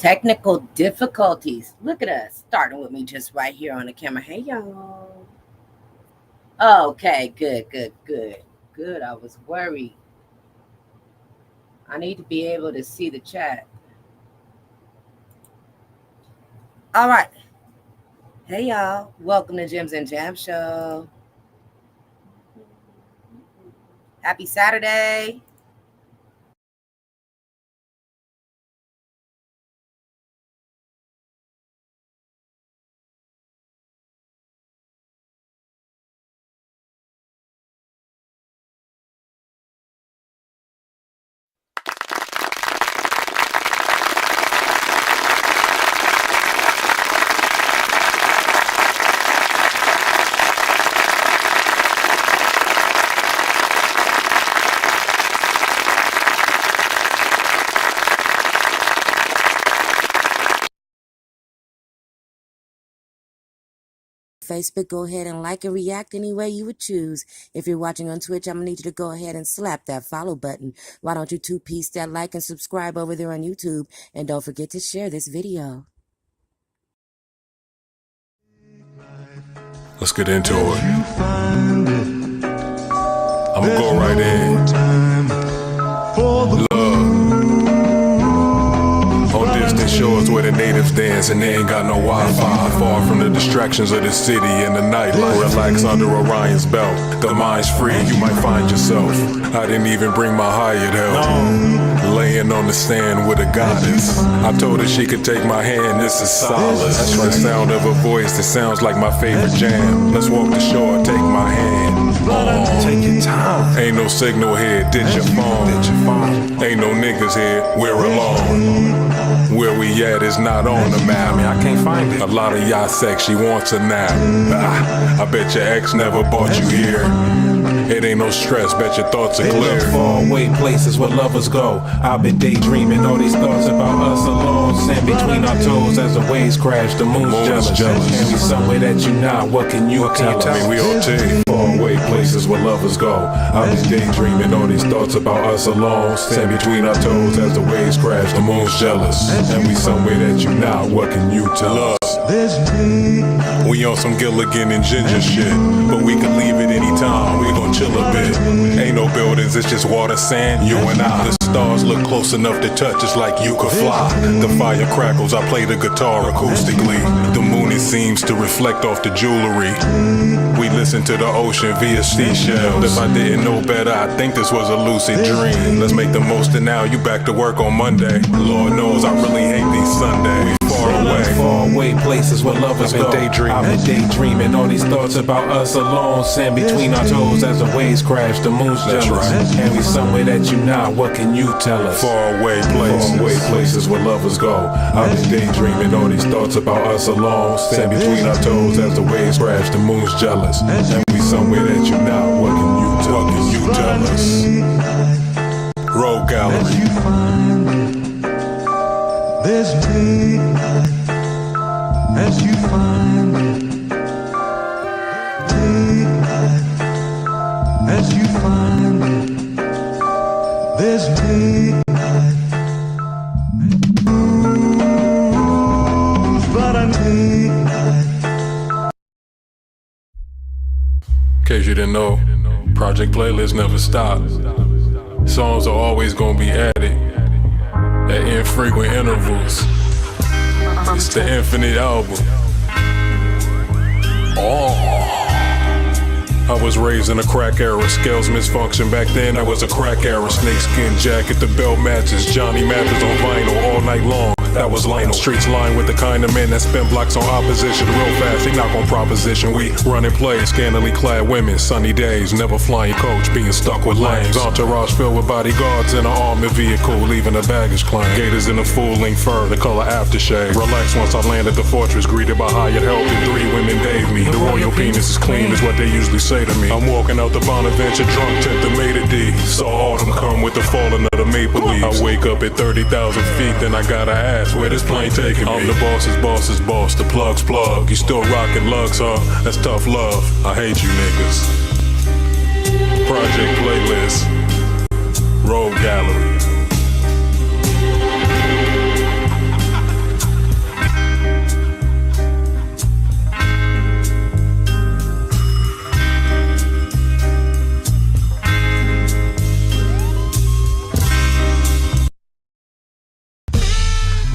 Technical difficulties. Look at us, starting with me just right here on the camera. Hey, y'all. Okay, good. I was worried. I need to be able to see the chat. All right. Hey, y'all. Welcome to Gems and Jam Show. Happy Saturday. Facebook, go ahead and like and react any way you would choose. If you're watching on Twitch, I'm going to need you to go ahead and slap that follow button. Why don't you two-piece that like and subscribe over there on YouTube? And don't forget to share this video. Let's get into it. I'm gonna go right in. Love. On distant shores where the natives dance and they ain't got no Wi-Fi. Far from the distractions of the city and the nightlife. Relax under Orion's belt. The mind's free, you might find yourself. I didn't even bring my hired help. Laying on the sand with a goddess. I told her she could take my hand, this is solace. The sound of her voice that sounds like my favorite jam. Let's walk the shore, take my hand. Take your time. Ain't no signal here, ditch your phone. Ain't no niggas here, we're alone. Where we at is not on the map. I can't find it. A lot of y'all sex, she wants a nap. I bet your ex never brought you here. It ain't no stress, bet your thoughts are clear. Far away places where lovers go. I've been daydreaming, all these thoughts about us alone. Sand between our toes as the waves crash, the moon's jealous. And we somewhere that you not, what can you tell us? We OT. Far away places where lovers go. I've been daydreaming, all these thoughts about us alone. Sand between our toes as the waves crash, the moon's jealous. And we somewhere that you not, what can you tell us? We on some Gilligan and Ginger shit, but we can leave it anytime, we gon' chill a bit. Ain't no buildings, it's just water, sand, you and I. The stars look close enough to touch, it's like you could fly. The fire crackles, I play the guitar acoustically. The moon, it seems to reflect off the jewelry. We listen to the ocean via seashells. If I didn't know better, I think this was a lucid dream. Let's make the most of now, you back to work on Monday. Lord knows I really hate these Sundays. Far away places where lovers go. I've been daydreaming, all these thoughts about us alone. Sand between our toes as the waves crash, the moon's jealous. And we somewhere that you not, what can you tell us? Far away places where lovers go. I've been daydreaming, all these thoughts about us alone. Sand between our toes as the waves crash, the moon's jealous. And we somewhere that you not, what can you tell us? Road Gallery. There's me as you find me, as you find me. There's me, but I'm me. In case you didn't know, Project Playlist never stop. Songs are always gonna be added at infrequent intervals. It's the infinite album. I was raised in a crack era, scales misfunction. Back then I was a crack era. Snakeskin jacket, the belt matches. Johnny Mathers on vinyl all night long. That was Lionel. Streets lined with the kind of men that spend blocks on opposition. Real fast, they knock on proposition. We run and play, scantily clad women. Sunny days, never flying coach, being stuck with lanes. Entourage filled with bodyguards in an armored vehicle, leaving a baggage claim. Gators in a full-length fur, the color aftershave. Relax once I landed the fortress, greeted by hired help and 3 women gave me. The royal penis is clean, is what they usually say to me. I'm walking out the Bonaventure drunk, 10th of May to D. Saw autumn come with the falling of the maple leaves. I wake up at 30,000 feet, then I gotta ask, where this plane taking me? I'm the boss's boss, the plug's plug. You still rocking lugs, huh? That's tough love. I hate you niggas. Project Playlist. Road Gallery.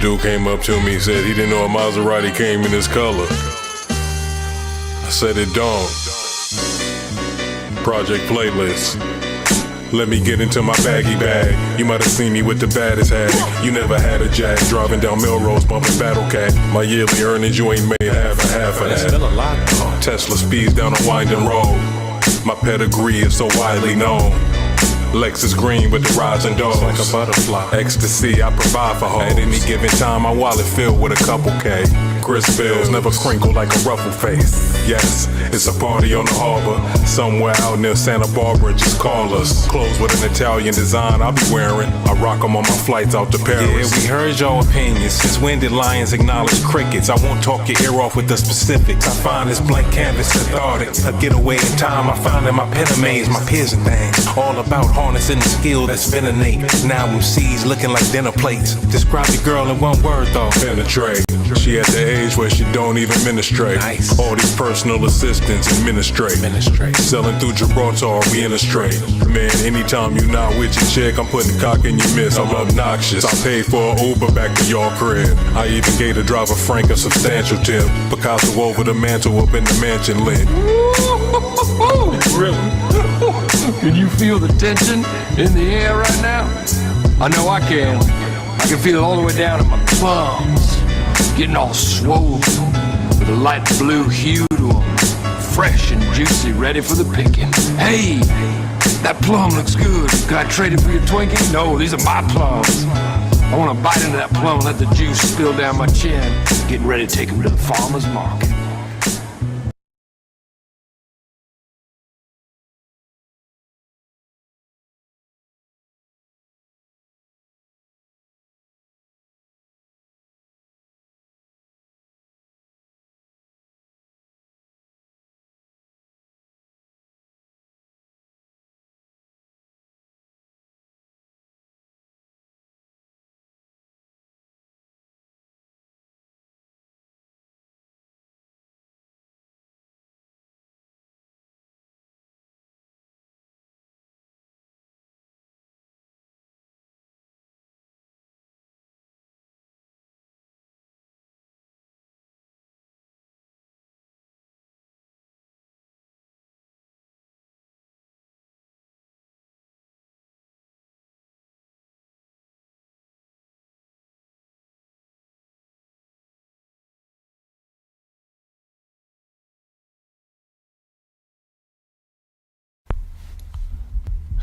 dude came up to me, said he didn't know a Maserati came in this color. I said it don't. Project playlist. Let me get into my baggy bag. You might have seen me with the baddest hat. You never had a jack. Driving down Melrose, bumping Battle Cat. My yearly earnings, you ain't made half of that. Still a lot though. Tesla speeds down a winding road. My pedigree is so widely known. Lexus green with the rising doors. Like a butterfly. Ecstasy, I provide for hoes. At any given time, my wallet filled with a couple K. Chris bills never crinkle like a ruffle face. Yes, it's a party on the harbor. Somewhere out near Santa Barbara, just call us. Clothes with an Italian design I'll be wearing. I rock them on my flights out to Paris. Yeah, we heard your opinions. Since when did lions acknowledge crickets? I won't talk your ear off with the specifics. I find this blank canvas cathartic. A getaway in time, I find in my pen amaze, my peers and things. All about harnessing the skill that's been innate. Now MCs looking like dinner plates. Describe your girl in one word though. Penetrate. She at the age where she don't even ministrate. Nice. All these personal assistants administrate. Selling through Gibraltar, we in a straight. Man, anytime you not with your chick, I'm putting cock in your miss. I'm obnoxious. I paid for an Uber back to your crib. I even gave the driver Frank a substantial tip. Picasso over the mantle up in the mansion lit. Really? Can you feel the tension in the air right now? I know I can. I can feel it all the way down in my plums. Getting all swollen with a light blue hue to them. Fresh and juicy, ready for the picking. Hey, that plum looks good. Can I trade it for your Twinkie? No, these are my plums. I want to bite into that plum and let the juice spill down my chin. Getting ready to take them to the farmer's market.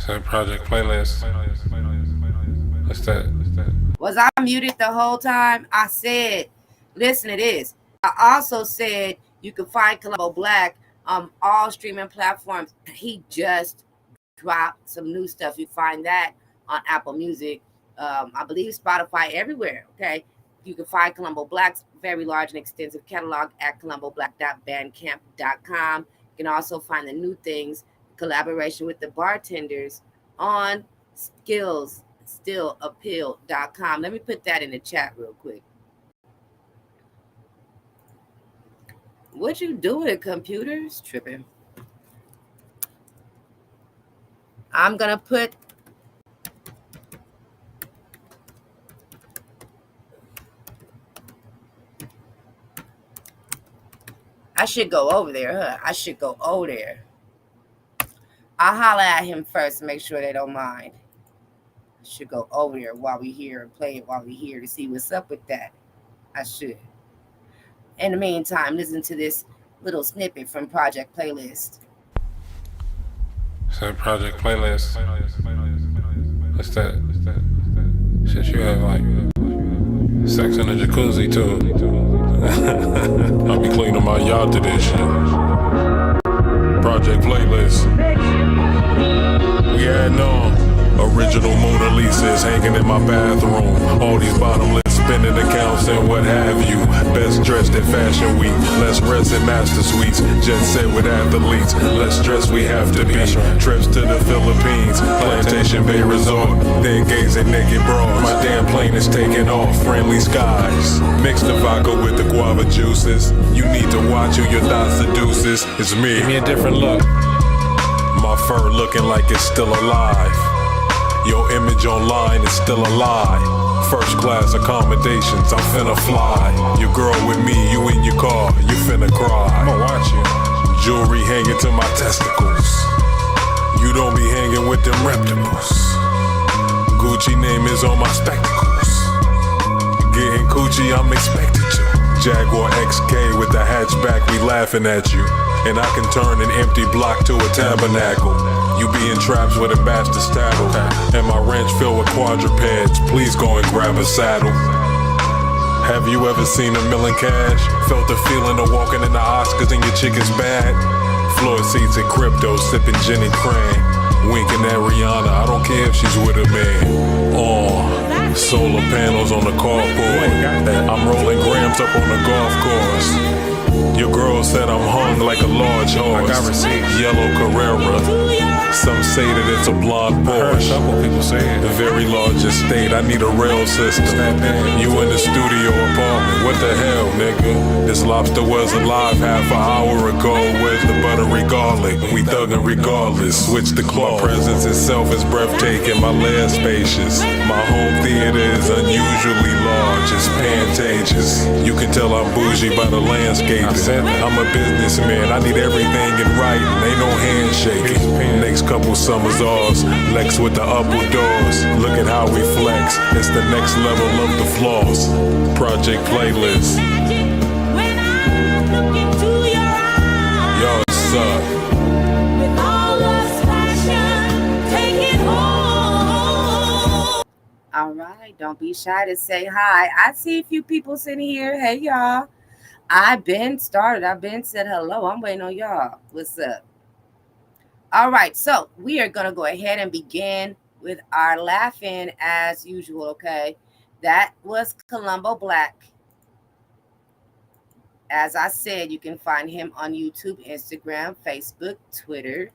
So project playlist. What's that? Was I muted the whole time? I said, listen to this. I also said you can find Colombo Black on all streaming platforms. He just dropped some new stuff. You find that on Apple Music, I believe Spotify, everywhere. Okay, you can find Colombo Black's very large and extensive catalog at colomboblack.bandcamp.com. You can also find the new things, collaboration with the bartenders on skillsstillappeal.com. Let me put that in the chat real quick. What you doing, computers? Tripping. I'm gonna put I should go over there, huh? I should go over there. I'll holler at him first and make sure they don't mind. I should go over there while we here and play it while we here to see what's up with that. I should. In the meantime, listen to this little snippet from Project Playlist. So project playlist. What's that? Shit, you have like sex in the jacuzzi too. I'll be cleaning my yacht to this shit. Project playlist. We had no original Mona Lisa's hanging in my bathroom. All these bottomless spending accounts and what have you. Best dressed at Fashion Week. Less rest at Master Suites. Jet set with athletes. Less stress we have to be. Trips to the Philippines. Plantation Bay Resort. Then gazing naked broads. My damn plane is taking off. Friendly skies. Mix the vodka with the guava juices. You need to watch who your thoughts seduces. It's me. Give me a different look. My fur looking like it's still alive. Your image online is still a lie. First class accommodations, I'm finna fly. Your girl with me, you in your car, you finna cry. I'ma watch you. Jewelry hanging to my testicles. You don't be hanging with them reptiles. Gucci name is on my spectacles. Getting coochie, I'm expected to. Jaguar XK with the hatchback, we laughing at you. And I can turn an empty block to a tabernacle. You be in traps with a bastard's tattle. And my ranch filled with quadrupeds, please go and grab a saddle. Have you ever seen a million cash? Felt the feeling of walking in the Oscars and your chick is bad? Floor seats in crypto, sipping gin and cran. Winking at Rihanna, I don't care if she's with a man. Oh, solar panels on the carport. I'm rolling grams up on the golf course. Your girl said I'm hung like a large horse. I got receipts. Yellow Carrera. Some say that it's a blonde Porsche. People say it. A very large estate. I need a rail system. You in the studio apartment. What the hell, nigga? This lobster was alive half an hour ago. Where's the buttery garlic? We thuggin' regardless. Switch the clock. My presence itself is breathtaking. My lair spacious. My home theater is unusually large. It's pantages. You can tell I'm bougie by the landscaping. I'm a businessman. I need everything in writing. Ain't no handshaking. Next couple summers ours. Lex with the upward doors. Look at how we flex. It's the next level of the flaws. Project playlist. Yo, suck. All right, don't be shy to say hi. I see a few people sitting here. Hey, y'all. I've been started. I've been said hello. I'm waiting on y'all. What's up? All right, so we are going to go ahead and begin with our laugh-in as usual, okay? That was Columbo Black. As I said, you can find him on YouTube, Instagram, Facebook, Twitter.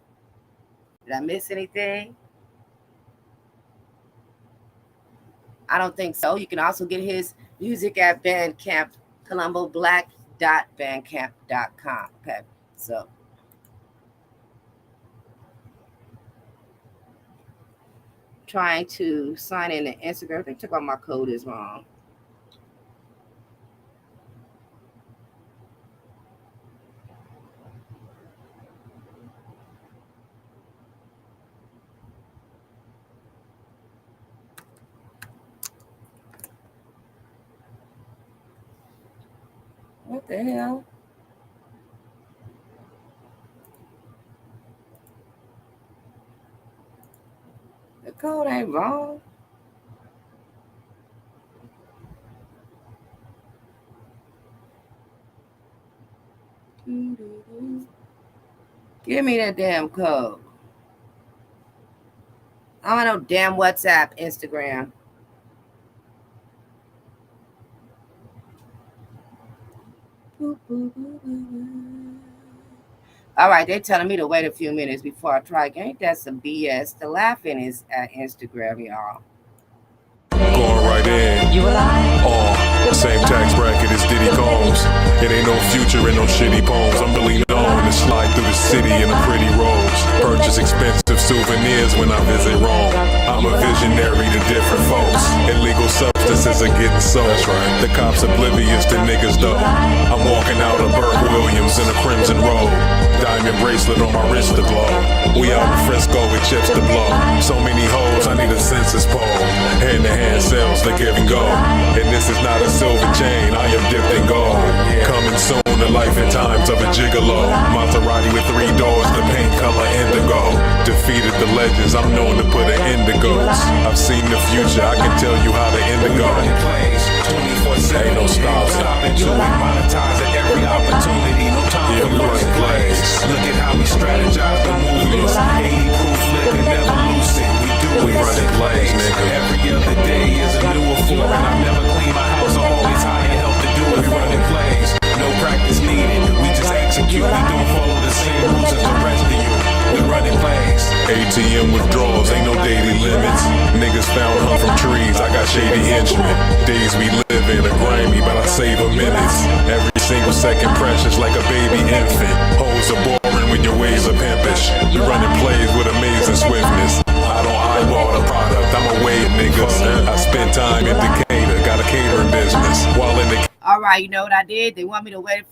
Did I miss anything? I don't think so. You can also get his music at Bandcamp, columboblack.bandcamp.com. Okay, so trying to sign in to Instagram. I think took out my code is wrong. What the hell? The code ain't wrong. Give me that damn code. I don't know damn WhatsApp, Instagram. All right, they're telling me to wait a few minutes before I try again. Ain't that some BS? The laughing is at Instagram, y'all. Going right in. Same tax bracket as Diddy Combs. It ain't no future in no shitty poems. I'm really known to slide through the city in a pretty rose. Purchase expensive souvenirs when I visit Rome. I'm a visionary to different folks. Illegal substances are getting sold. The cops oblivious to niggas though. I'm walking out of Burke Williams in a crimson robe. Diamond bracelet on my wrist to glow. We out in Frisco with chips to blow. So many hoes, I need a census poll. Hand-to-hand sales, the give and go. And this is not a silver chain, I am dipped in gold. Coming soon, the life and times of a gigolo. Maserati with 3 doors, the paint color indigo. Defeated the legends, I'm known to put an end to ghosts. I've seen the future, I can tell you how the end to go. 24/7, ain't no stopping. Monetize at every opportunity, no time for losing plays. Look at how we strategize the movements. 80 proof liquor, never losing. We running plays, nigga. Every other day is a new affair, and I never clean my house. I'm always hiring help to do it. We running plays, no practice needed. We just execute. We don't follow the same rules as the rest of you. We running plays. ATM withdrawals, ain't no daily limits. Niggas found hung from trees. I got shady henchmen. Days we live in are grimy, but I save a minutes. Every single second precious like a baby infant. Hoes are boring when your ways are pimpish. You running plays with amazing swiftness. I don't eyeball the product, I'm a wave niggas. I spend time in Decatur, got a catering business. While in the All right, you know what I did? They want me to wait a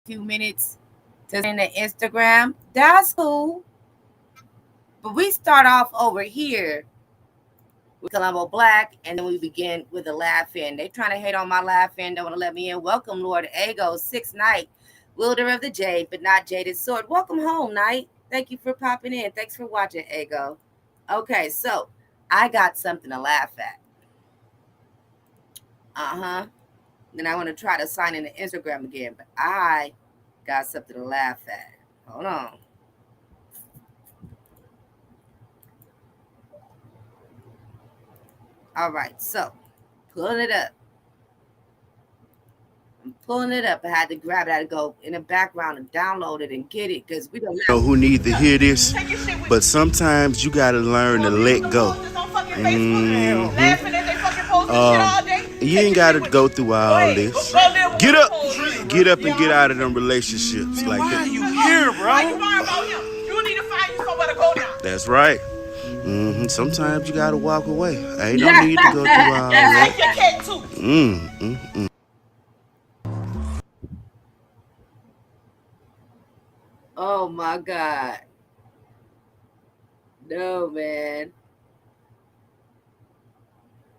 few minutes to send the Instagram. That's cool. But we start off over here with Colombo Black, and then we begin with a laugh in. They trying to hate on my laugh in, don't want to let me in. Welcome, Lord Ego, 6th Night, wielder of the Jade, but not Jaded Sword. Welcome home, Night. Thank you for popping in. Thanks for watching, Ego. Okay, so I got something to laugh at. Then I want to try to sign in to Instagram again, but I got something to laugh at. Hold on. All right, so pulling it up. I'm pulling it up. I had to grab it. I had to go in the background and download it and get it because we don't know who need to hear this, but sometimes you gotta learn to let go. You ain't gotta go through all this. Get up and get out of them relationships. Man, like why that. are you here, bro? Why you worry about him? You need to find you somewhere to go now. That's right. Sometimes you gotta walk away. Ain't no need to go through all that. Take your cat too. Oh my God. No, man.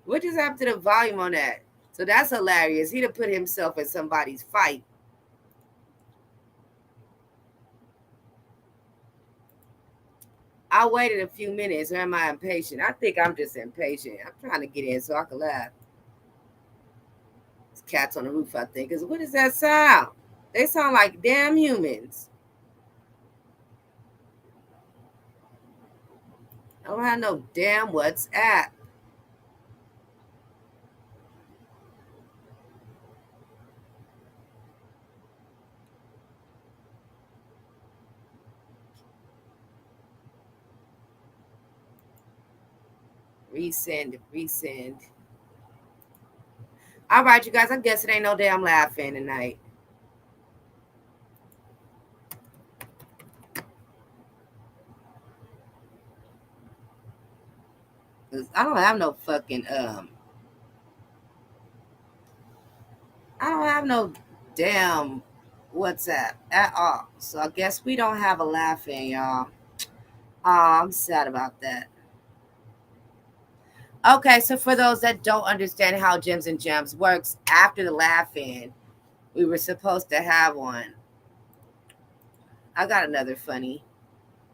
What just happened to the volume on that? So that's hilarious. He'd have put himself in somebody's fight. I waited a few minutes, or am I impatient? I think I'm just impatient. I'm trying to get in so I can laugh. There's cats on the roof, I think. What is that sound? They sound like damn humans. I don't have no damn WhatsApp. Resend. All right, you guys, I guess it ain't no damn laughing tonight. I don't have no fucking I don't have no damn WhatsApp at all. So I guess we don't have a laugh-in, y'all. I'm sad about that. Okay, so for those that don't understand how Gems and Gems works, after the laugh-in, we were supposed to have one. I got another funny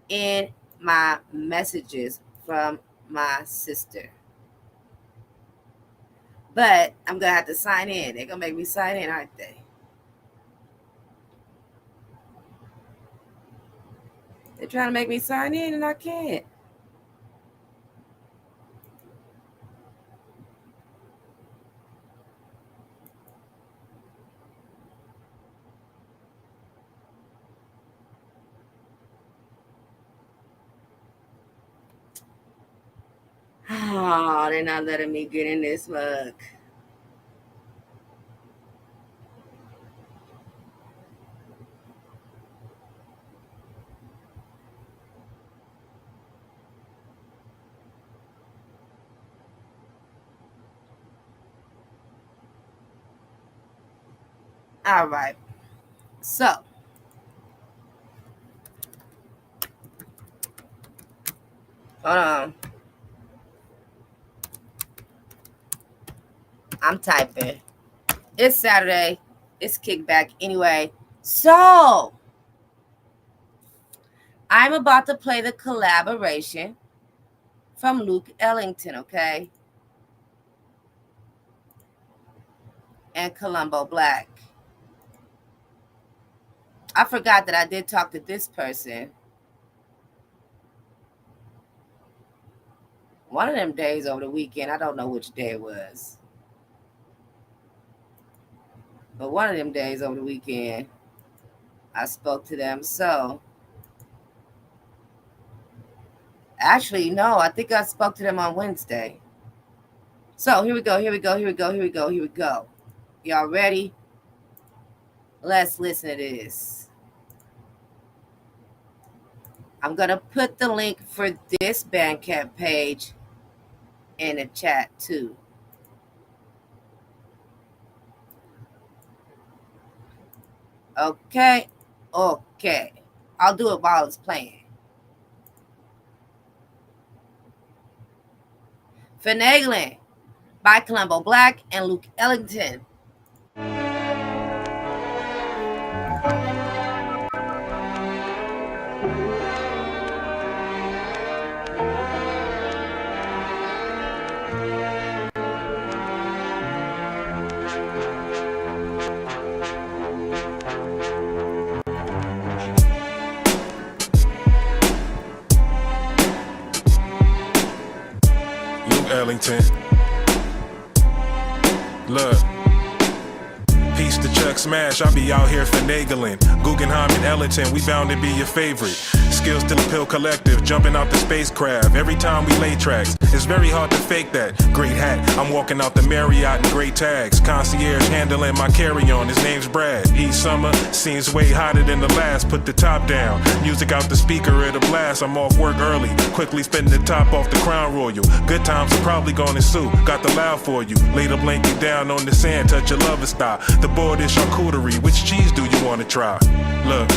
in my messages from my sister. But I'm going to have to sign in. They're going to make me sign in, aren't they? They're trying to make me sign in and I can't. Oh, they're not letting me get in this mug. All right. So, hold on. I'm typing. It's Saturday. It's kickback anyway. So, I'm about to play the collaboration from Luke Ellington, okay? And Colombo Black. I forgot that I did talk to this person. One of them days over the weekend. I don't know which day it was. But one of them days over the weekend, I spoke to them. So, actually, no, I think I spoke to them on Wednesday. So, here we go. Y'all ready? Let's listen to this. I'm going to put the link for this Bandcamp page in the chat too. Okay. Okay. I'll do it while it's playing. Finagling by Columbo Black and Luke Ellington. Ellington. Look. Piece to Chuck Smash, I be out here finagling. Guggenheim and Ellington, we bound to be your favorite. Skills to the Pill Collective, jumping out the spacecraft. Every time we lay tracks, it's very hard to fake that. Great hat, I'm walking out the Marriott in great tags. Concierge handling my carry-on, his name's Brad. Each summer, seems way hotter than the last. Put the top down, music out the speaker at a blast. I'm off work early, quickly spinning the top off the Crown Royal. Good times are probably gonna ensue, got the loud for you. Later blank you down on the sand, touch your lover style. The board is charcuterie, which cheese do you wanna try? Look.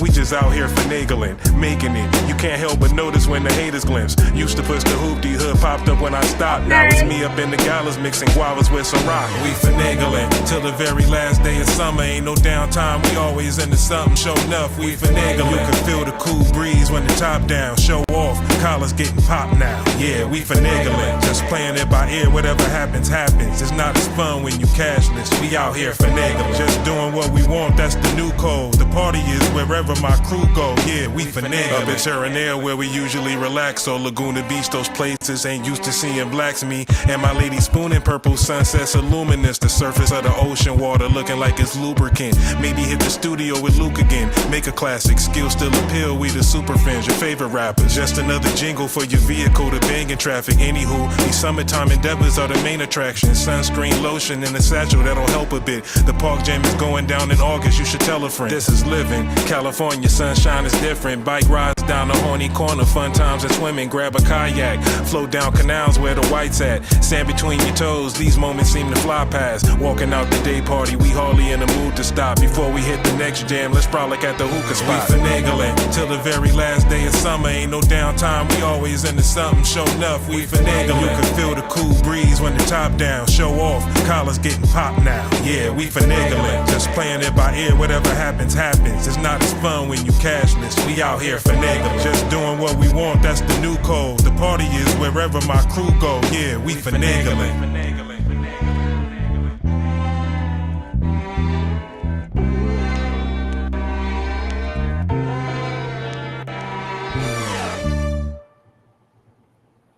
We just out here finagling, making it. You can't help but notice when the haters glimpse. Used to push the hoopty, hood popped up when I stopped. Now it's me up in the galas mixing guavas with some rock. We finagling till the very last day of summer. Ain't no downtime, we always into something. Show enough, we finagling. You can feel the cool breeze when the top down. Show off, collars getting popped now. Yeah, we finagling. Just playing it by ear, whatever happens, happens. It's not as fun when you cashless. We out here finagling. Just doing what we want, that's the new code. The party is wherever my crew go, yeah, we finagling. Up in Terranere where we usually relax, so Laguna Beach, those places ain't used to seeing blacks. Me and my lady spooning purple sunsets are luminous. The surface of the ocean water looking like it's lubricant. Maybe hit the studio with Luke again, make a classic. Skills still appeal, we the super fans, your favorite rappers. Just another jingle for your vehicle to bang in traffic. Anywho, these summertime endeavors are the main attraction. Sunscreen, lotion, and a satchel that'll help a bit. The park jam is going down in August, you should tell a friend. This is living, California sunshine is different. Bike rides down the horny corner, fun times and swimming. Grab a kayak, float down canals where the white's at. Sand between your toes, these moments seem to fly past. Walking out the day party, we hardly in the mood to stop. Before we hit the next jam, let's frolic at the hookah spot. We finagling till the very last day of summer. Ain't no downtime, we always into something. Show enough, we finagling. You can feel the cool breeze when the top down. Show off, collars getting popped now. Yeah, we finagling. Just playing it by ear, whatever happens, happens. It's not as fun when you cashless. We out here finagling. Just doing what we want, that's the new code. The party is wherever my crew go. Yeah, we finagling.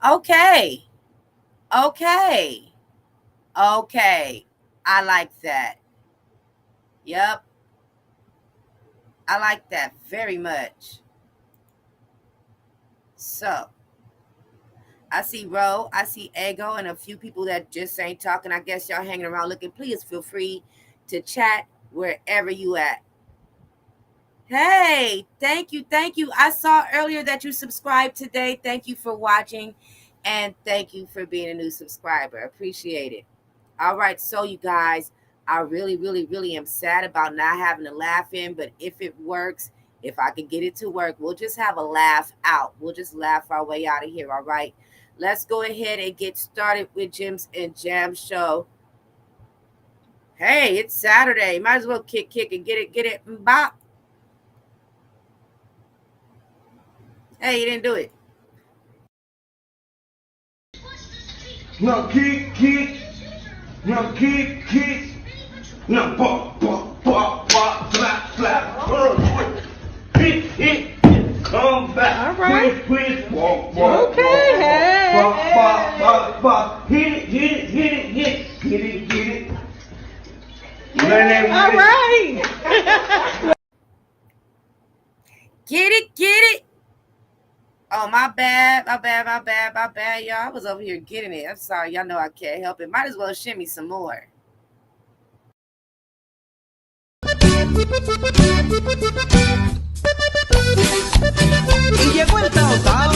Okay. Okay. Okay. I like that. Yep. I like that very much. So, I see Ro, I see Ego, and a few people that just ain't talking. I guess y'all hanging around looking. Please feel free to chat wherever you at. Hey, thank you. Thank you. I saw earlier that you subscribed today. Thank you for watching, and thank you for being a new subscriber. Appreciate it. All right, so you guys, I really, really, really am sad about not having a laugh in, but if it works, if I can get it to work, we'll just have a laugh out. We'll just laugh our way out of here, all right? Let's go ahead and get started with Jim's and Jam Show. Hey, it's Saturday. Might as well kick and get it, bop. Hey, you didn't do it. No, kick. No, kick. No, pop, slap. Hit. Come back. All right. Quick, walk. Okay, hey. Pop. Hit it. All right. Get it. Oh, my bad, y'all. I was over here getting it. I'm sorry. Y'all know I can't help it. Might as well shimmy some more. Y llegó el taotao.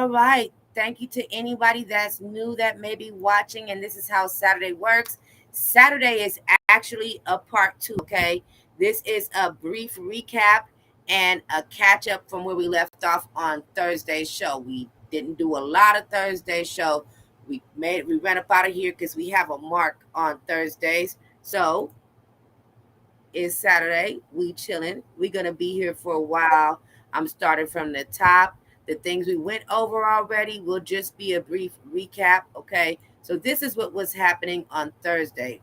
All right. Thank you to anybody that's new that may be watching. And this is how Saturday works. Saturday is actually a part 2. Okay. This is a brief recap and a catch up from where we left off on Thursday's show. We didn't do a lot of Thursday's show. We ran up out of here because we have a mark on Thursdays. So it's Saturday. We chilling. We're gonna be here for a while. I'm starting from the top. The things we went over already will just be a brief recap. Okay. So this is what was happening on Thursday.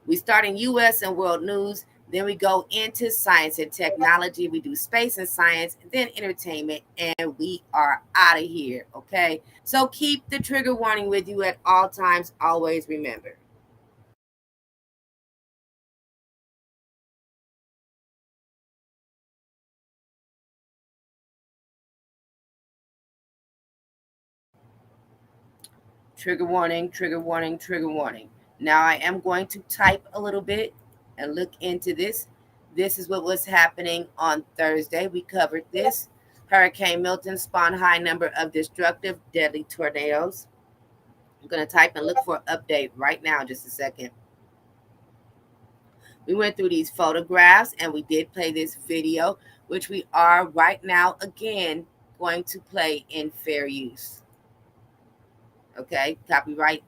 We start in US and world news. Then we go into science and technology. We do space and science, then entertainment, and we are out of here. Okay. So keep the trigger warning with you at all times. Always remember. Trigger warning, trigger warning, trigger warning. Now I am going to type a little bit and look into this. This is what was happening on Thursday. We covered this. Hurricane Milton spawned high number of destructive, deadly tornadoes. I'm going to type and look for an update right now, just a second. We went through these photographs and we did play this video, which we are right now again going to play in fair use. Okay, copyright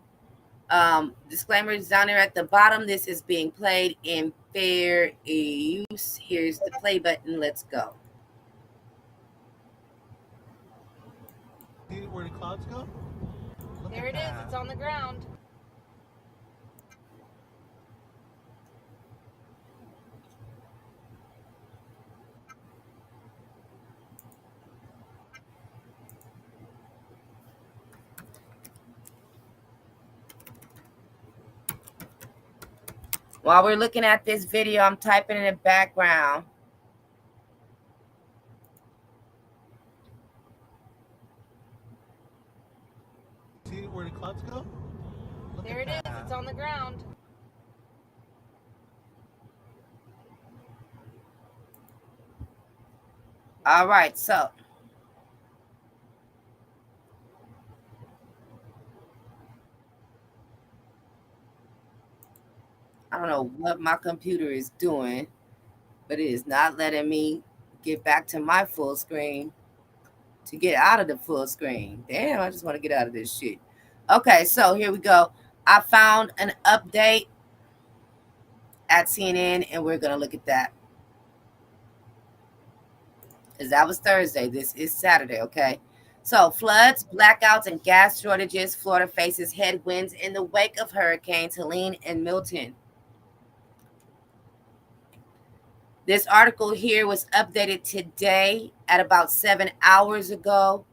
disclaimer is down there at the bottom. This is being played in fair use. Here's the play button. Let's go. See where the clouds go? There it is. It's on the ground. While we're looking at this video, I'm typing in the background. See where the clouds go? There it is. It's on the ground. All right, so I don't know what my computer is doing, but it is not letting me get back to my full screen to get out of the full screen. Damn, I just want to get out of this shit. Okay, so here we go. I found an update at CNN, and we're going to look at that. Because that was Thursday. This is Saturday, okay? So, floods, blackouts, and gas shortages. Florida faces headwinds in the wake of hurricanes Helene and Milton. This article here was updated today at about 7 hours ago.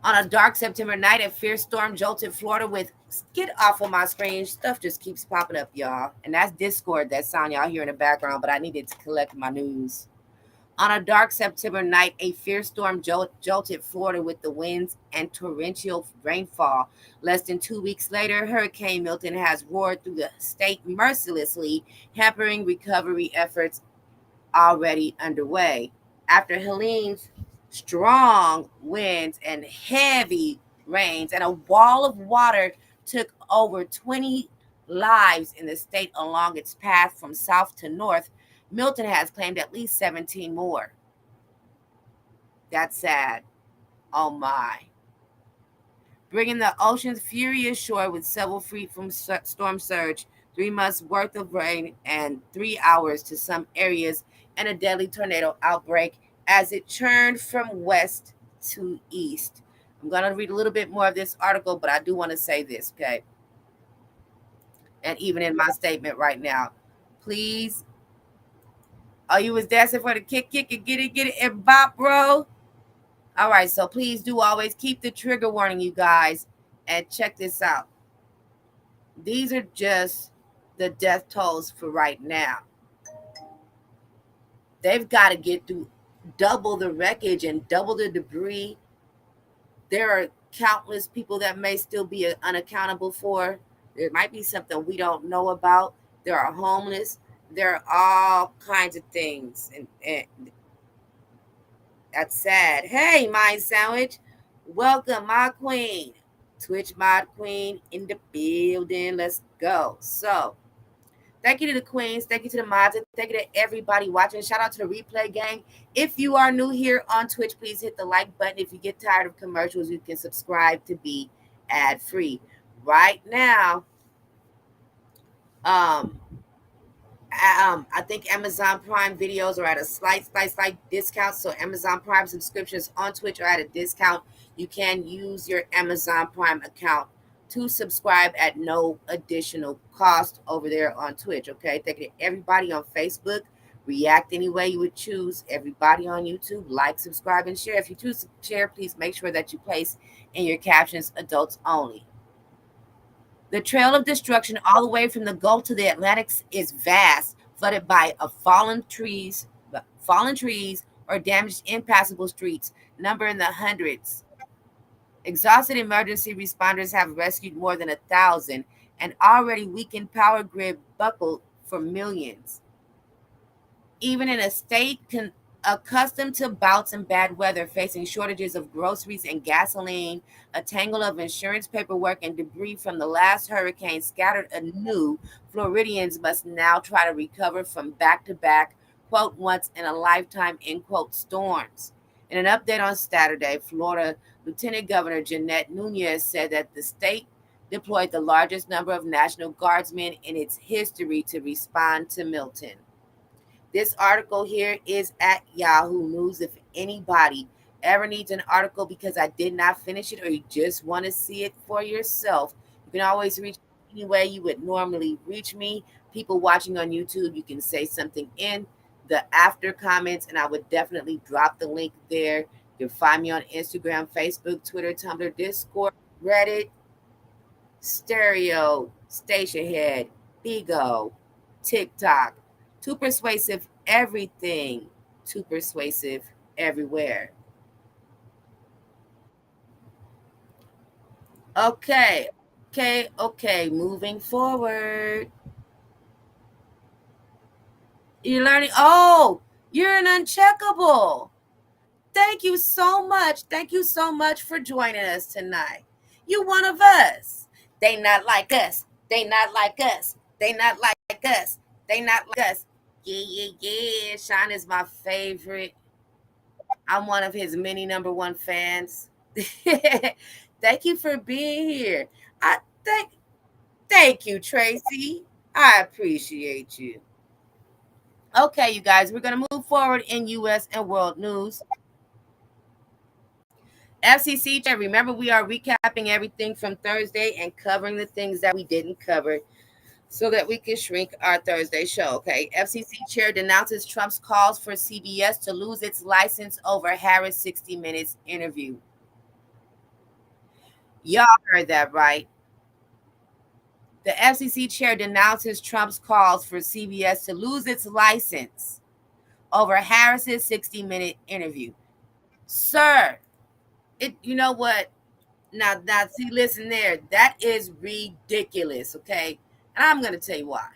On a dark September night, a fierce storm jolted Florida with, get off of my screen, stuff just keeps popping up, y'all. And that's Discord, that sound y'all hear in the background, but I needed to collect my news. On a dark September night, a fierce storm jolted Florida with the winds and torrential rainfall. Less than 2 weeks later, Hurricane Milton has roared through the state mercilessly, hampering recovery efforts already underway. After Helene's strong winds and heavy rains and a wall of water took over 20 lives in the state along its path from south to north, Milton has claimed at least 17 more. That's sad. Oh my. Bringing the ocean's fury ashore with several feet from storm surge, 3 months worth of rain, and 3 hours to some areas, and a deadly tornado outbreak as it churned from west to east. I'm going to read a little bit more of this article, but I do want to say this, okay? And even in my statement right now, please. Oh, you was dancing for the kick, and get it, and bop, bro. All right, so please do always keep the trigger warning, you guys. And check this out. These are just the death tolls for right now. They've got to get through double the wreckage and double the debris. There are countless people that may still be unaccountable for. There might be something we don't know about. There are homeless. There are all kinds of things. And That's sad. Hey, Mind Sandwich. Welcome, my queen. Twitch Mod Queen in the building. Let's go. So, thank you to the queens. Thank you to the mods. And thank you to everybody watching. Shout out to the replay gang. If you are new here on Twitch, please hit the like button. If you get tired of commercials, you can subscribe to be ad free. Right now, I think Amazon Prime videos are at a slight discount. So Amazon Prime subscriptions on Twitch are at a discount. You can use your Amazon Prime account to subscribe at no additional cost over there on Twitch. Okay, thank you to everybody on Facebook. React any way you would choose. Everybody on YouTube, like, subscribe, and share. If you choose to share, please make sure that you place in your captions adults only. The trail of destruction all the way from the Gulf to the Atlantic is vast, flooded by fallen trees or damaged impassable streets, number in the hundreds. Exhausted emergency responders have rescued more than 1,000, and already weakened power grid buckled for millions. Even in a state accustomed to bouts and bad weather, facing shortages of groceries and gasoline, a tangle of insurance paperwork and debris from the last hurricane scattered anew, Floridians must now try to recover from back-to-back, quote, once in a lifetime, end quote, storms. In an update on Saturday, Florida Lieutenant Governor Jeanette Nunez said that the state deployed the largest number of National Guardsmen in its history to respond to Milton. This article here is at Yahoo News. If anybody ever needs an article because I did not finish it or you just want to see it for yourself, you can always reach me any way you would normally reach me. People watching on YouTube, you can say something in the after comments and I would definitely drop the link there. You can find me on Instagram, Facebook, Twitter, Tumblr, Discord, Reddit, Stereo, Stationhead, Bigo, TikTok. Too persuasive everything, too persuasive everywhere. Okay, moving forward. You're learning. Oh, you're an uncheckable. Thank you so much. Thank you so much for joining us tonight. You one of us. They not like us. They not like us. They not like us. They not like us. Yeah. Sean is my favorite. I'm one of his many number one fans. Thank you for being here. I thank you, Tracy. I appreciate you. Okay, you guys, we're gonna move forward in US and world news. FCC chair, remember we are recapping everything from Thursday and covering the things that we didn't cover so that we can shrink our Thursday show, okay? FCC chair denounces Trump's calls for CBS to lose its license over Harris 60 Minutes interview. Y'all heard that right. The FCC chair denounces Trump's calls for CBS to lose its license over Harris's 60-minute interview. Sir, you know what? Now, see, listen there. That is ridiculous, okay? And I'm going to tell you why.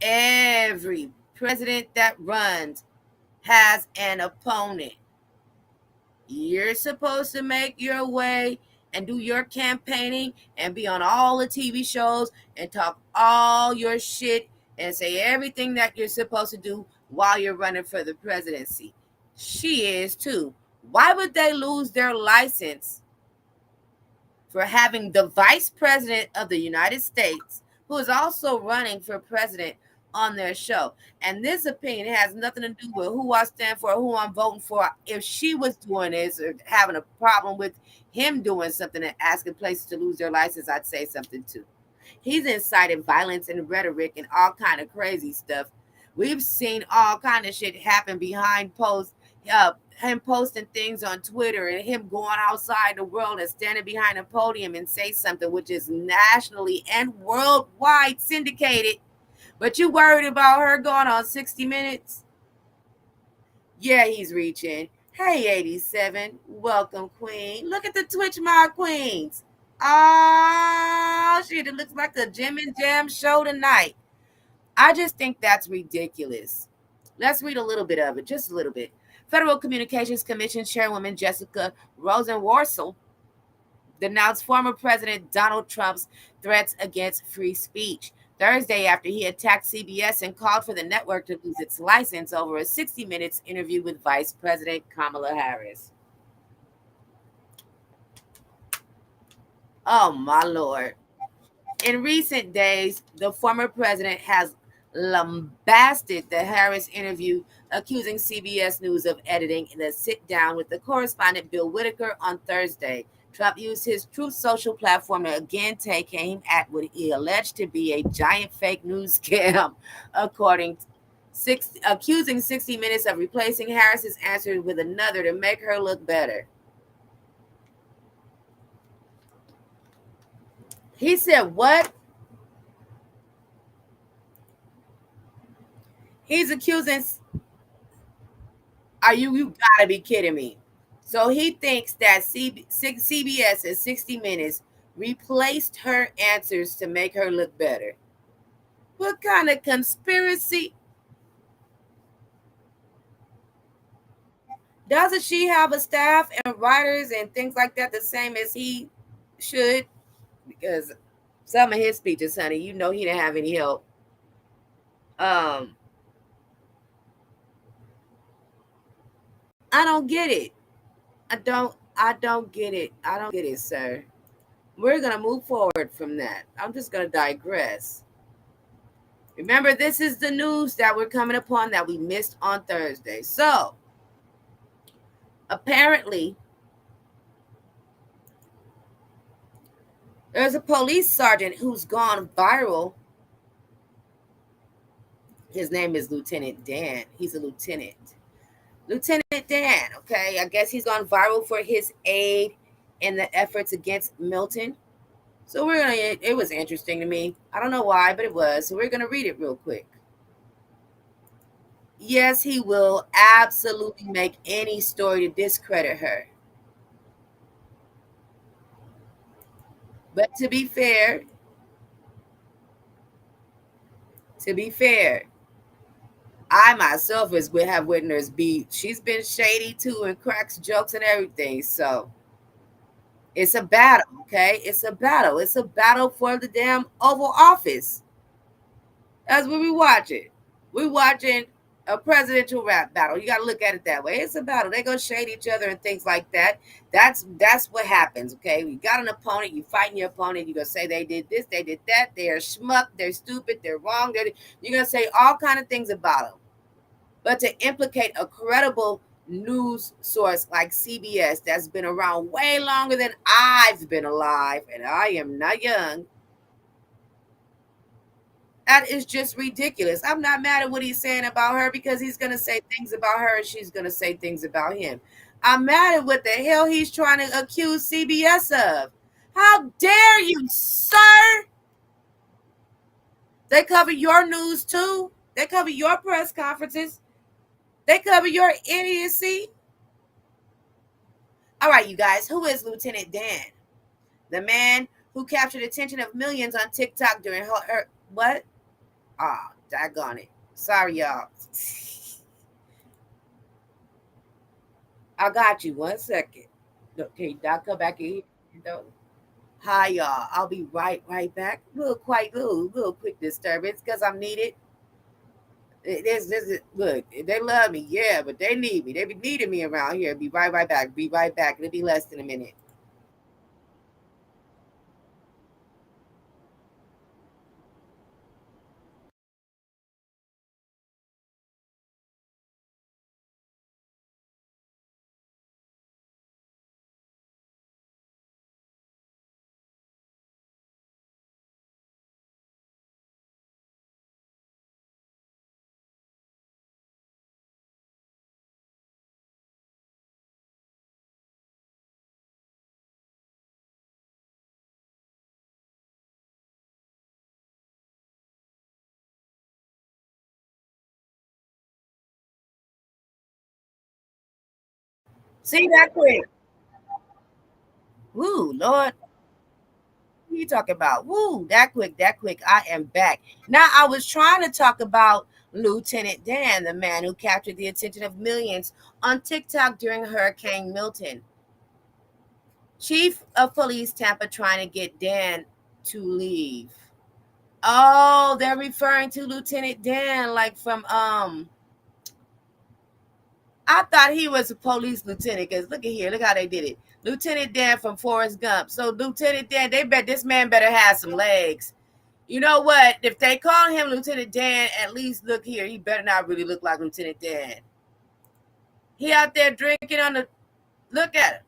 Every president that runs has an opponent. You're supposed to make your way and do your campaigning and be on all the TV shows and talk all your shit and say everything that you're supposed to do while you're running for the presidency. She is too. Why would they lose their license for having the vice president of the United States, who is also running for president, on their show? And this opinion has nothing to do with who I stand for, who I'm voting for. If she was doing this or having a problem with him doing something and asking places to lose their license, I'd say something too. He's incited violence and rhetoric and all kind of crazy stuff. We've seen all kind of shit happen behind posts, him posting things on Twitter and him going outside the world and standing behind a podium and say something which is nationally and worldwide syndicated. But you worried about her going on 60 Minutes? Yeah, he's reaching. Hey, 87. Welcome, Queen. Look at the Twitch Mod Queens. Oh, shit. It looks like a Jim and Jam show tonight. I just think that's ridiculous. Let's read a little bit of it, just a little bit. Federal Communications Commission Chairwoman Jessica Rosenworcel denounced former President Donald Trump's threats against free speech Thursday after he attacked CBS and called for the network to lose its license over a 60 Minutes interview with Vice President Kamala Harris. Oh, my Lord. In recent days, the former president has lambasted the Harris interview, accusing CBS News of editing the sit down with the correspondent Bill Whitaker on Thursday. Trump used his Truth Social platform to again take aim at what he alleged to be a giant fake news scam, according accusing 60 Minutes of replacing Harris's answer with another to make her look better. He said, what? He's accusing. You gotta be kidding me. So he thinks that CBS and 60 Minutes replaced her answers to make her look better. What kind of conspiracy? Doesn't she have a staff and writers and things like that the same as he should? Because some of his speeches, honey, you know he didn't have any help. I don't get it. I don't get it. I don't get it, sir. We're gonna move forward from that. I'm just gonna digress. Remember, this is the news that we're coming upon that we missed on Thursday. So, apparently, there's a police sergeant who's gone viral. His name is Lieutenant Dan. He's a lieutenant. Lieutenant Dan, okay? I guess he's gone viral for his aid in the efforts against Milton. So it was interesting to me. I don't know why, but it was. So we're gonna read it real quick. Yes, he will absolutely make any story to discredit her. But to be fair, I myself have witnessed she's been shady too and cracks jokes and everything. So it's a battle, okay? It's a battle. It's a battle for the damn Oval Office. That's what we watching. We watching a presidential rap battle. You got to look at it that way. It's a battle. They go shade each other and things like that. That's what happens. Okay, you got an opponent. You fighting your opponent. You gonna say they did this, they did that. They're schmuck. They're stupid. They're wrong. You're gonna say all kind of things about them. But to implicate a credible news source like CBS that's been around way longer than I've been alive, and I am not young, that is just ridiculous. I'm not mad at what he's saying about her because he's going to say things about her and she's going to say things about him. I'm mad at what the hell he's trying to accuse CBS of. How dare you, sir? They cover your news too. They cover your press conferences. They cover your idiocy. All right, you guys, who is Lieutenant Dan? The man who captured the attention of millions on TikTok during her what? Ah, daggone it. Sorry, y'all. I got you. 1 second. Okay, I'll come back in here. Hi, y'all. I'll be right back. Little quick disturbance because I'm needed. Look, they love me, yeah, but they need me. They be needing me around here. Be right back. Be right back. It'll be less than a minute. See that quick. Woo, Lord. You talking about woo that quick I am back now. I was trying to talk about Lieutenant Dan, the man who captured the attention of millions on TikTok during Hurricane Milton. Chief of Police Tampa trying to get Dan to leave. Oh, they're referring to Lieutenant Dan, like from I thought he was a police lieutenant, because look at here, look how they did it. Lieutenant Dan from Forrest Gump. So Lieutenant Dan, they bet this man better have some legs. You know what? If they call him Lieutenant Dan, at least look here, he better not really look like Lieutenant Dan. He out there drinking on the, look at him.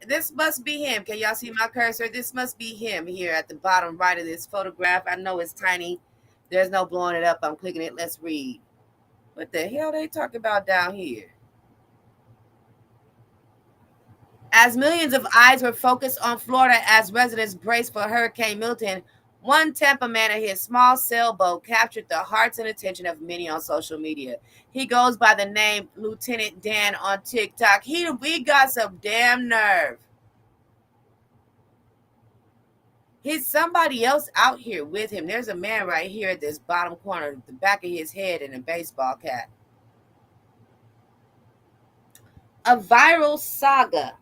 This must be him. Can y'all see my cursor? This must be him here at the bottom right of this photograph. I know it's tiny. There's no blowing it up. I'm clicking it. Let's read. What the hell they talking about down here? As millions of eyes were focused on Florida as residents braced for Hurricane Milton, one Tampa man in his small sailboat captured the hearts and attention of many on social media. He goes by the name Lieutenant Dan on TikTok. He got some damn nerve. He's somebody else out here with him. There's a man right here at this bottom corner, the back of his head in a baseball cap. A viral saga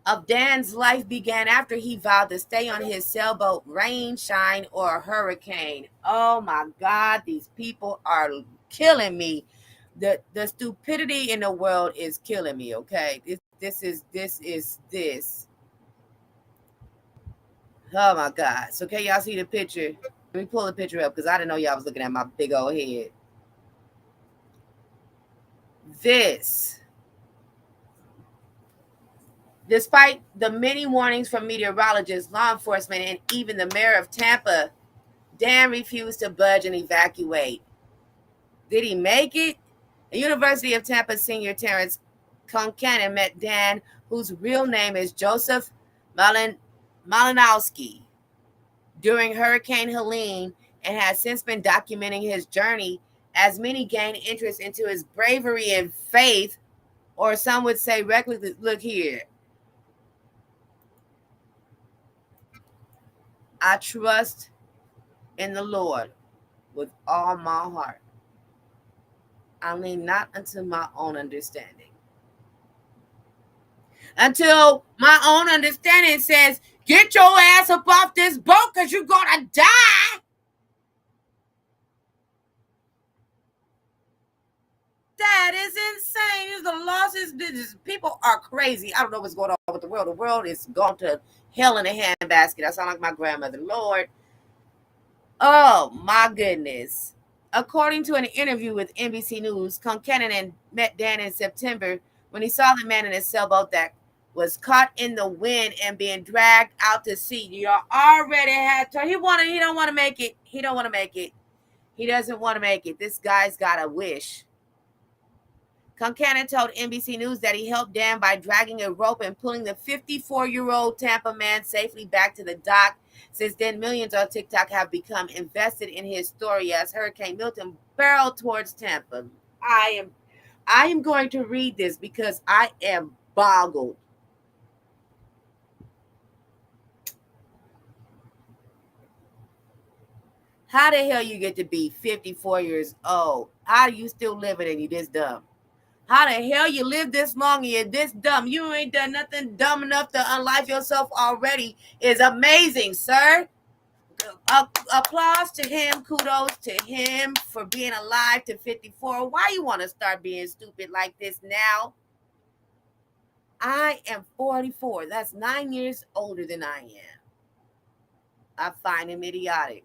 of Dan's life began after he vowed to stay on his sailboat, rain, shine, or hurricane. Oh my God, these people are killing me. The stupidity in the world is killing me, okay? This is. Oh my God. So can y'all see the picture? Let me pull the picture up because I didn't know y'all was looking at my big old head. This. Despite the many warnings from meteorologists, law enforcement, and even the mayor of Tampa, Dan refused to budge and evacuate. Did he make it? The University of Tampa senior Terrence Concannon met Dan, whose real name is Joseph Malinowski, during Hurricane Helene, and has since been documenting his journey as many gain interest into his bravery and faith, or some would say recklessly. Look here. I trust in the Lord with all my heart. I lean not unto my own understanding. Until my own understanding says, get your ass up off this boat because you're going to die. That is insane. The losses, people are crazy. I don't know what's going on with the world. The world is gone to hell in a handbasket. I sound like my grandmother. Lord. Oh, my goodness. According to an interview with NBC News, Concannon met Dan in September when he saw the man in his sailboat that was caught in the wind and being dragged out to sea. You already had to. He don't want to make it. He don't want to make it. He doesn't want to make it. This guy's got a wish. Concannon told NBC News that he helped Dan by dragging a rope and pulling the 54-year-old Tampa man safely back to the dock. Since then, millions on TikTok have become invested in his story as Hurricane Milton barreled towards Tampa. I am going to read this because I am boggled. How the hell you get to be 54 years old? How do you still living and you this dumb? How the hell you live this long and you're this dumb? You ain't done nothing dumb enough to unlife yourself already. Is amazing, sir. Applause to him. Kudos to him for being alive to 54. Why you want to start being stupid like this now? I am 44. That's 9 years older than I am. I find him idiotic.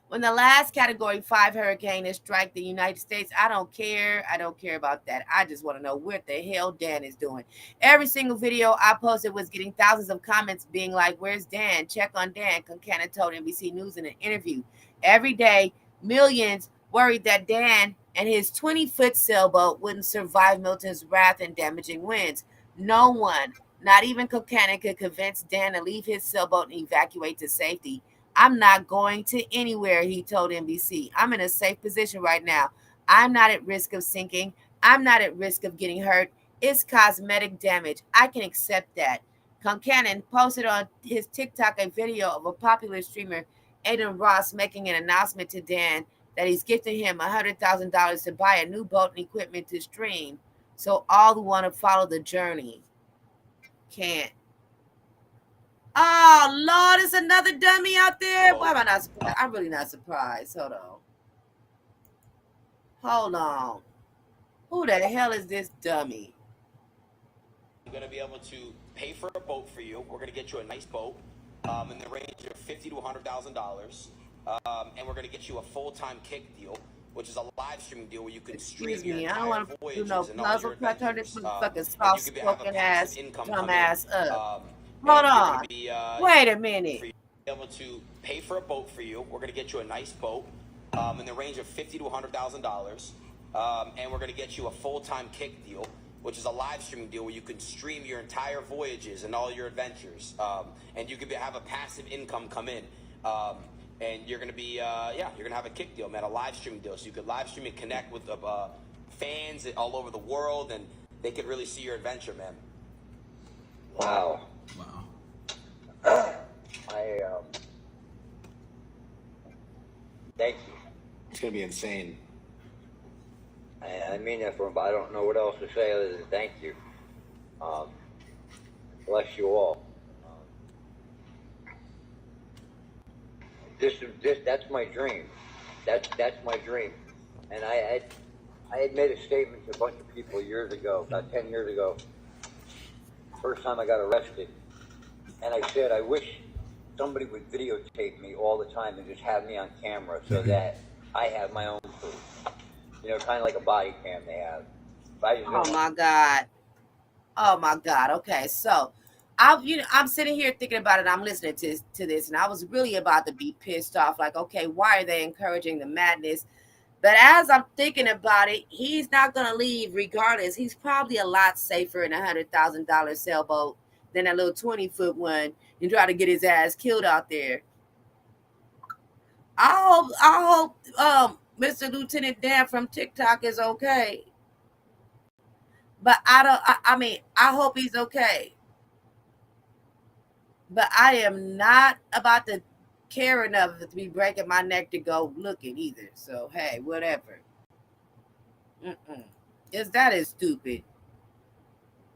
When the last Category 5 hurricane has struck the United States, I don't care. I don't care about that. I just want to know what the hell Dan is doing. Every single video I posted was getting thousands of comments being like, where's Dan? Check on Dan, Concannon told NBC News in an interview. Every day, millions worried that Dan and his 20-foot sailboat wouldn't survive Milton's wrath and damaging winds. No one, not even Concannon, could convince Dan to leave his sailboat and evacuate to safety. I'm not going to anywhere, he told NBC. I'm in a safe position right now. I'm not at risk of sinking. I'm not at risk of getting hurt. It's cosmetic damage. I can accept that. Concannon posted on his TikTok a video of a popular streamer Aiden Ross making an announcement to Dan that he's gifting him $100,000 to buy a new boat and equipment to stream. So all who want to follow the journey can't. Oh Lord, it's another dummy out there. Why am I not surprised? I'm really not surprised. Hold on. Hold on. Who the hell is this dummy? I'm going to be able to pay for a boat for you. We're going to get you a nice boat in the range of $50,000 to $100,000. And we're going to get you a full-time kick deal, which is a live streaming deal where you can stream your I don't entire want to do voyages no and all puzzle your cut. Turn adventures. this motherfucking And soft you could have a spoken passive ass, income dumb come ass in. up. Hold on. Wait a minute. Be able to pay for a boat for you. We're going to get you a nice boat in the range of $50,000 to $100,000. And we're going to get you a full-time kick deal, which is a live streaming deal where you can stream your entire voyages and all your adventures. And you could have a passive income come in. And you're going to be, you're going to have a kick deal, man, a live streaming deal. So you could live stream and connect with fans all over the world, and they could really see your adventure, man. Wow. Thank you. It's going to be insane. I mean that from, I don't know what else to say other than thank you. Bless you all. That's my dream. That's my dream. And I had made a statement to a bunch of people years ago, about 10 years ago, first time I got arrested. And I said, I wish somebody would videotape me all the time and just have me on camera so that I have my own proof. You know, kind of like a body cam they have. Oh my God. Oh my God. Okay, so I'm sitting here thinking about it. I'm listening to this, and I was really about to be pissed off. Like, okay, why are they encouraging the madness? But as I'm thinking about it, he's not gonna leave regardless. He's probably a lot safer in a $100,000 sailboat than a little 20-foot one, and try to get his ass killed out there. I hope Mr. Lieutenant Dan from TikTok is okay. But I mean, I hope he's okay. But I am not about to care enough to be breaking my neck to go looking either. So, hey, whatever. That is stupid.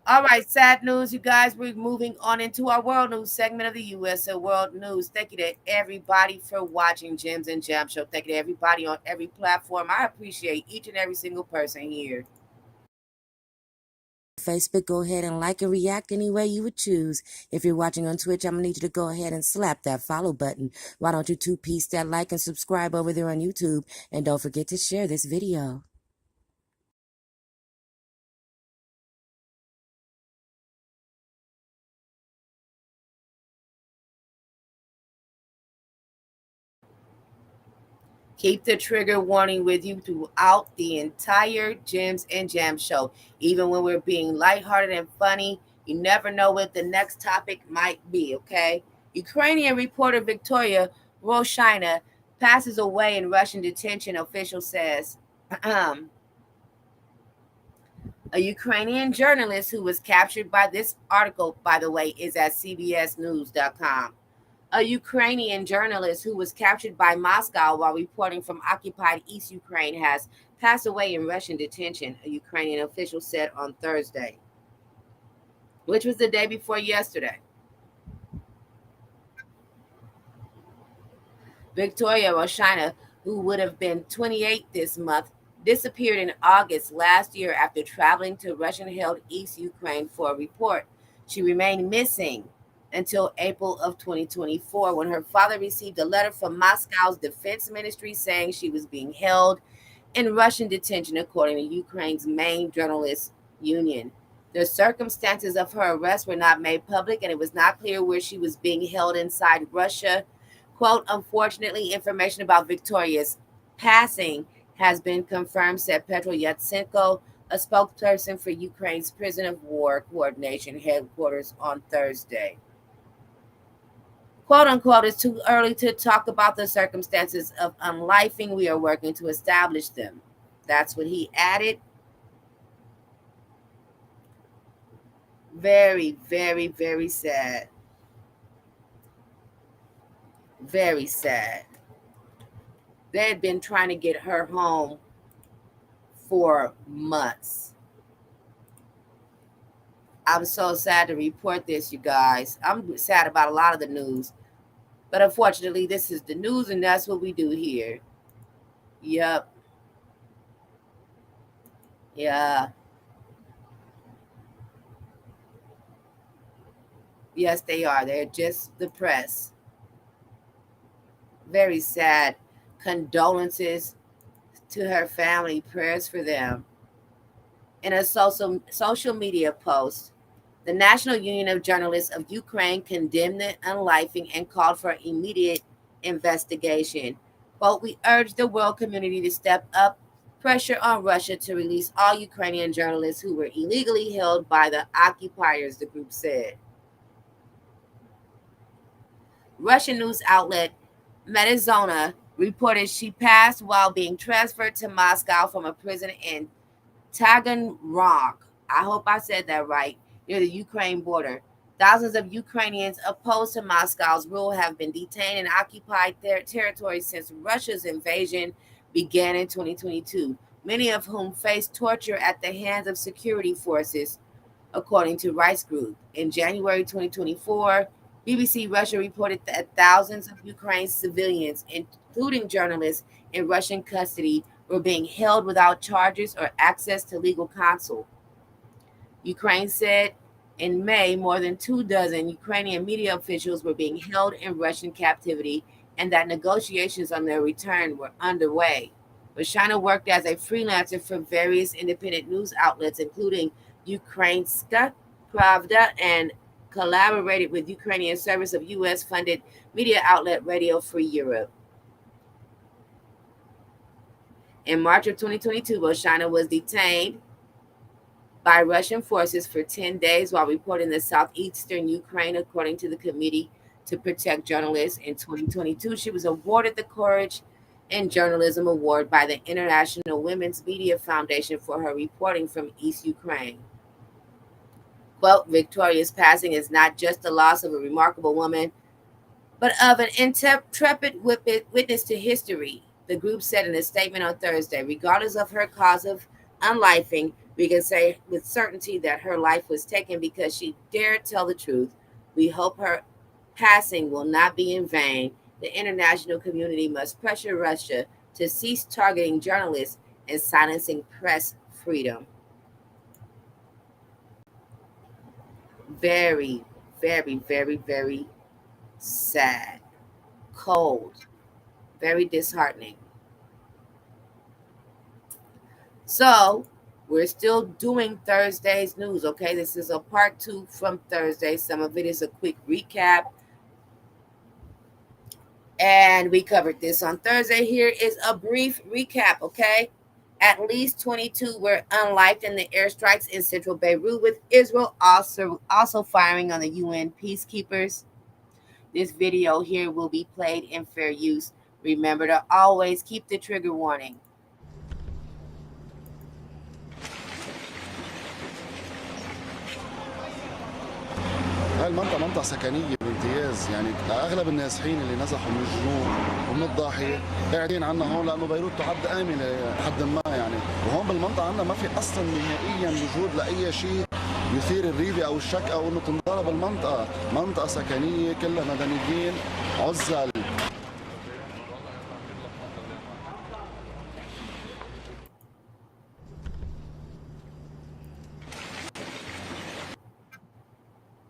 All right, sad news, you guys. We're moving on into our world news segment of the USA World News. Thank you to everybody for watching Gems and Jam Show. Thank you to everybody on every platform. I appreciate each and every single person here. Facebook, go ahead and like and react any way you would choose. If you're watching on Twitch, I'm going to need you to go ahead and slap that follow button. Why don't you two-piece that like and subscribe over there on YouTube? And don't forget to share this video. Keep the trigger warning with you throughout the entire Gems and Jam show. Even when we're being lighthearted and funny, you never know what the next topic might be, okay? Ukrainian reporter Victoria Roshina passes away in Russian detention, official says. A Ukrainian journalist who was captured by this article, by the way, is at cbsnews.com. A Ukrainian journalist who was captured by Moscow while reporting from occupied East Ukraine has passed away in Russian detention, a Ukrainian official said on Thursday, which was the day before yesterday. Victoria Roshina, who would have been 28 this month, disappeared in August last year after traveling to Russian-held East Ukraine for a report. She remained missing until April of 2024, when her father received a letter from Moscow's defense ministry saying she was being held in Russian detention, according to Ukraine's main journalists union. The circumstances of her arrest were not made public, and it was not clear where she was being held inside Russia. Quote, unfortunately, information about Victoria's passing has been confirmed, said Petro Yatsenko, a spokesperson for Ukraine's prison of war coordination headquarters on Thursday. Quote unquote, it's too early to talk about the circumstances of unlifing. We are working to establish them. That's what he added. Very, very, very sad. Very sad. They had been trying to get her home for months. I'm so sad to report this, you guys. I'm sad about a lot of the news. But unfortunately, this is the news, and that's what we do here. Yep. Yeah. Yes, they are. They're just the press. Very sad. Condolences to her family. Prayers for them. In a social media post, the National Union of Journalists of Ukraine condemned the unlifing and called for immediate investigation. Quote, we urge the world community to step up pressure on Russia to release all Ukrainian journalists who were illegally held by the occupiers, the group said. Russian news outlet Medizona reported she passed while being transferred to Moscow from a prison in Taganrog. I hope I said that right, near the Ukraine border. Thousands of Ukrainians opposed to Moscow's rule have been detained in occupied territories since Russia's invasion began in 2022, many of whom face torture at the hands of security forces, according to Rights Group. In January 2024, BBC Russia reported that thousands of Ukraine's civilians, including journalists in Russian custody, were being held without charges or access to legal counsel. Ukraine said in May more than 24 Ukrainian media officials were being held in Russian captivity and that negotiations on their return were underway. Vashana worked as a freelancer for various independent news outlets, including Ukrainska Pravda, and collaborated with Ukrainian service of U.S.-funded media outlet Radio Free Europe. In March of 2022, Voshana was detained by Russian forces for 10 days while reporting in southeastern Ukraine, according to the Committee to Protect Journalists. In 2022, she was awarded the Courage in Journalism Award by the International Women's Media Foundation for her reporting from East Ukraine. Quote, Victoria's passing is not just the loss of a remarkable woman, but of an intrepid witness to history, the group said in a statement on Thursday. Regardless of her cause of unlifing, we can say with certainty that her life was taken because she dared tell the truth. We hope her passing will not be in vain. The international community must pressure Russia to cease targeting journalists and silencing press freedom. Very, very, very, very sad, cold, very disheartening. So we're still doing Thursday's news, okay? This is a part 2 from Thursday. Some of it is a quick recap. And we covered this on Thursday. Here is a brief recap, okay? At least 22 were unlived in the airstrikes in central Beirut, with Israel also firing on the UN peacekeepers. This video here will be played in fair use. Remember to always keep the trigger warning. هاي المنطقة منطقة سكنية بامتياز، يعني أغلب النازحين اللي نزحوا من الجنوب ومن الضاحية قاعدين عنا هون، لأنه بيروت تعد آمنة لحد ما يعني، وهون بالمنطقة عنا ما في أصلا نهائيا وجود لأي شيء يثير الريبة أو الشك أو إنه تنضرب المنطقة، منطقة سكنية كلها مدنيين عزل.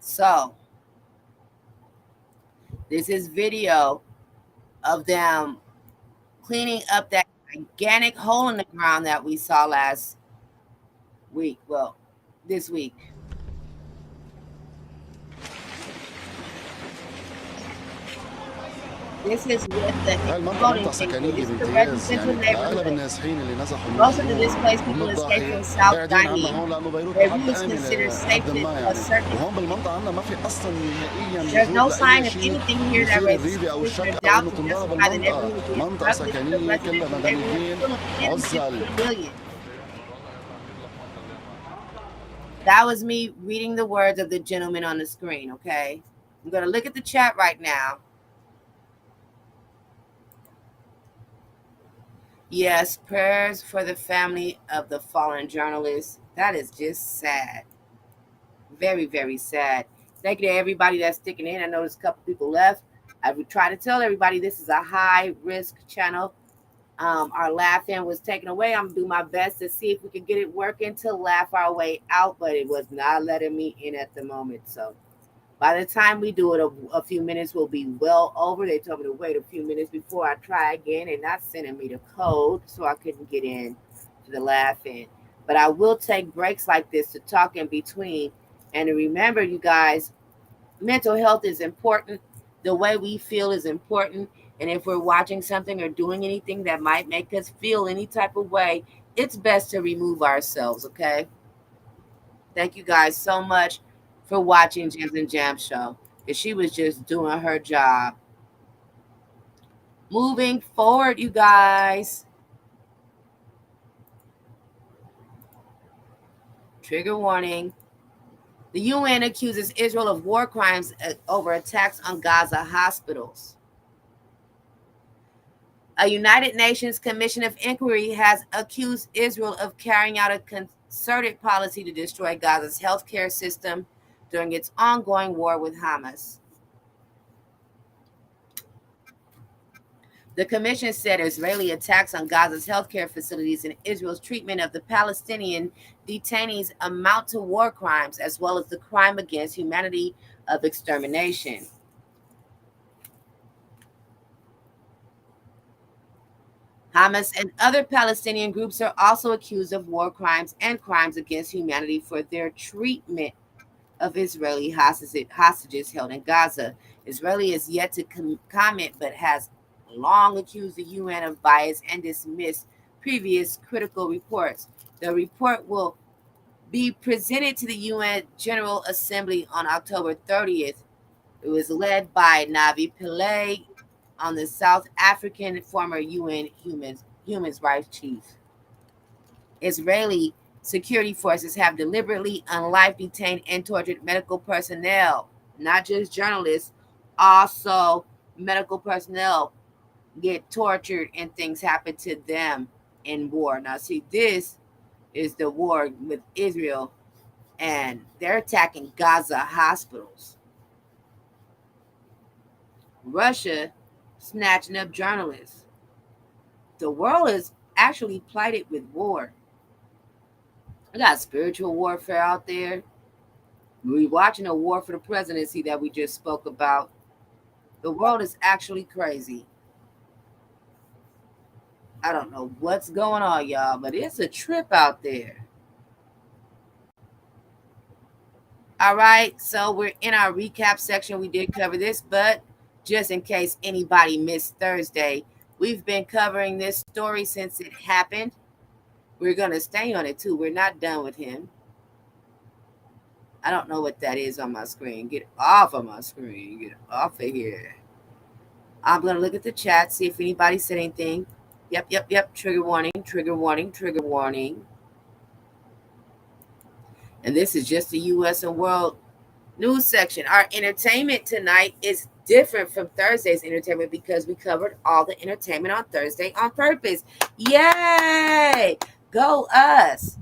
So, this is video of them cleaning up that gigantic hole in the ground that we saw last week. Well, this week. This is with the هاي المنطقة منطقة سكنية بامتياز، يعني أغلب النازحين اللي نزحوا من most of the displaced people escaped from South Guinea. Beirut is considered safe to a certain وهون بالمنطقة عنا ما في أصلا نهائيا There's no وجود sign لأي of شيء anything here that يثير raises الريبة أو suspicion or الشك أو doubt إنه to تنضرب justify the المنطقة، neighborhood being منطقة disrupted to the سكنية residents كلها of the neighborhood مدنيين full of innocent عزل. civilians. That was me reading the words of the gentleman on the screen, okay? I'm going to look at the chat right now. Yes, prayers for the family of the fallen journalist. That is just sad. Very, very sad. Thank you to everybody that's sticking in. I know there's a couple people left. I would try to tell everybody this is a high risk channel. Our laugh in was taken away. I'm gonna do my best to see if we can get it working to laugh our way out, but it was not letting me in at the moment. So by the time we do it, a few minutes will be well over. They told me to wait a few minutes before I try again and not sending me the code, so I couldn't get in to the laugh in. But I will take breaks like this to talk in between. And to remember, you guys, mental health is important. The way we feel is important. And if we're watching something or doing anything that might make us feel any type of way, it's best to remove ourselves, okay? Thank you guys so much for watching Gems and Jam Show. Because she was just doing her job. Moving forward, you guys. Trigger warning. The UN accuses Israel of war crimes over attacks on Gaza hospitals. A United Nations Commission of Inquiry has accused Israel of carrying out a concerted policy to destroy Gaza's healthcare system during its ongoing war with Hamas. The commission said Israeli attacks on Gaza's healthcare facilities and Israel's treatment of the Palestinian detainees amount to war crimes as well as the crime against humanity of extermination. Hamas and other Palestinian groups are also accused of war crimes and crimes against humanity for their treatment of Israeli hostages held in Gaza. Israeli is yet to comment, but has long accused the UN of bias and dismissed previous critical reports. The report will be presented to the UN General Assembly on October 30th. It was led by Navi Pillay, on the South African former UN human rights chief. Israeli security forces have deliberately unlived, detained, and tortured medical personnel, not just journalists, also medical personnel get tortured and things happen to them in war. Now, see, this is the war with Israel, and they're attacking Gaza hospitals. Russia snatching up journalists. The world is actually plighted with war. We got spiritual warfare out there. We're watching a war for the presidency that we just spoke about. The world is actually crazy. I don't know what's going on, y'all, but it's a trip out there. All right, so we're in our recap section. We did cover this, but just in case anybody missed Thursday, we've been covering this story since it happened. We're going to stay on it too. We're not done with him. I don't know what that is on my screen. Get off of my screen. Get off of here. I'm going to look at the chat, see if anybody said anything. Yep. Trigger warning, trigger warning, trigger warning. And this is just the U.S. and world news section. Our entertainment tonight is different from Thursday's entertainment because we covered all the entertainment on Thursday on purpose. Yay! Go us.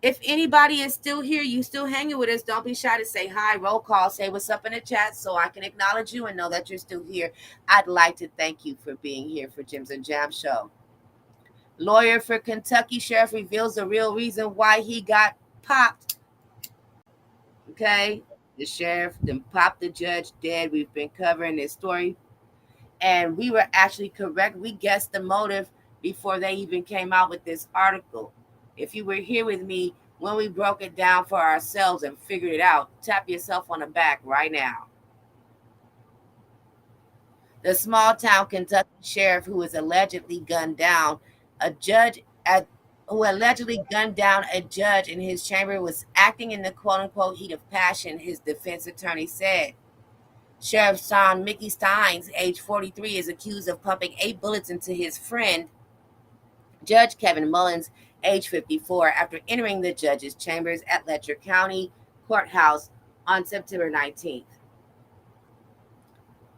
If anybody is still here, you still hanging with us, don't be shy to say hi, roll call, say what's up in the chat so I can acknowledge you and know that you're still here. I'd like to thank you for being here for Gems and Jam Show. Lawyer for Kentucky sheriff reveals the real reason why he got popped. Okay, the sheriff then popped the judge dead. We've been covering this story, and we were actually correct. We guessed the motive before they even came out with this article. If you were here with me when we broke it down for ourselves and figured it out, tap yourself on the back right now. The small town Kentucky sheriff who allegedly gunned down a judge in his chamber was acting in the quote-unquote heat of passion, his defense attorney said. Sheriff Sean Mickey Steins, age 43, is accused of pumping 8 bullets into his friend, Judge Kevin Mullins, age 54, after entering the judge's chambers at Letcher County Courthouse on September 19th.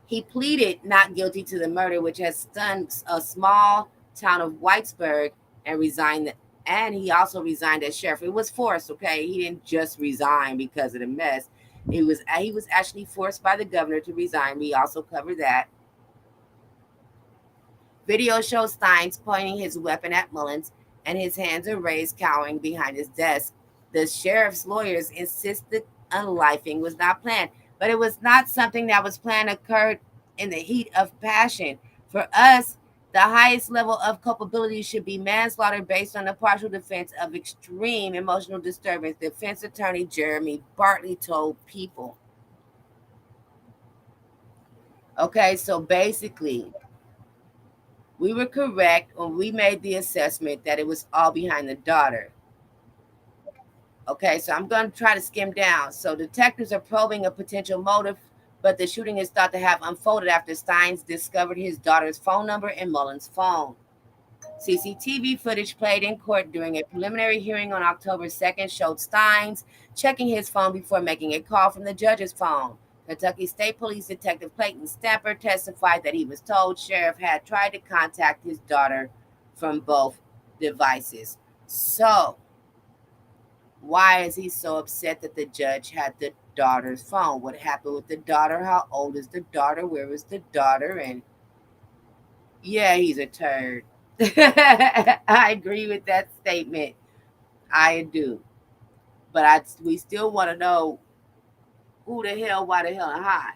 He pleaded not guilty to the murder, which has stunned a small town of Whitesburg and resigned. And he also resigned as sheriff. It was forced, okay? He didn't just resign because of the mess. He was actually forced by the governor to resign. We also covered that. Video shows Steins pointing his weapon at Mullins, and his hands are raised, cowering behind his desk. The sheriff's lawyers insist the unlifing was not planned, but it was not something that was planned occurred in the heat of passion. For us, the highest level of culpability should be manslaughter based on the partial defense of extreme emotional disturbance, defense attorney Jeremy Bartley told People. Okay, so basically, we were correct when we made the assessment that it was all behind the daughter. Okay, so I'm going to try to skim down. So detectives are probing a potential motive, but the shooting is thought to have unfolded after Steins discovered his daughter's phone number in Mullins' phone. CCTV footage played in court during a preliminary hearing on October 2nd showed Steins checking his phone before making a call from the judge's phone. Kentucky State Police Detective Clayton Stamper testified that he was told Sheriff had tried to contact his daughter from both devices. So, why is he so upset that the judge had the daughter's phone? What happened with the daughter? How old is the daughter? Where is the daughter? And yeah, he's a turd. I agree with that statement. I do. But we still want to know who the hell, why the hell, and how.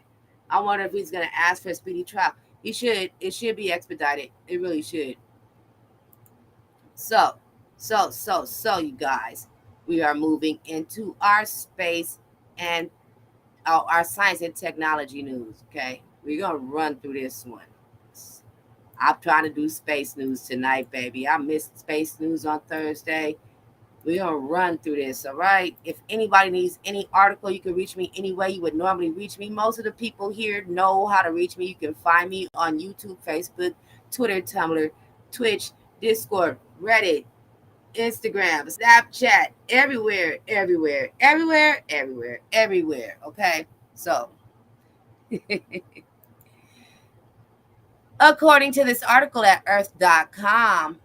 I wonder if he's going to ask for a speedy trial. He should. It should be expedited. It really should. So, you guys, we are moving into our space and our science and technology news. Okay, we're gonna run through this one. I'm trying to do space news tonight, baby. I missed space news on Thursday. We're gonna run through this, all right? If anybody needs any article, you can reach me any way you would normally reach me. Most of the people here know how to reach me. You can find me on YouTube, Facebook, Twitter, Tumblr, Twitch, Discord, Reddit, Instagram, Snapchat, everywhere, everywhere, everywhere, everywhere, everywhere. Okay, so according to this article at earth.com,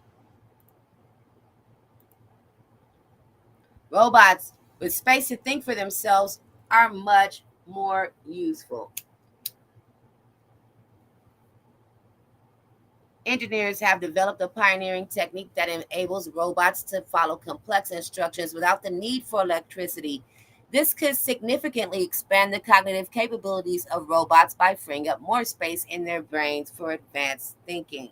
robots with space to think for themselves are much more useful. Engineers have developed a pioneering technique that enables robots to follow complex instructions without the need for electricity. This could significantly expand the cognitive capabilities of robots by freeing up more space in their brains for advanced thinking.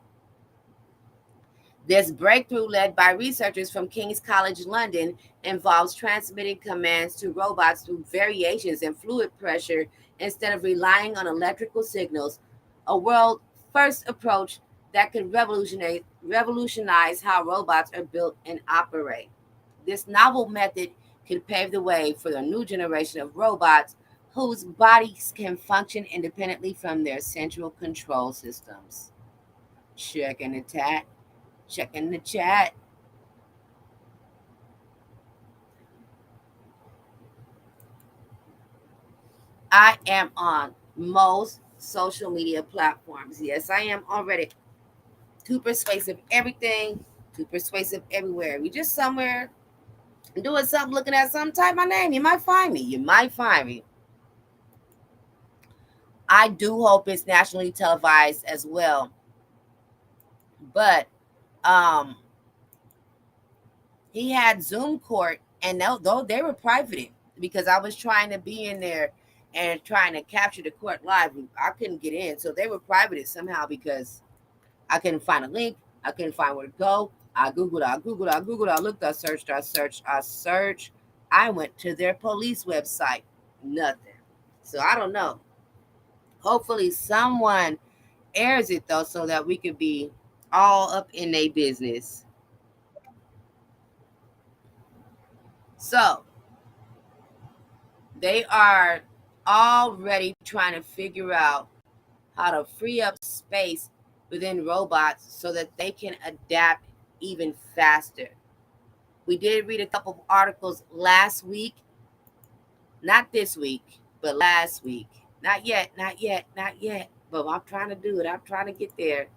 This breakthrough, led by researchers from King's College London, involves transmitting commands to robots through variations in fluid pressure instead of relying on electrical signals, a world first approach that could revolutionize how robots are built and operate. This novel method could pave the way for the new generation of robots whose bodies can function independently from their central control systems. Checking the chat. Checking the chat. I am on most social media platforms. Yes, I am already. Too persuasive everything, too persuasive everywhere. We just somewhere doing something, looking at something, type my name. You might find me. You might find me. I do hope it's nationally televised as well. But he had Zoom court, and though they were private, because I was trying to be in there and trying to capture the court live, I couldn't get in. So they were privated somehow because I couldn't find a link. I couldn't find where to go. I Googled, I looked, I searched. I went to their police website. Nothing. So I don't know. Hopefully someone airs it though, so that we could be all up in their business. So they are already trying to figure out how to free up space within robots so that they can adapt even faster. We did read a couple of articles last week, not this week, but last week. Not yet, not yet, not yet. But I'm trying to do it. I'm trying to get there.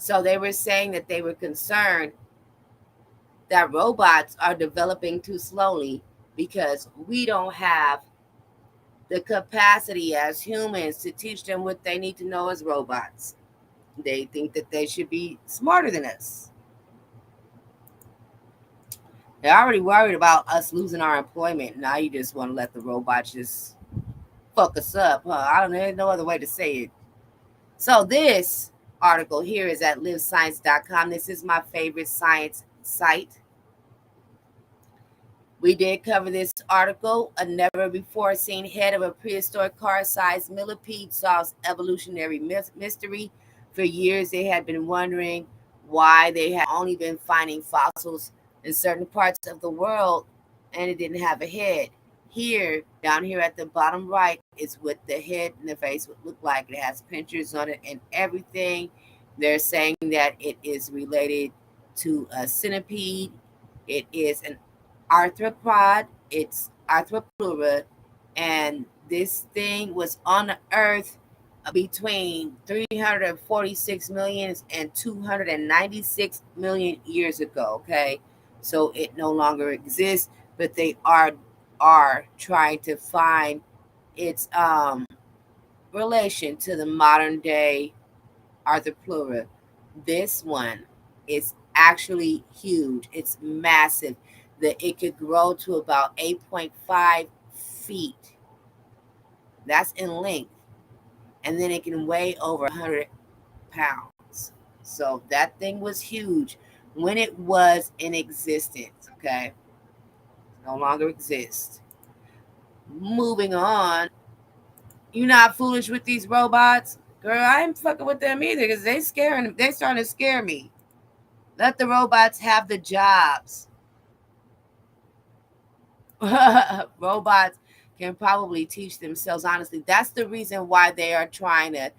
So they were saying that they were concerned that robots are developing too slowly because we don't have the capacity as humans to teach them what they need to know as robots. They think that they should be smarter than us. They're already worried about us losing our employment. Now you just want to let the robots just fuck us up, huh? I don't know. There's no other way to say it. So this article here is at livescience.com. This is my favorite science site. We did cover this article. A never-before-seen head of a prehistoric car-sized millipede solves evolutionary mystery. For years, they had been wondering why they had only been finding fossils in certain parts of the world, and it didn't have a head. Here, down here at the bottom right, is what the head and the face would look like. It has pictures on it and everything. They're saying that it is related to a centipede. It is an arthropod. It's arthropleura, and this thing was on the earth between 346 million and 296 million years ago. Okay, so it no longer exists, but they are trying to find its relation to the modern day arthropleura. This one is actually huge. It's massive. That it could grow to about 8.5 feet. That's in length. And then it can weigh over 100 pounds. So that thing was huge when it was in existence. Okay. No longer exists. Moving on. You not foolish with these robots? Girl, I ain't fucking with them either because they starting to scare me. Let the robots have the jobs. Robots can probably teach themselves. Honestly, that's the reason why they are trying to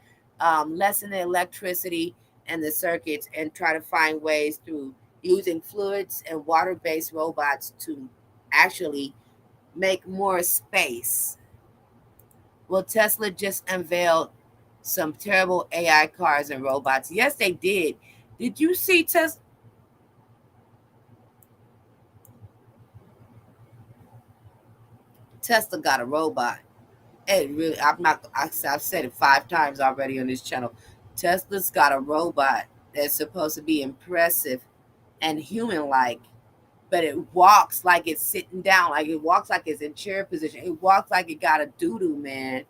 lessen the electricity and the circuits and try to find ways through using fluids and water-based robots to actually make more space. Well, Tesla just unveiled some terrible AI cars and robots. Yes, they did. Did you see Tesla? Tesla got a robot. It really, I've said it 5 times already on this channel. Tesla's got a robot that's supposed to be impressive and human-like, but it walks like it's sitting down, like it walks like it's in chair position. It walks like it got a doo-doo, man.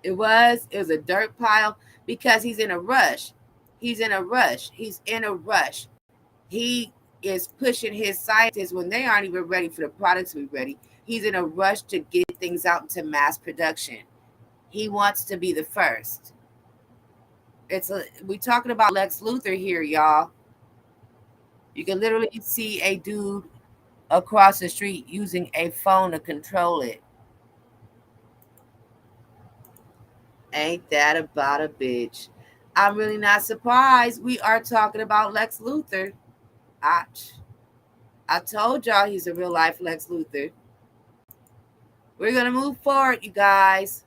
It was a dirt pile because he's in a rush. He's in a rush. He's in a rush. He is pushing his scientists when they aren't even ready for the products to be ready. He's in a rush to get things out into mass production. He wants to be the first. We talking about Lex Luthor here, y'all. You can literally see a dude across the street using a phone to control it. Ain't that about a bitch? I'm really not surprised. We are talking about Lex Luthor. I told y'all he's a real life Lex Luthor. We're going to move forward, you guys.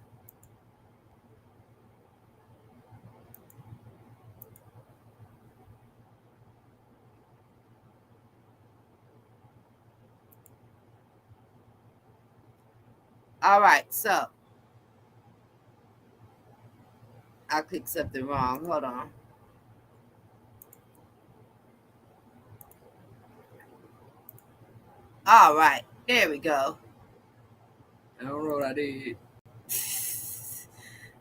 All right, so I clicked something wrong. Hold on. All right, there we go. I don't know what I did.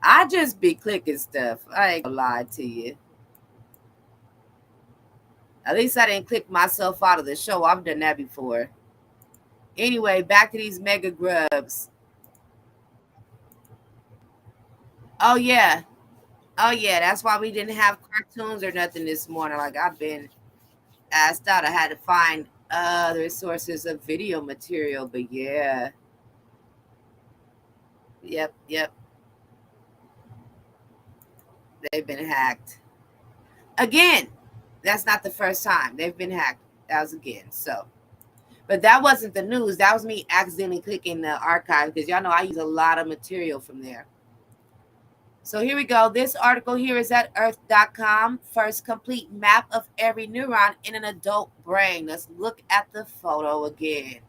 I just be clicking stuff. I ain't gonna lie to you. At least I didn't click myself out of the show. I've done that before. Anyway, back to these mega grubs. Oh, yeah. Oh, yeah. That's why we didn't have cartoons or nothing this morning. Like, I've been asked out. I had to find other sources of video material. But, yeah. Yep. They've been hacked. Again, that's not the first time. They've been hacked. That was again. So, but that wasn't the news. That was me accidentally clicking the archive because y'all know I use a lot of material from there. So here we go. This article here is at earth.com. First complete map of every neuron in an adult brain. Let's look at the photo again.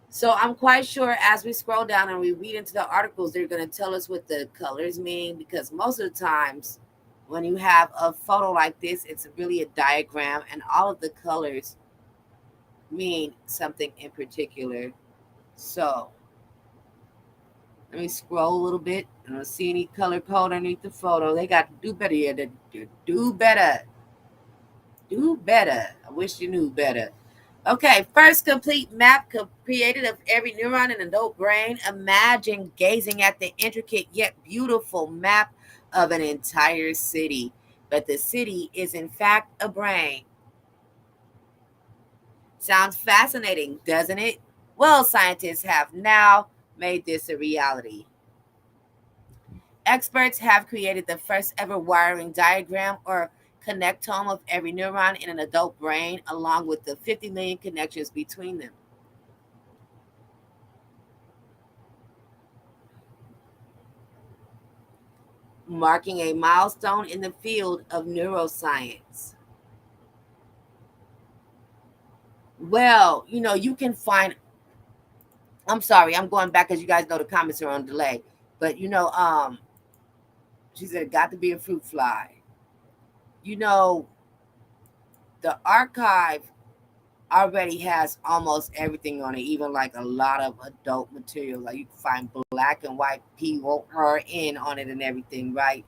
So I'm quite sure as we scroll down and we read into the articles, they're going to tell us what the colors mean, because most of the times when you have a photo like this, it's really a diagram and all of the colors mean something in particular. So let me scroll a little bit. I don't see any color code underneath the photo. They got to do better here. Do better. Do better. I wish you knew better. Okay, first complete map created of every neuron in an adult brain. Imagine gazing at the intricate yet beautiful map of an entire city. But the city is in fact a brain. Sounds fascinating, doesn't it? Well, scientists have now made this a reality. Experts have created the first ever wiring diagram or connectome of every neuron in an adult brain, along with the 50 million connections between them. Marking a milestone in the field of neuroscience. Well, you can find. I'm sorry, I'm going back because you guys know the comments are on delay. But she said, got to be a fruit fly. The archive already has almost everything on it, even like a lot of adult material. Like you can find black and white PRN on it and everything, right?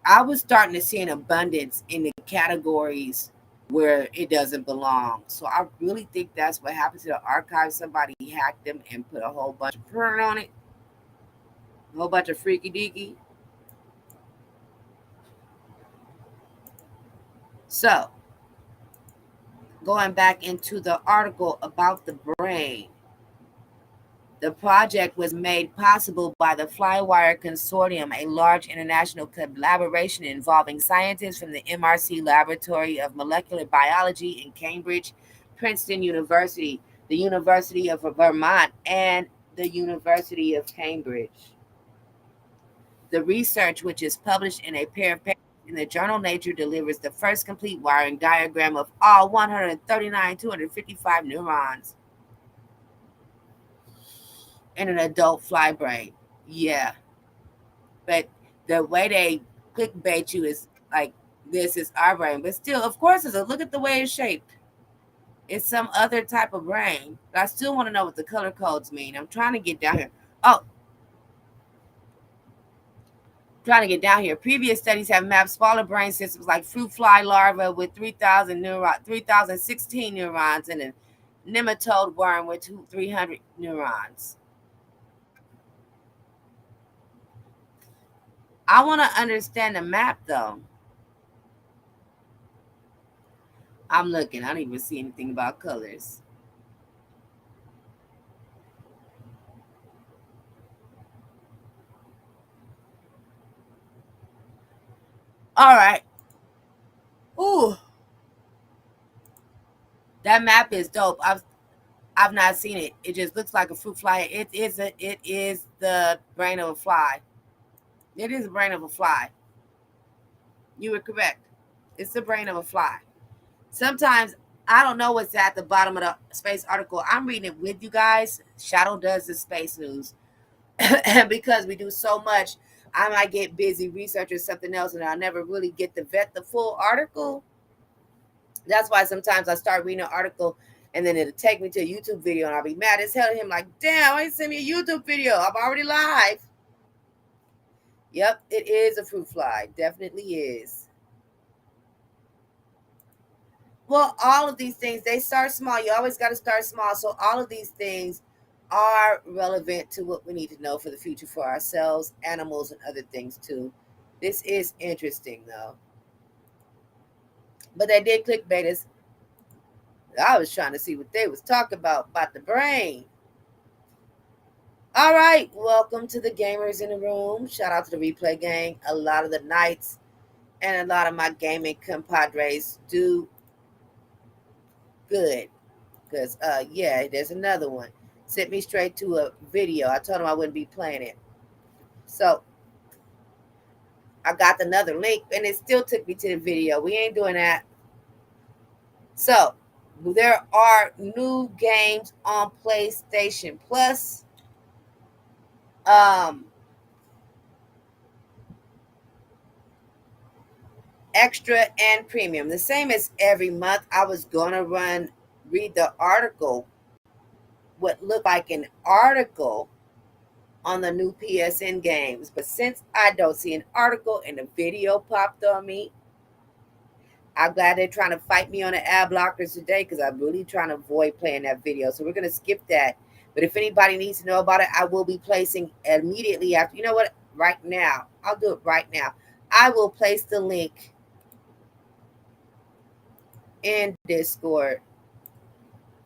I was starting to see an abundance in the categories where it doesn't belong. So I really think that's what happened to the archive. Somebody hacked them and put a whole bunch of print on it, a whole bunch of freaky deaky. So going back into the article about the brain. The project was made possible by the Flywire Consortium, a large international collaboration involving scientists from the MRC Laboratory of Molecular Biology in Cambridge, Princeton University, the University of Vermont, and the University of Cambridge. The research, which is published in a pair of papers in the journal Nature, delivers the first complete wiring diagram of all 255 neurons in an adult fly brain. Yeah. But the way they clickbait you is like, this is our brain. But still, of course, look at the way it's shaped. It's some other type of brain. But I still want to know what the color codes mean. I'm trying to get down here. Trying to get down here. Previous studies have mapped smaller brain systems like fruit fly larvae with 3,016 neurons and a nematode worm with 300 neurons. I want to understand the map though. I'm looking. I don't even see anything about colors. All right. Ooh. That map is dope. I've not seen it. It just looks like a fruit fly. It is the brain of a fly. It is the brain of a fly. You were correct. It's the brain of a fly. Sometimes I don't know what's at the bottom of the space article. I'm reading it with you guys. Shadow does the space news. And because we do so much, I might get busy researching something else and I'll never really get to vet the full article. That's why sometimes I start reading an article and then it'll take me to a YouTube video and I'll be mad as hell at him, like, damn, why you send me a YouTube video? I'm already live. Yep, it is a fruit fly. Definitely is. Well, all of these things, they start small. You always got to start small. So all of these things are relevant to what we need to know for the future for ourselves, animals, and other things too. This is interesting though. But they did clickbait us. I was trying to see what they was talking about the brain. All right, welcome to the gamers in the room. Shout out to the replay gang. A lot of the nights and a lot of my gaming compadres do good. Because, yeah, there's another one. Sent me straight to a video. I told him I wouldn't be playing it. So I got another link and it still took me to the video. We ain't doing that. So there are new games on PlayStation Plus. Extra and premium. The same as every month. I was gonna read the article, what looked like an article on the new PSN games. But since I don't see an article and the video popped on me, I'm glad they're trying to fight me on the ad blockers today because I'm really trying to avoid playing that video. So we're going to skip that. But if anybody needs to know about it, I will be placing immediately after. You know what? Right now. I'll do it right now. I will place the link in Discord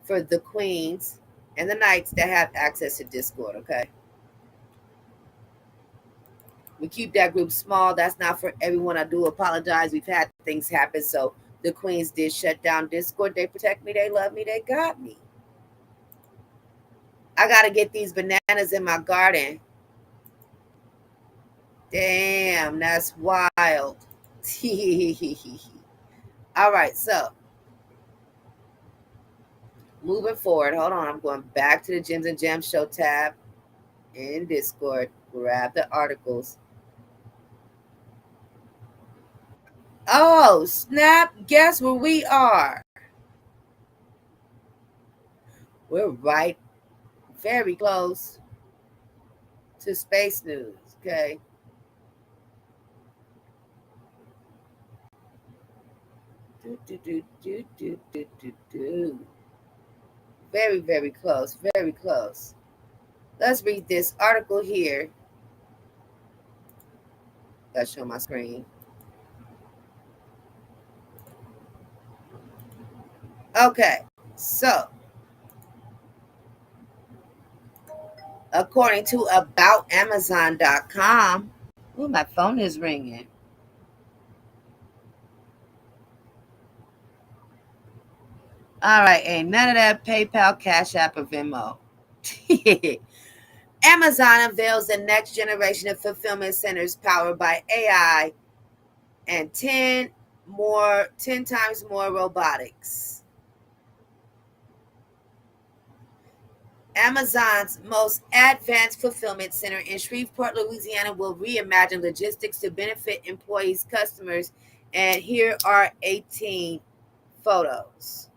for the queens and the knights that have access to Discord, okay? We keep that group small. That's not for everyone. I do apologize. We've had things happen. So the queens did shut down Discord. They protect me. They love me. They got me. I got to get these bananas in my garden. Damn, that's wild. All right, so moving forward. Hold on. I'm going back to the Gems and Gems show tab in Discord. Grab the articles. Oh, snap. Guess where we are? We're right, very close to space news, okay? Very, very close, very close. Let's read this article here. Gotta show my screen. Okay, so according to aboutamazon.com, oh, my phone is ringing. All right, ain't none of that PayPal, Cash App, or Venmo. Amazon unveils the next generation of fulfillment centers powered by AI and 10 times more robotics. Amazon's most advanced fulfillment center in Shreveport, Louisiana will reimagine logistics to benefit employees, customers, and here are 18 photos.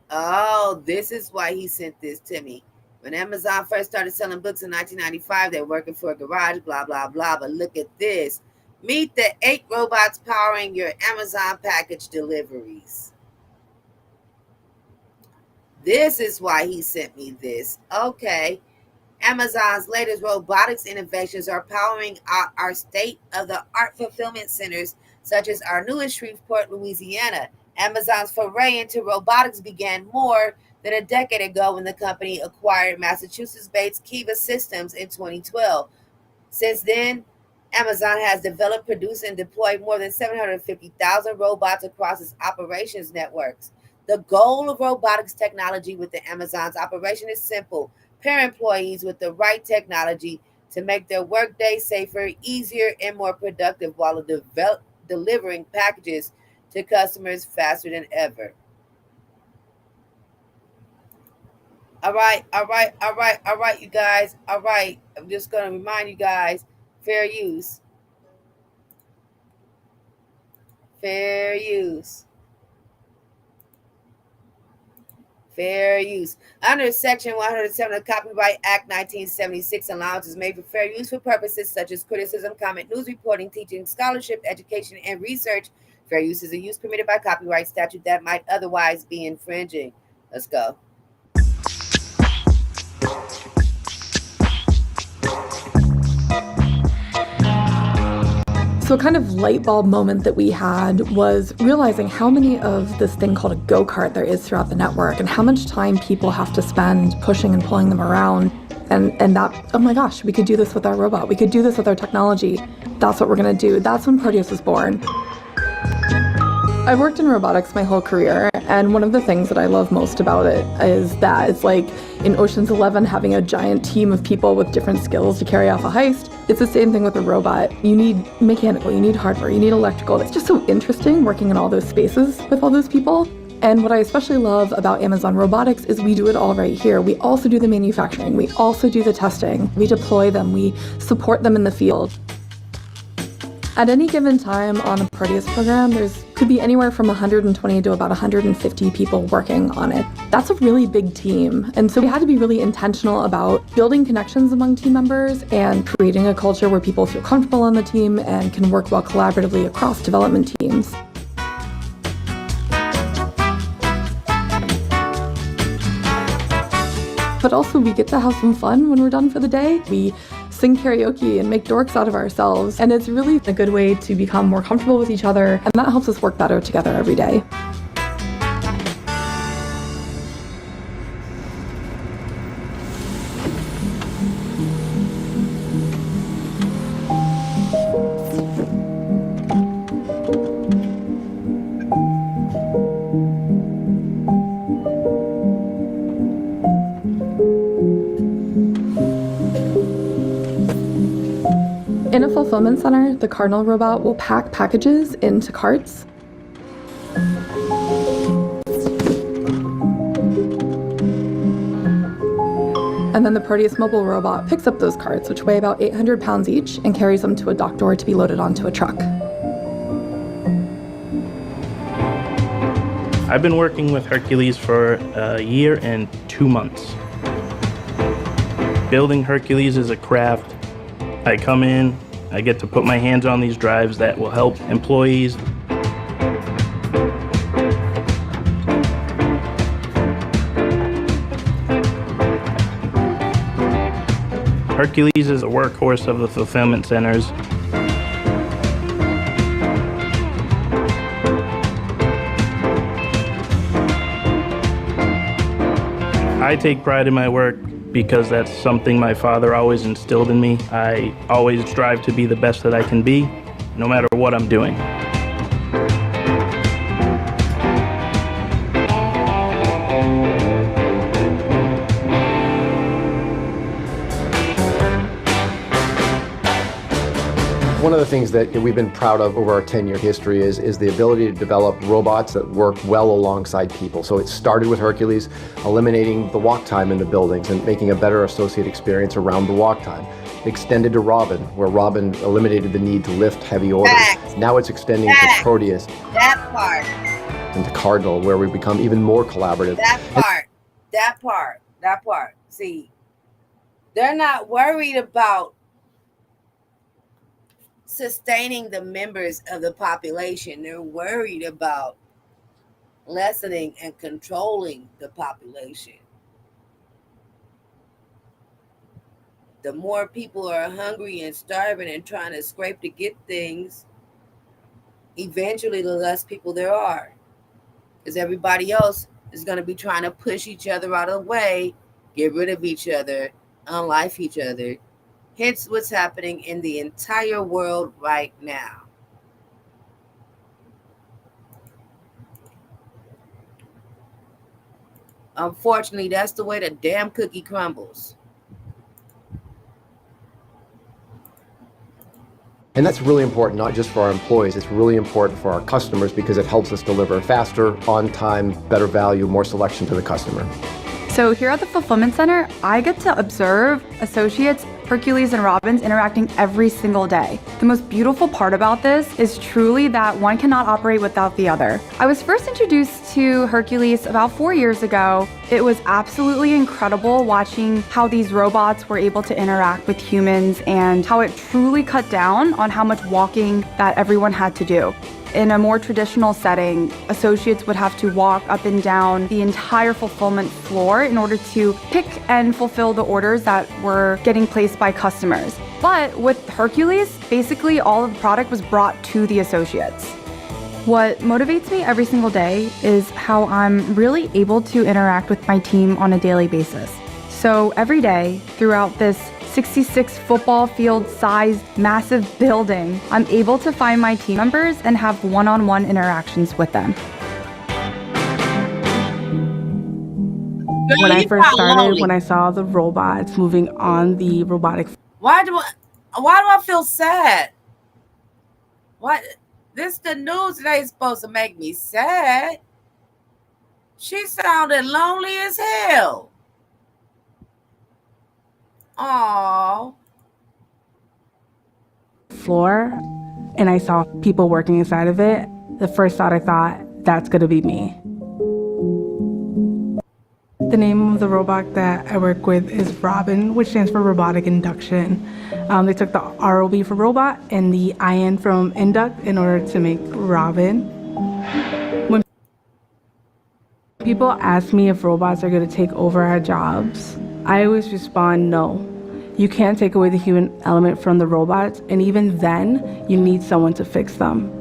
Oh, this is why he sent this to me. When Amazon first started selling books in 1995, they were working for a garage, blah, blah, blah. But look at this. Meet the 8 robots powering your Amazon package deliveries. This is why he sent me this. Okay. Amazon's latest robotics innovations are powering our state-of-the-art fulfillment centers, such as our newest Shreveport, Louisiana. Amazon's foray into robotics began more than a decade ago when the company acquired Massachusetts-based Kiva Systems in 2012. Since then, Amazon has developed, produced, and deployed more than 750,000 robots across its operations networks. The goal of robotics technology within Amazon's operation is simple: pair employees with the right technology to make their workday safer, easier, and more productive while delivering packages to customers faster than ever. All right, you guys. All right, I'm just going to remind you guys, fair use. Fair use. Fair use. Under Section 107 of the Copyright Act 1976, allowance is made for fair use for purposes such as criticism, comment, news reporting, teaching, scholarship, education, and research. Fair use is a use permitted by copyright statute that might otherwise be infringing. Let's go. So a kind of light bulb moment that we had was realizing how many of this thing called a go-kart there is throughout the network and how much time people have to spend pushing and pulling them around. And that, oh my gosh, we could do this with our robot. We could do this with our technology. That's what we're going to do. That's when Proteus was born. I've worked in robotics my whole career, and one of the things that I love most about it is that it's like in Ocean's 11 having a giant team of people with different skills to carry off a heist. It's the same thing with a robot. You need mechanical, you need hardware, you need electrical. It's just so interesting working in all those spaces with all those people. And what I especially love about Amazon Robotics is we do it all right here. We also do the manufacturing, we also do the testing, we deploy them, we support them in the field. At any given time on a Proteus program, could be anywhere from 120 to about 150 people working on it. That's a really big team. And so we had to be really intentional about building connections among team members and creating a culture where people feel comfortable on the team and can work well collaboratively across development teams. But also we get to have some fun when we're done for the day. We sing karaoke and make dorks out of ourselves. And it's really a good way to become more comfortable with each other. And that helps us work better together every day. In a fulfillment center, the Cardinal robot will pack packages into carts. And then the Proteus mobile robot picks up those carts, which weigh about 800 pounds each, and carries them to a dock door to be loaded onto a truck. I've been working with Hercules for a year and 2 months. Building Hercules is a craft. I come in, I get to put my hands on these drives that will help employees. Hercules is a workhorse of the fulfillment centers. I take pride in my work because that's something my father always instilled in me. I always strive to be the best that I can be, no matter what I'm doing. One of the things that we've been proud of over our 10-year history is the ability to develop robots that work well alongside people. So it started with Hercules, eliminating the walk time in the buildings and making a better associate experience around the walk time. Extended to Robin, where Robin eliminated the need to lift heavy orders. Now it's extending to Proteus. That part. And to Cardinal, where we become even more collaborative. That part. See, they're not worried about sustaining the members of the population. They're worried about lessening and controlling the population. The more people are hungry and starving and trying to scrape to get things, eventually the less people there are. Because everybody else is going to be trying to push each other out of the way, get rid of each other, unlife each other. Hence what's happening in the entire world right now. Unfortunately, that's the way the damn cookie crumbles. And that's really important, not just for our employees, it's really important for our customers because it helps us deliver faster, on time, better value, more selection to the customer. So here at the Fulfillment Center, I get to observe associates Hercules and Robins interacting every single day. The most beautiful part about this is truly that one cannot operate without the other. I was first introduced to Hercules about 4 years ago. It was absolutely incredible watching how these robots were able to interact with humans and how it truly cut down on how much walking that everyone had to do. In a more traditional setting, associates would have to walk up and down the entire fulfillment floor in order to pick and fulfill the orders that were getting placed by customers. But with Hercules, basically all of the product was brought to the associates. What motivates me every single day is how I'm really able to interact with my team on a daily basis. So every day throughout this 66 football field sized massive building, I'm able to find my team members and have one-on-one interactions with them. When I first started, when I saw the robots moving on the robotics. Why do I feel sad? What? This the news that ain't supposed to make me sad. She sounded lonely as hell. Aww. Floor, and I saw people working inside of it. The first thought I thought, that's gonna be me. The name of the robot that I work with is Robin, which stands for robotic induction. They took the ROB for robot and the IN from induct in order to make Robin. When people ask me if robots are going to take over our jobs, I always respond no. You can't take away the human element from the robots, and even then, you need someone to fix them.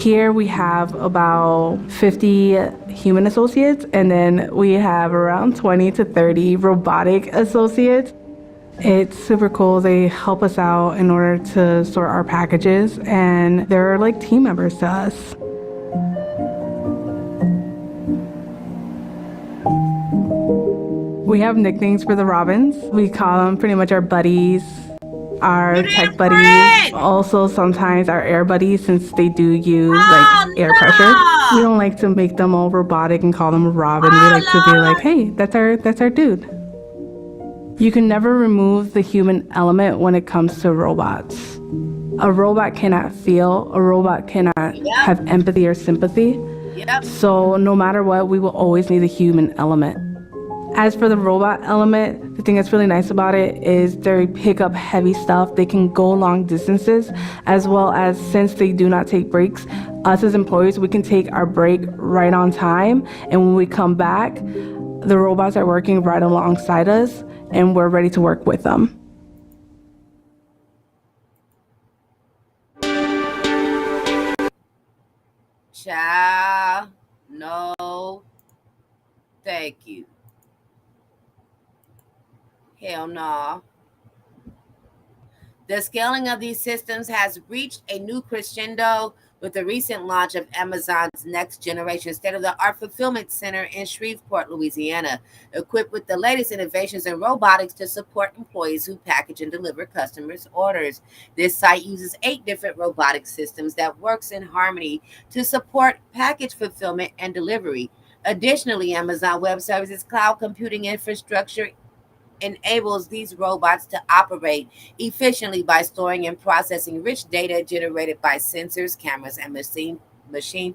Here we have about 50 human associates, and then we have around 20 to 30 robotic associates. It's super cool. They help us out in order to sort our packages, and they're like team members to us. We have nicknames for the Robins. We call them pretty much our buddies, our tech buddies, also sometimes our air buddies, since they do use like air pressure. We don't like to make them all robotic and call them Robin. We like to be like, hey, that's our dude. You can never remove the human element when it comes to robots. A robot cannot feel, a robot cannot have empathy or sympathy. So no matter what, we will always need the human element. As for the robot element, the thing that's really nice about it is they pick up heavy stuff. They can go long distances, as well as, since they do not take breaks, us as employees, we can take our break right on time. And when we come back, the robots are working right alongside us, and we're ready to work with them. Child, no, thank you. Hell no. The scaling of these systems has reached a new crescendo with the recent launch of Amazon's next generation state-of-the-art fulfillment center in Shreveport, Louisiana, equipped with the latest innovations in robotics to support employees who package and deliver customers' orders. This site uses 8 different robotic systems that works in harmony to support package fulfillment and delivery. Additionally, Amazon Web Services cloud computing infrastructure enables these robots to operate efficiently by storing and processing rich data generated by sensors, cameras, and machine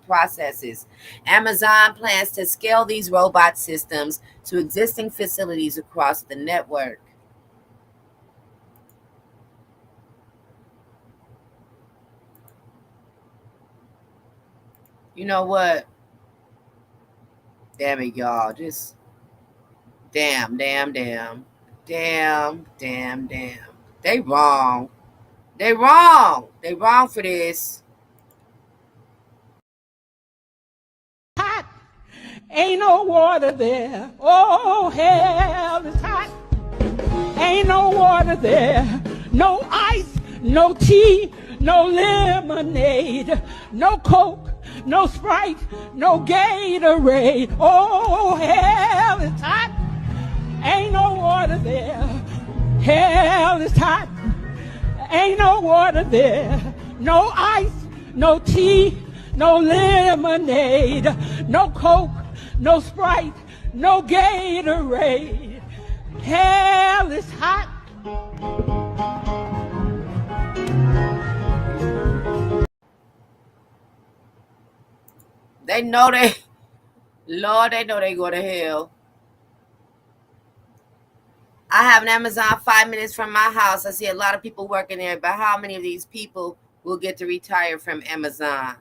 processes. Amazon plans to scale these robot systems to existing facilities across the network. You know what? Damn it, y'all. Just damn. They wrong. They wrong. They wrong for this. Hot. Ain't no water there. Oh, hell is hot. Ain't no water there. No ice, no tea, no lemonade, no Coke, no Sprite, no Gatorade. Oh, hell is hot. Ain't no water there. Hell is hot. Ain't no water there. No ice, no tea, no lemonade, no Coke, no Sprite, no Gatorade. Hell is hot. They know Lord, they know they go to hell. I have an Amazon 5 minutes from my house. I see a lot of people working there, but how many of these people will get to retire from Amazon?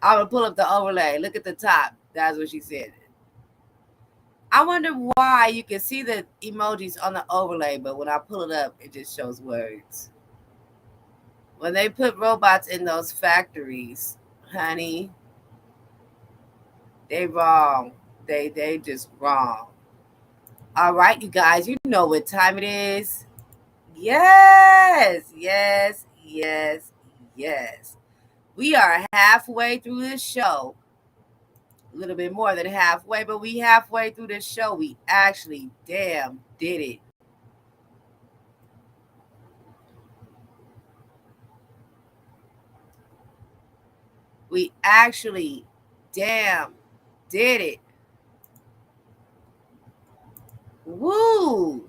I'm going to pull up the overlay. Look at the top. That's what she said. I wonder why you can see the emojis on the overlay, but when I pull it up, it just shows words. When they put robots in those factories, honey, they wrong. They just wrong. All right, you guys, you know what time it is. Yes. We are halfway through this show. A little bit more than halfway, but we halfway through this show. We actually damn did it. We actually damn did it. Woo!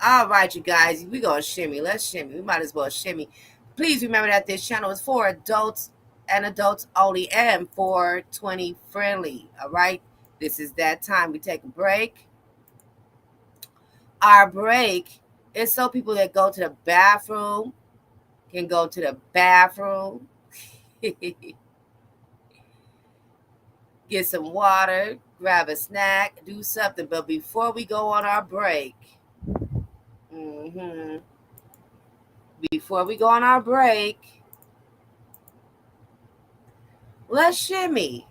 All right, you guys, we gonna shimmy. Let's shimmy. We might as well shimmy. Please remember that this channel is for adults and adults only, and 420 friendly. All right, this is that time we take a break. Our break is so people that go to the bathroom can go to the bathroom. Get some water, grab a snack, do something. But before we go on our break, before we go on our break, let's shimmy.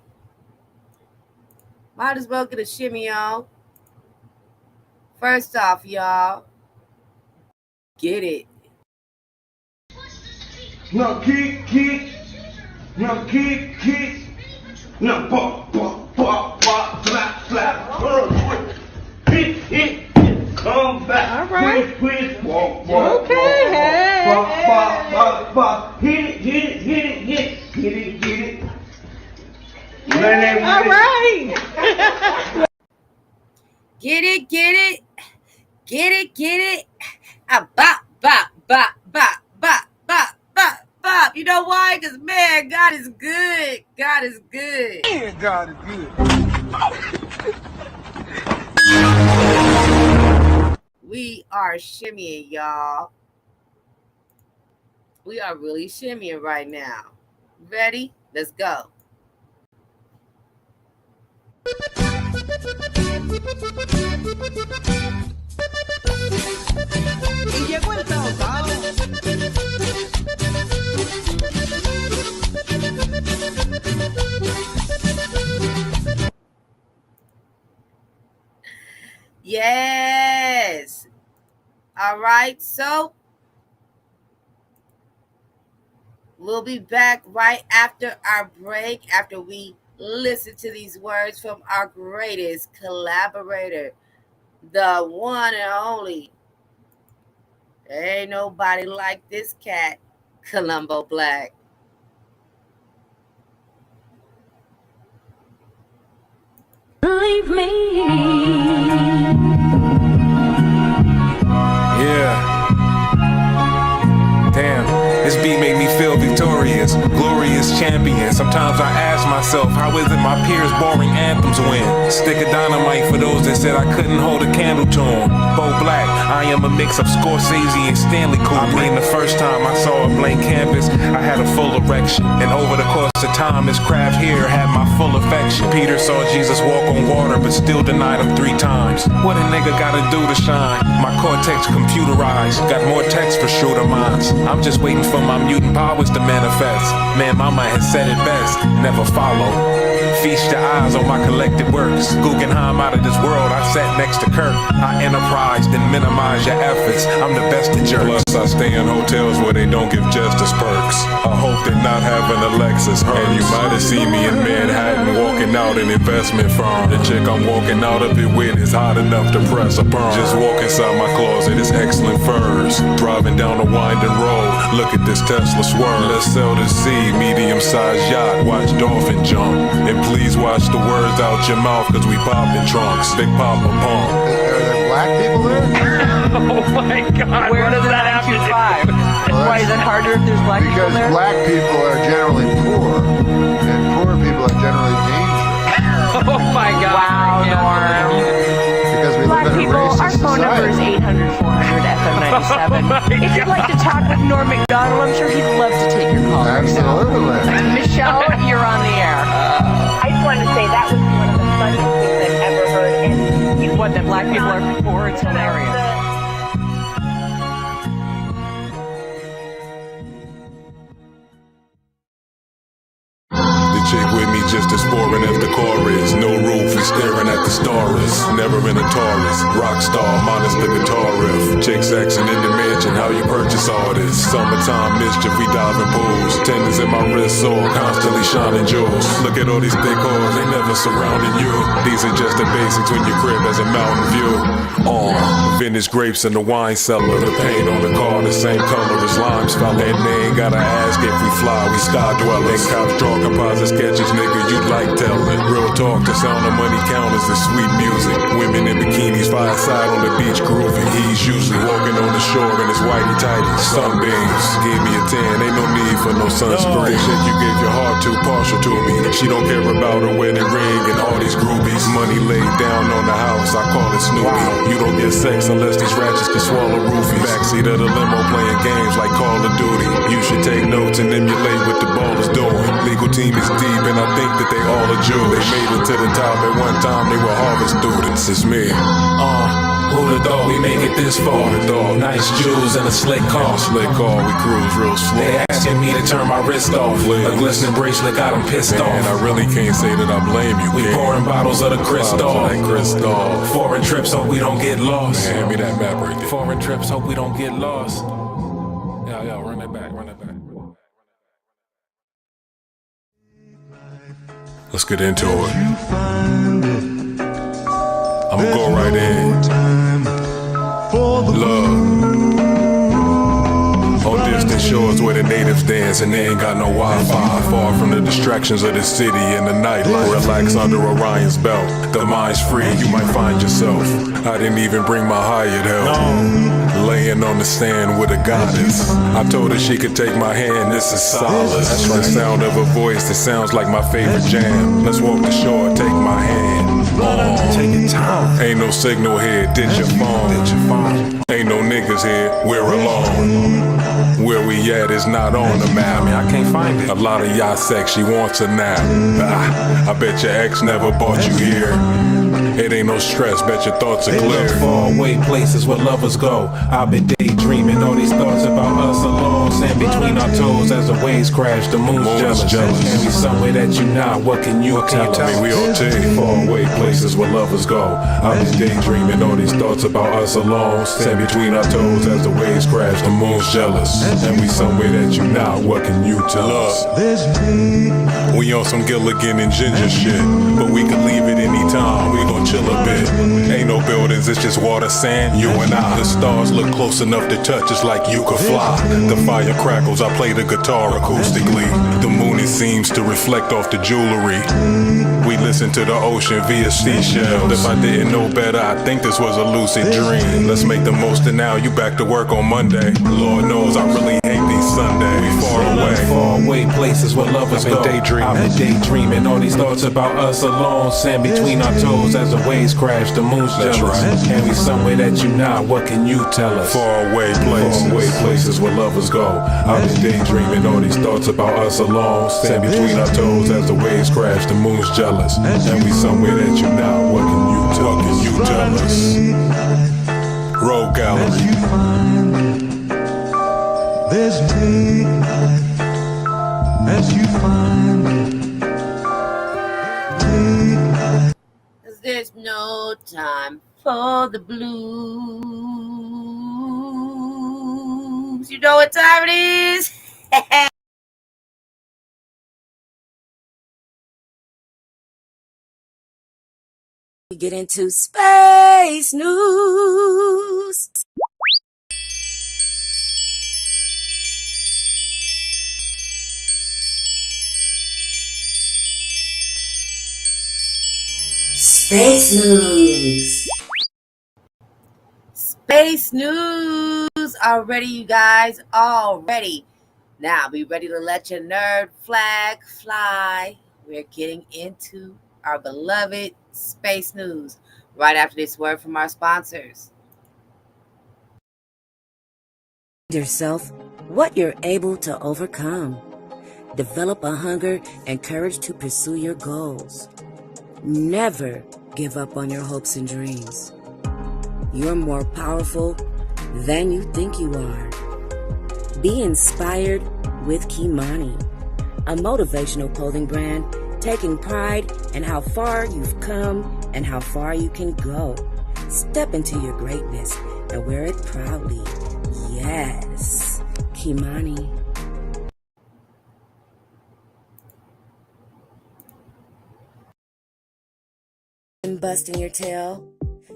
Might as well get a shimmy, y'all. First off, y'all, get it. No kick. No kick. No pop, slap. Hit, come back. All right. Quick, walk. Okay, hey. Bop. Hit it. All right. Get it. Bop. You know why? Because, man, God is good. God is good. We are shimmying, y'all. We are really shimmying right now. Ready? Let's go. Y llegó el taotao. Yes. All right. So we'll be back right after our break, after we listen to these words from our greatest collaborator, the one and only. There ain't nobody like this cat, Columbo Black. Leave me. Yeah. Damn, this beat made me feel victorious, glorious champion. Sometimes I ask myself, how is it my peers' boring anthems win? Stick of dynamite for those that said I couldn't hold a candle to 'em. Bo Black, I am a mix of Scorsese and Stanley Kubrick. The first time I saw a blank canvas, I had a full erection. And over the course of time, this craft here had my full affection. Peter saw Jesus walk on water, but still denied him 3 times. What a nigga gotta do to shine? My cortex computerized, got more text for shooter minds. I'm just waiting for my mutant powers to manifest. Man, mama has said it best, never follow. Feast your eyes on my collected works. Guggenheim out of this world, I sat next to Kirk. I enterprised and minimized your efforts. I'm the best at jerks. Plus I stay in hotels where they don't give justice perks. I hope they're not having a Lexus hurts. And you might have seen me in Manhattan walking out an investment firm. The chick I'm walking out of it with is hot enough to press a perm. Just walk inside my closet, it's excellent furs. Driving down a winding road, look at this Tesla swerve. Let's sell the sea, medium-sized yacht, watch dolphin jump. And please watch the words out your mouth, cause we poppin' trunks, Big Papa Pump. Are there black people there? Oh my God! Where does that have to 5? Why is it harder if there's black people there? Because black people are generally poor, and poor people are generally dangerous. Oh my God! Wow, Norm. Because we Black live in a people, racist our phone number is society. 800-400-FM97. If you'd like to talk with Norm McDonald, I'm sure he'd love to take your call. Absolutely. Michelle, you're on the air. I just wanted to say that was one of the funniest things I've ever heard, and you black people are poor. It's hilarious. The chick with me just as foreign as the car is. No roof, we staring at the stars. Never in a Taurus. Rock star minus the guitar riff. Chicks action in the mansion, how you purchase all this. Summertime mischief, we dive in pools. Tendons in my wrist, all constantly shining jewels. Look at all these thick hoes, they never surrounding you. These are just the basics when your crib has a mountain view. Vintage grapes in the wine cellar. The paint on the car the same color as limes, fella. And they ain't gotta ask if we fly, we sky dwellers. Cops draw composite sketches, nigga, you like telling. Real talk, the sound of money counters, the sweet music. Women in bikinis, fireside on the beach grooving. He's usually walking on the shore in his whitey tighties. Sunbeams, give me a tan, ain't no need for no sunscreen. The shit you gave your heart to, partial to me. She don't care about her wedding ring and all these groupies. Money laid down on the house, I call it Snoopy. You don't get sex unless these ratchets can swallow roofies. Backseat of the limo playing games like Call of Duty. You should take notes and emulate what the ball is doing. Legal team is deep and I think that they all are Jewish. They made it to the top at one time, they were Harvard students. It's me. Who'da thought we make it this far? Nice jewels and a slick car. Slick car, we cruise real slow. They asking me to turn my wrist off. A glistening bracelet got them pissed off. And I really can't say that I blame you. We pouring bottles of the crystal. Crystal. Foreign trips, hope we don't get lost. Man, hand me that map right there. Foreign trips, hope we don't get lost. Yeah, run it back, run it back. Let's get into it. I'ma go right in. Love. On distant shores where the natives dance and they ain't got no Wi-Fi. Far from the distractions of the city and the nightlife. Relax under Orion's belt. The mind's free, you might find yourself. I didn't even bring my hired help. Laying on the sand with a goddess. I told her she could take my hand, this is solace. The sound of a voice that sounds like my favorite jam. Let's walk the shore, take my hand. Take your time. Ain't no signal here, ditch your phone. Ain't no niggas here, we're alone. Where we at is not on the map. I can't find it. A lot of y'all sex, she wants a nap. I bet your ex never bought you here. It ain't no stress, bet your thoughts are clear. Far away places where lovers go. I've been daydreaming, all these thoughts about us alone. Sand between our toes as the waves crash, the moon's jealous. And we somewhere that you not, what can you tell me? We all take far away places where lovers go. I've been daydreaming, all these thoughts about us alone. Sand between our toes as the waves crash, the moon's jealous. And we somewhere that you not, what can you tell us? We on some Gilligan and Ginger shit, but we could leave it anytime. We gon' chill a bit. Ain't no buildings, it's just water, sand, you and I. The stars look close enough to touch us like you could fly. The fire crackles, I play the guitar acoustically. The moon it seems to reflect off the jewelry. We listen to the ocean via seashells. If I didn't know better, I think this was a lucid dream. Let's make the most of now, you back to work on Monday. Lord knows I really hate these Sundays. Far away places where lovers go. I've been daydreaming, all these thoughts about us alone. Sand between our toes as the waves crash, the moon's jealous. And we somewhere that you not, what can you tell us? Far away places where lovers go. I've been daydreaming, all these thoughts about us alone. Sand between our toes as the waves crash, the moon's jealous. And we somewhere that you not, what can you tell us? Road gallery. There's midnight as you find it. Cause there's no time for the blues. You know what time it is? We get into space news. Space news. Space news. Already, you guys. Already. Now, be ready to let your nerd flag fly. We're getting into our beloved space news right after this word from our sponsors. Yourself what you're able to overcome. Develop a hunger and courage to pursue your goals. Never give up on your hopes and dreams. You're more powerful than you think you are. Be inspired with Kimani, a motivational clothing brand taking pride in how far you've come and how far you can go. Step into your greatness and wear it proudly. Yes, Kimani. Busting your tail?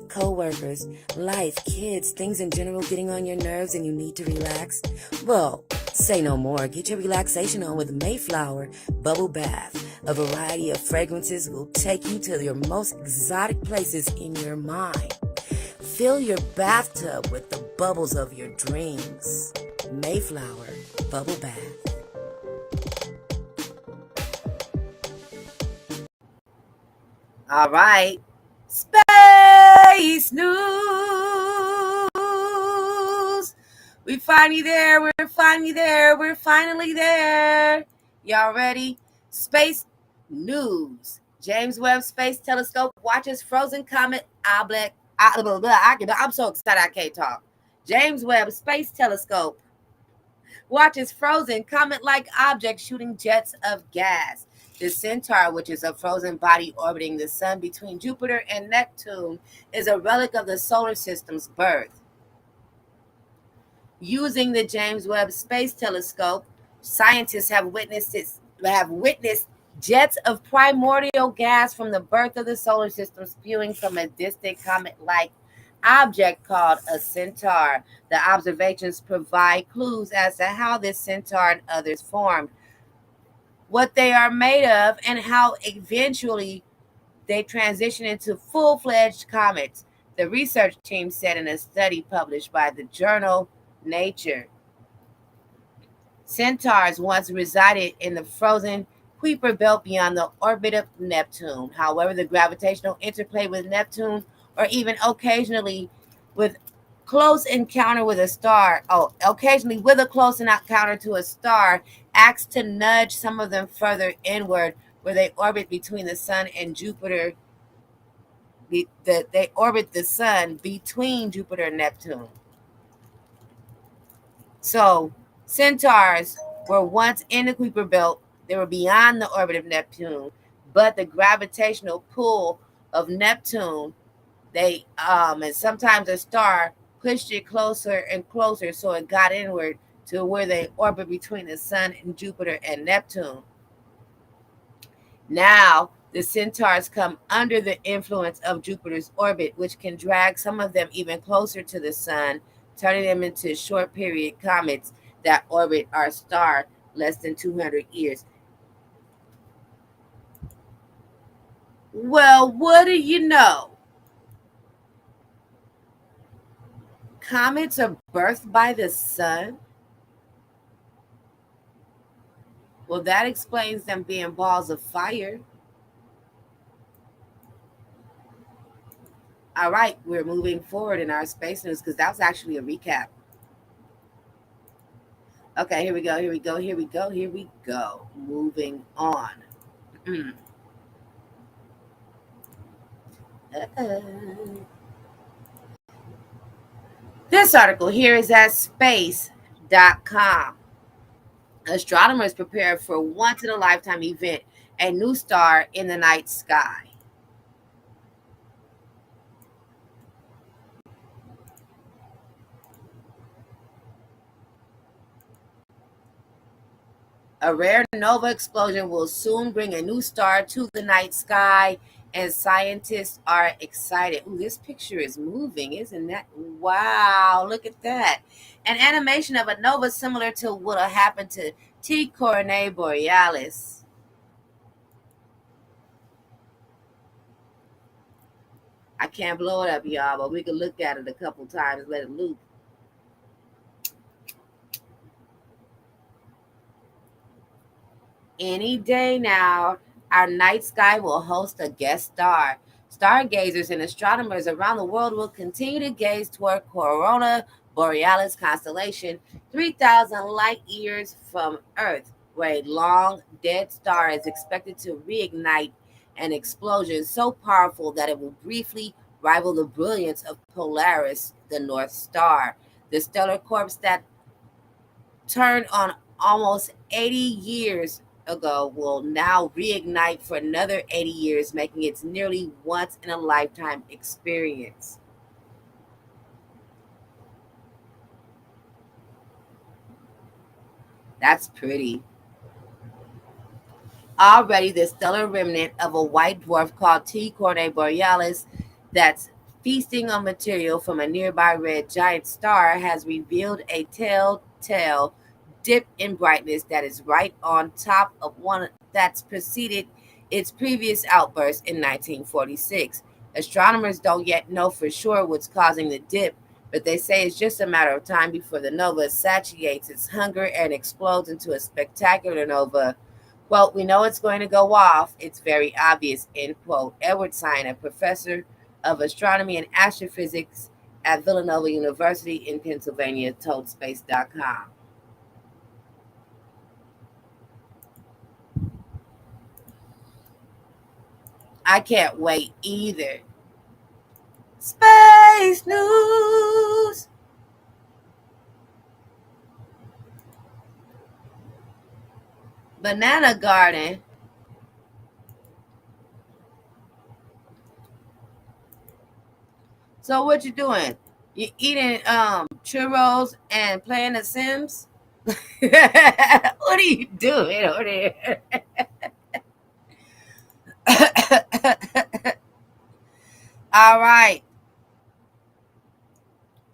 Co-workers, life, kids, things in general getting on your nerves and you need to relax? Well, say no more. Get your relaxation on with Mayflower Bubble Bath. A variety of fragrances will take you to your most exotic places in your mind. Fill your bathtub with the bubbles of your dreams. Mayflower Bubble Bath. All right. Space news. We finally there. We're finally there. We're finally there. Y'all ready? Space news. James Webb Space Telescope watches frozen comet object. I'm so excited I can't talk. James Webb Space Telescope watches frozen comet-like objects shooting jets of gas. The Centaur, which is a frozen body orbiting the sun between Jupiter and Neptune, is a relic of the solar system's birth. Using the James Webb Space Telescope, scientists have witnessed jets of primordial gas from the birth of the solar system spewing from a distant comet-like object called a centaur. The observations provide clues as to how this centaur and others formed, what they are made of, and how eventually they transition into full-fledged comets, the research team said in a study published by the journal Nature. Centaurs once resided in the frozen Kuiper belt beyond the orbit of Neptune. However, the gravitational interplay with Neptune, or even occasionally with close encounter with a star, to a star, acts to nudge some of them further inward, where they orbit between the sun and Jupiter. They orbit the sun between Jupiter and Neptune. So, centaurs were once in the Kuiper belt. They were beyond the orbit of Neptune, but the gravitational pull of Neptune, and sometimes a star pushed it closer and closer, so it got inward to where they orbit between the sun and Jupiter and Neptune. Now, the centaurs come under the influence of Jupiter's orbit, which can drag some of them even closer to the sun, turning them into short period comets that orbit our star less than 200 years. Well, what do you know? Comets are birthed by the sun? Well, that explains them being balls of fire. All right, we're moving forward in our space news because that was actually a recap. Okay, here we go. Moving on. This article here is at space.com. Astronomers prepare for a once-in-a-lifetime event, a new star in the night sky. A rare nova explosion will soon bring a new star to the night sky, and scientists are excited. Ooh, this picture is moving, isn't that? Wow, look at that. An animation of a nova similar to what happened to T. Coronae Borealis. I can't blow it up, y'all, but we can look at it a couple times, let it loop. Any day now, our night sky will host a guest star. Stargazers and astronomers around the world will continue to gaze toward Corona Borealis constellation, 3,000 light years from Earth, where a long dead star is expected to reignite an explosion so powerful that it will briefly rival the brilliance of Polaris, the North Star. The stellar corpse that turned on almost 80 years ago will now reignite for another 80 years, making it nearly once in a lifetime experience. That's pretty. Already, the stellar remnant of a white dwarf called T. Corne Borealis, that's feasting on material from a nearby red giant star, has revealed a telltale dip in brightness that is right on top of one that's preceded its previous outburst in 1946. Astronomers don't yet know for sure what's causing the dip, but they say it's just a matter of time before the nova satiates its hunger and explodes into a spectacular nova. Quote, we know it's going to go off. It's very obvious, end quote. Edward Sine, a professor of astronomy and astrophysics at Villanova University in Pennsylvania, told Space.com. I can't wait either. Space News. Banana Garden. So what you doing? You eating churros and playing The Sims? What are you doing over there? All right.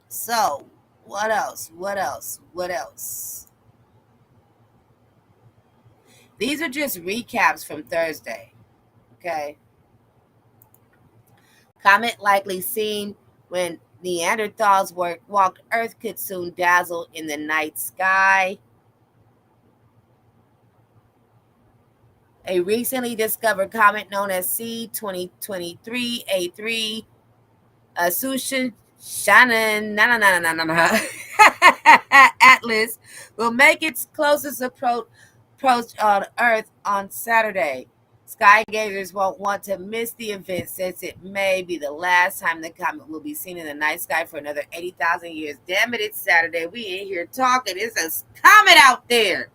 So, what else? What else? What else? These are just recaps from Thursday. Okay. Comet likely seen when Neanderthals walked Earth could soon dazzle in the night sky. A recently discovered comet known as C2023A3 Sushin Shannon Atlas will make its closest approach on Earth on Saturday. Sky gazers won't want to miss the event since it may be the last time the comet will be seen in the night sky for another 80,000 years. Damn it, it's Saturday. We in here talking. It's a comet out there.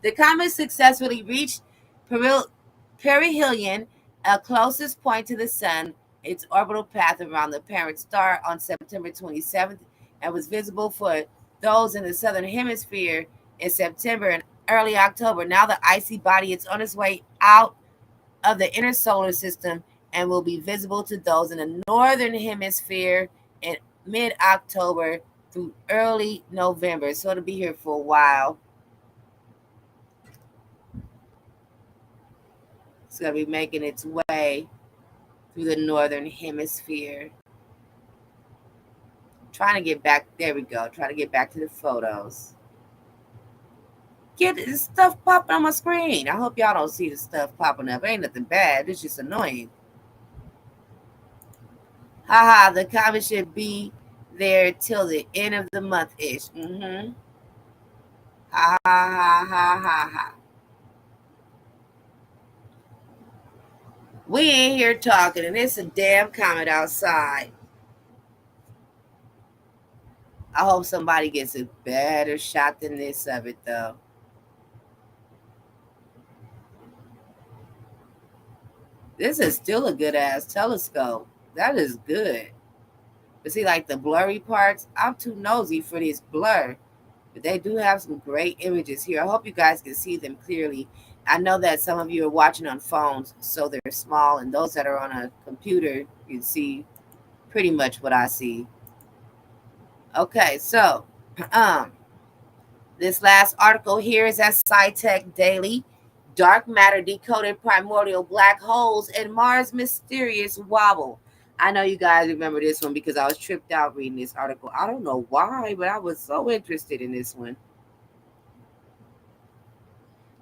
The comet successfully reached perihelion, a closest point to the sun, its orbital path around the parent star on September 27th, and was visible for those in the southern hemisphere in September and early October. Now the icy body is on its way out of the inner solar system and will be visible to those in the northern hemisphere in mid-October through early November. So it'll be here for a while. It's going to be making its way through the northern hemisphere. Trying to get back. There we go. Trying to get back to the photos. Get this stuff popping on my screen. I hope y'all don't see the stuff popping up. Ain't nothing bad. It's just annoying. Haha, the comet should be there till the end of the month-ish. Mm-hmm. Ha ha ha ha ha. We ain't here talking, and it's a damn comet outside. I hope somebody gets a better shot than this of it, though. This is still a good-ass telescope. That is good. But see, like the blurry parts, I'm too nosy for this blur. But they do have some great images here. I hope you guys can see them clearly. I know that some of you are watching on phones, so they're small, and those that are on a computer, you can see pretty much what I see. Okay, so this last article here is at SciTech Daily. Dark matter decoded primordial black holes and Mars mysterious wobble. I know you guys remember this one because I was tripped out reading this article. I don't know why, but I was so interested in this one.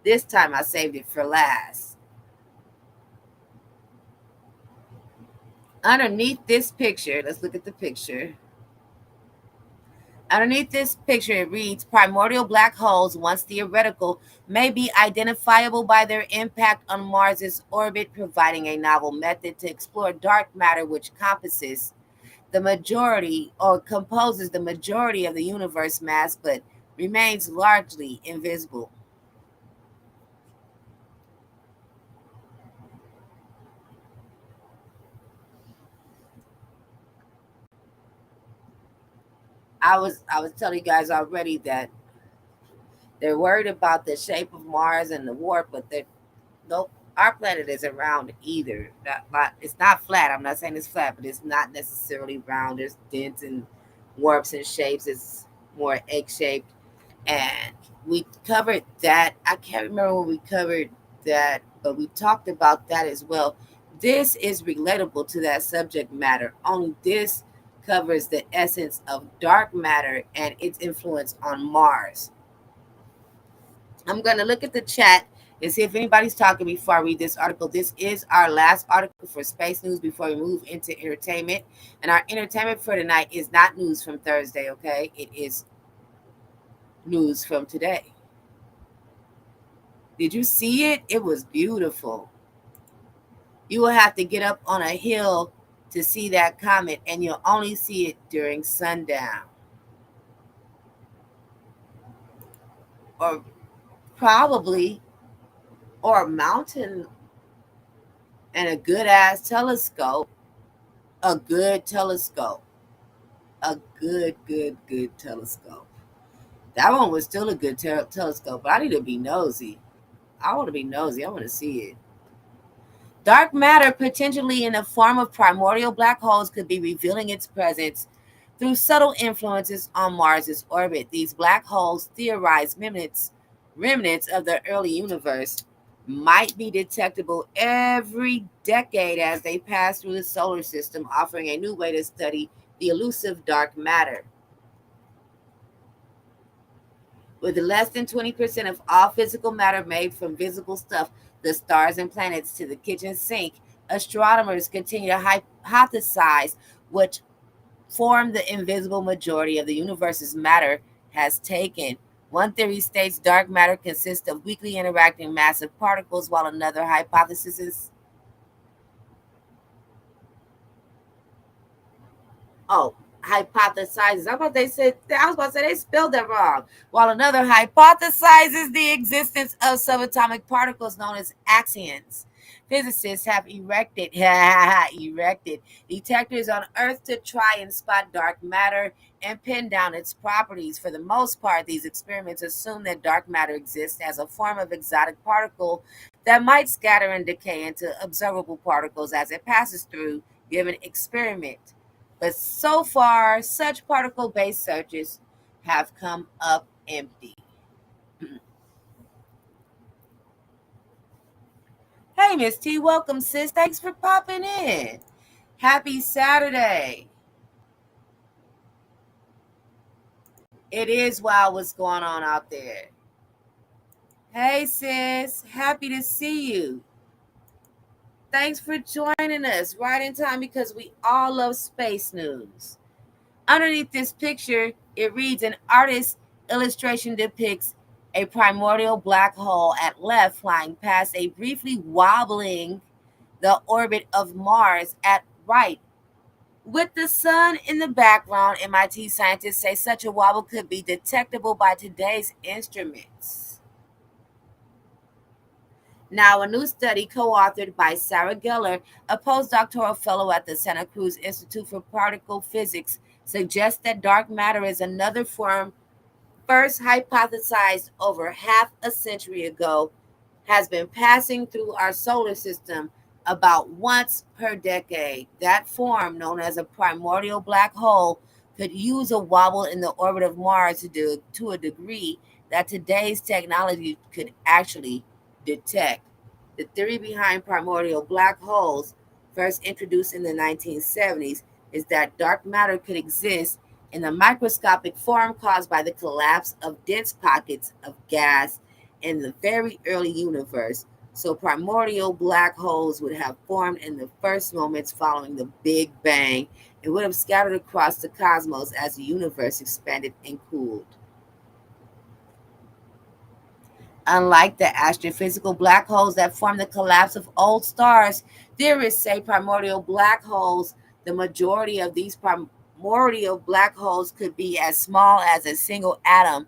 This time I saved it for last. Underneath this picture, let's look at the picture. Underneath this picture, it reads, primordial black holes, once theoretical, may be identifiable by their impact on Mars's orbit, providing a novel method to explore dark matter which composes the majority or composes the majority of the universe mass, but remains largely invisible. I was telling you guys already that they're worried about the shape of Mars and the warp, but they're nope. Our planet isn't round either. It's not flat. I'm not saying it's flat, but it's not necessarily round. There's dents and warps and shapes. It's more egg shaped. And we covered that. I can't remember when we covered that, but we talked about that as well. This is relatable to that subject matter. Only this covers the essence of dark matter and its influence on Mars. I'm going to look at the chat and see if anybody's talking before I read this article. This is our last article for space news before we move into entertainment. And our entertainment for tonight is not news from Thursday, okay? It is news from today. Did you see it? It was beautiful. You will have to get up on a hill to see that comet, and you'll only see it during sundown. Or probably, or a mountain and a good ass telescope. A good telescope. A good telescope. That one was still a good telescope, but I need to be nosy. I want to be nosy. I want to see it. Dark matter, potentially in the form of primordial black holes, could be revealing its presence through subtle influences on Mars's orbit. These black holes, theorized remnants of the early universe, might be detectable every decade as they pass through the solar system, offering a new way to study the elusive dark matter. With less than 20% of all physical matter made from visible stuff, the stars and planets to the kitchen sink, astronomers continue to hypothesize which form the invisible majority of the universe's matter has taken. One theory states dark matter consists of weakly interacting massive particles, while another hypothesis is hypothesizes. I was about to say they spelled that wrong. While another hypothesizes the existence of subatomic particles known as axions. Physicists have erected detectors on Earth to try and spot dark matter and pin down its properties. For the most part, these experiments assume that dark matter exists as a form of exotic particle that might scatter and decay into observable particles as it passes through given experiment. But so far, such particle-based searches have come up empty. Hey, Miss T, welcome, sis. Thanks for popping in. Happy Saturday. It is wild what's going on out there. Hey, sis. Happy to see you. Thanks for joining us right in time because we all love space news. Underneath this picture, it reads, an artist's illustration depicts a primordial black hole at left flying past a briefly wobbling the orbit of Mars at right. With the sun in the background, MIT scientists say such a wobble could be detectable by today's instruments. Now, a new study co-authored by Sarah Geller, a postdoctoral fellow at the Santa Cruz Institute for Particle Physics, suggests that dark matter is another form first hypothesized over half a century ago, has been passing through our solar system about once per decade. That form, known as a primordial black hole, could use a wobble in the orbit of Mars to a degree that today's technology could actually detect. The theory behind primordial black holes, first introduced in the 1970s, is that dark matter could exist in the microscopic form caused by the collapse of dense pockets of gas in the very early universe. So primordial black holes would have formed in the first moments following the Big Bang and would have scattered across the cosmos as the universe expanded and cooled. Unlike the astrophysical black holes that form the collapse of old stars, theorists say primordial black holes, the majority of these primordial black holes could be as small as a single atom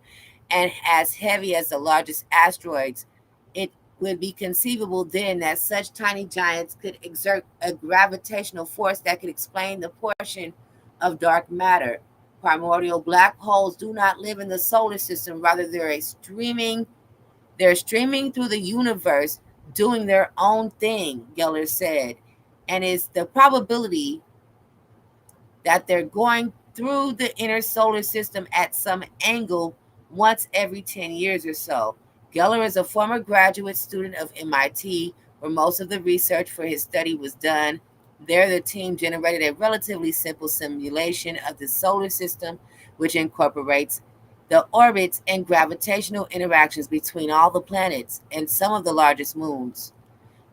and as heavy as the largest asteroids. It would be conceivable then that such tiny giants could exert a gravitational force that could explain the portion of dark matter. Primordial black holes do not live in the solar system, rather, they're streaming through the universe, doing their own thing, Geller said. And it's the probability that they're going through the inner solar system at some angle once every 10 years or so. Geller is a former graduate student of MIT, where most of the research for his study was done. There, the team generated a relatively simple simulation of the solar system, which incorporates the orbits and gravitational interactions between all the planets and some of the largest moons.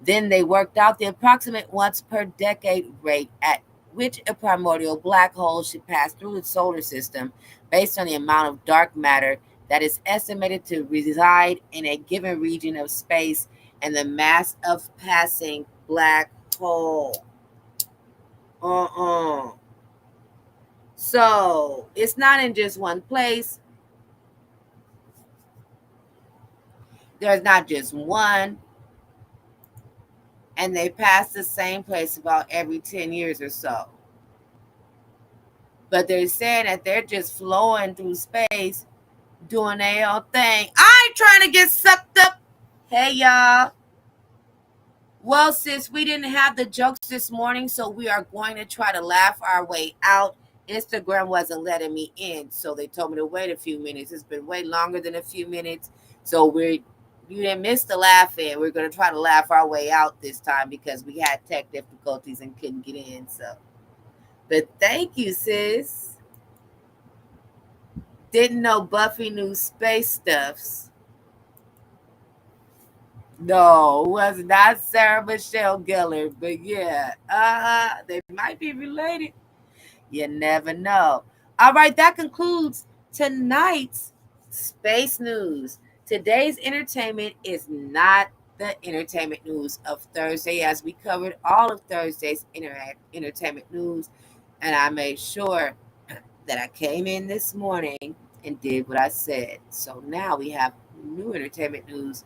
Then they worked out the approximate once per decade rate at which a primordial black hole should pass through the solar system based on the amount of dark matter that is estimated to reside in a given region of space and the mass of passing black hole. So it's not in just one place. There's not just one. And they pass the same place about every 10 years or so. But they're saying that they're just flowing through space, doing their own thing. I ain't trying to get sucked up. Hey, y'all. Well, sis, we didn't have the jokes this morning, so we are going to try to laugh our way out. Instagram wasn't letting me in, so they told me to wait a few minutes. It's been way longer than a few minutes, so you didn't miss the laugh in. We're going to try to laugh our way out this time because we had tech difficulties and couldn't get in. So, but thank you, sis. Didn't know Buffy knew space stuffs. No, it was not Sarah Michelle Gellar, but yeah, they might be related. You never know. All right, that concludes tonight's space news. Today's entertainment is not the entertainment news of Thursday, as we covered all of Thursday's entertainment news, and I made sure that I came in this morning and did what I said. So now we have new entertainment news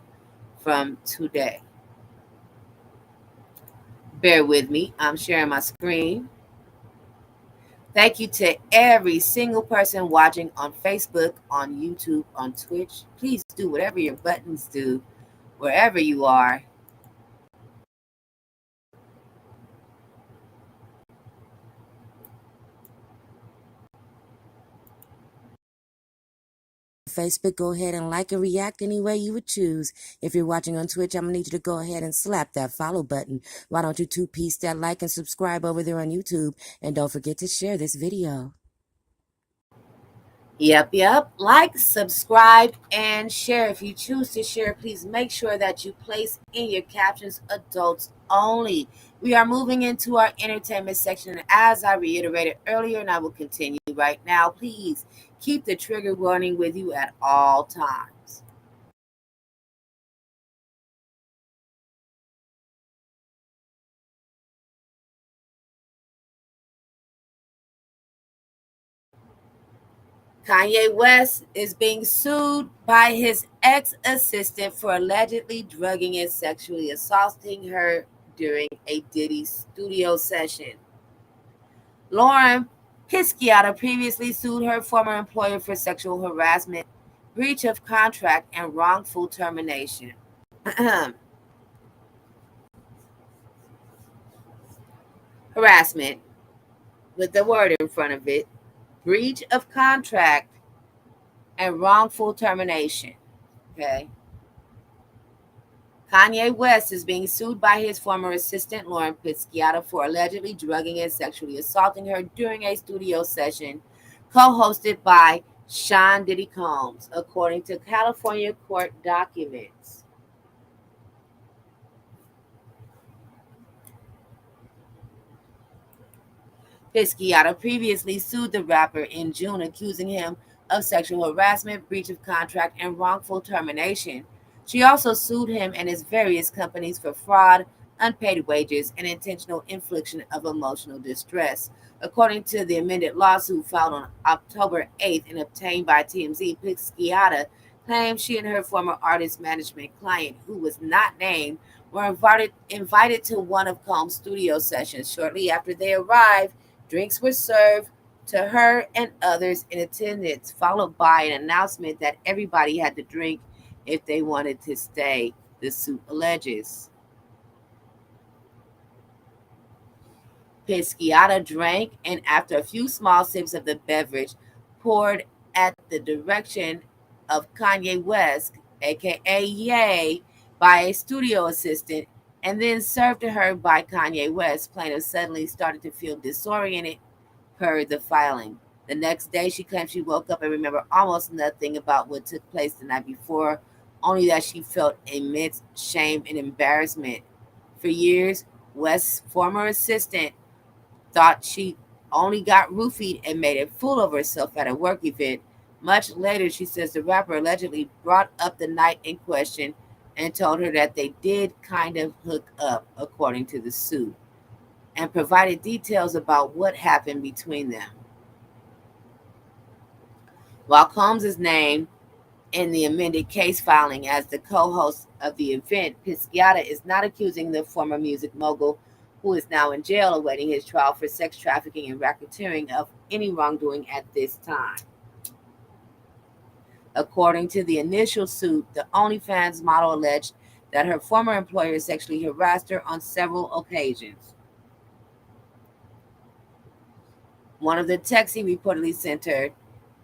from today. Bear with me. I'm sharing my screen. Thank you to every single person watching on Facebook, on YouTube, on Twitch. Please do whatever your buttons do, wherever you are. Facebook, go ahead and like and react any way you would choose. If you're watching on Twitch, I'm going to need you to go ahead and slap that follow button. Why don't you two-piece that like and subscribe over there on YouTube? And don't forget to share this video. Yep. Like, subscribe, and share. If you choose to share, please make sure that you place in your captions adults only. We are moving into our entertainment section. As I reiterated earlier, and I will continue right now, please keep the trigger warning with you at all times. Kanye West is being sued by his ex-assistant for allegedly drugging and sexually assaulting her during a Diddy studio session. Lauren Pisciata previously sued her former employer for sexual harassment, breach of contract, and wrongful termination. Harassment, with the word in front of it, breach of contract, and wrongful termination. Okay. Kanye West is being sued by his former assistant, Lauren Pisciata, for allegedly drugging and sexually assaulting her during a studio session co-hosted by Sean Diddy Combs, according to California court documents. Pisciata previously sued the rapper in June, accusing him of sexual harassment, breach of contract, and wrongful termination. She also sued him and his various companies for fraud, unpaid wages, and intentional infliction of emotional distress. According to the amended lawsuit filed on October 8th and obtained by TMZ, Pisciata claims she and her former artist management client, who was not named, were invited to one of Combs' studio sessions. Shortly after they arrived, drinks were served to her and others in attendance, followed by an announcement that everybody had to drink if they wanted to stay, the suit alleges. Pisciata drank, and after a few small sips of the beverage, poured at the direction of Kanye West, aka Ye, by a studio assistant, and then served to her by Kanye West. Plaintiff suddenly started to feel disoriented per the filing. The next day, she claimed she woke up and remembered almost nothing about what took place the night before, only that she felt immense shame and embarrassment. For years, West's former assistant thought she only got roofied and made a fool of herself at a work event. Much later, she says the rapper allegedly brought up the night in question and told her that they did kind of hook up, according to the suit, and provided details about what happened between them. While Combs is named in the amended case filing as the co-host of the event, Pisciata is not accusing the former music mogul, who is now in jail awaiting his trial for sex trafficking and racketeering, of any wrongdoing at this time. According to the initial suit, the OnlyFans model alleged that her former employer sexually harassed her on several occasions. One of the texts he reportedly sent her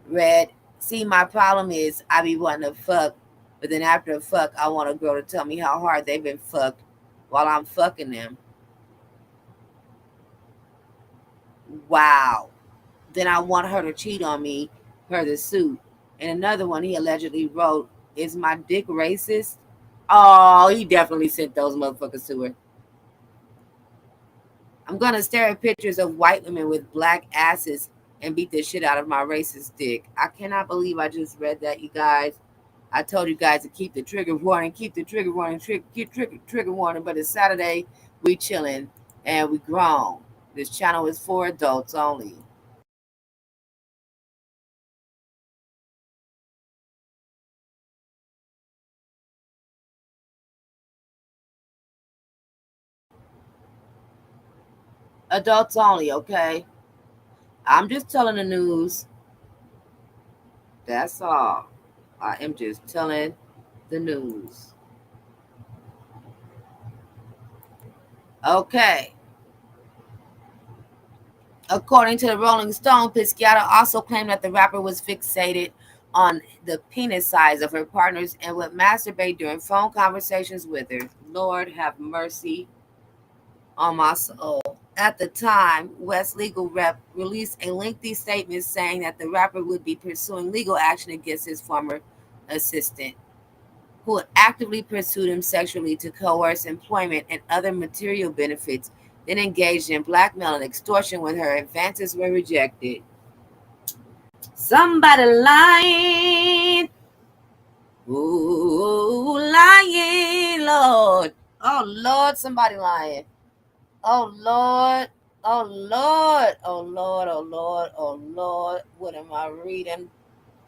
read, "See, my problem is I be wanting to fuck, but then after a fuck, I want a girl to tell me how hard they've been fucked while I'm fucking them. Wow. Then I want her to cheat on me, per the suit." And another one he allegedly wrote, "Is my dick racist?" Oh, he definitely sent those motherfuckers to her. "I'm gonna stare at pictures of white women with black asses and beat the shit out of my racist dick." I cannot believe I just read that, you guys. I told you guys to keep the trigger warning, keep the trigger warning, keep trigger warning, but it's Saturday, we chilling, and we grown. This channel is for adults only. Adults only, okay? I'm just telling the news. That's all. I am just telling the news. Okay. According to the Rolling Stone, Pisciata also claimed that the rapper was fixated on the penis size of her partners and would masturbate during phone conversations with her. Lord have mercy on my soul. At the time, West legal rep released a lengthy statement saying that the rapper would be pursuing legal action against his former assistant, who had actively pursued him sexually to coerce employment and other material benefits, then engaged in blackmail and extortion when her advances were rejected. Somebody lying. Ooh, lying, Lord. Oh, Lord, somebody lying. Oh, Lord. Oh, Lord. Oh, Lord. Oh, Lord. Oh, Lord. What am I reading?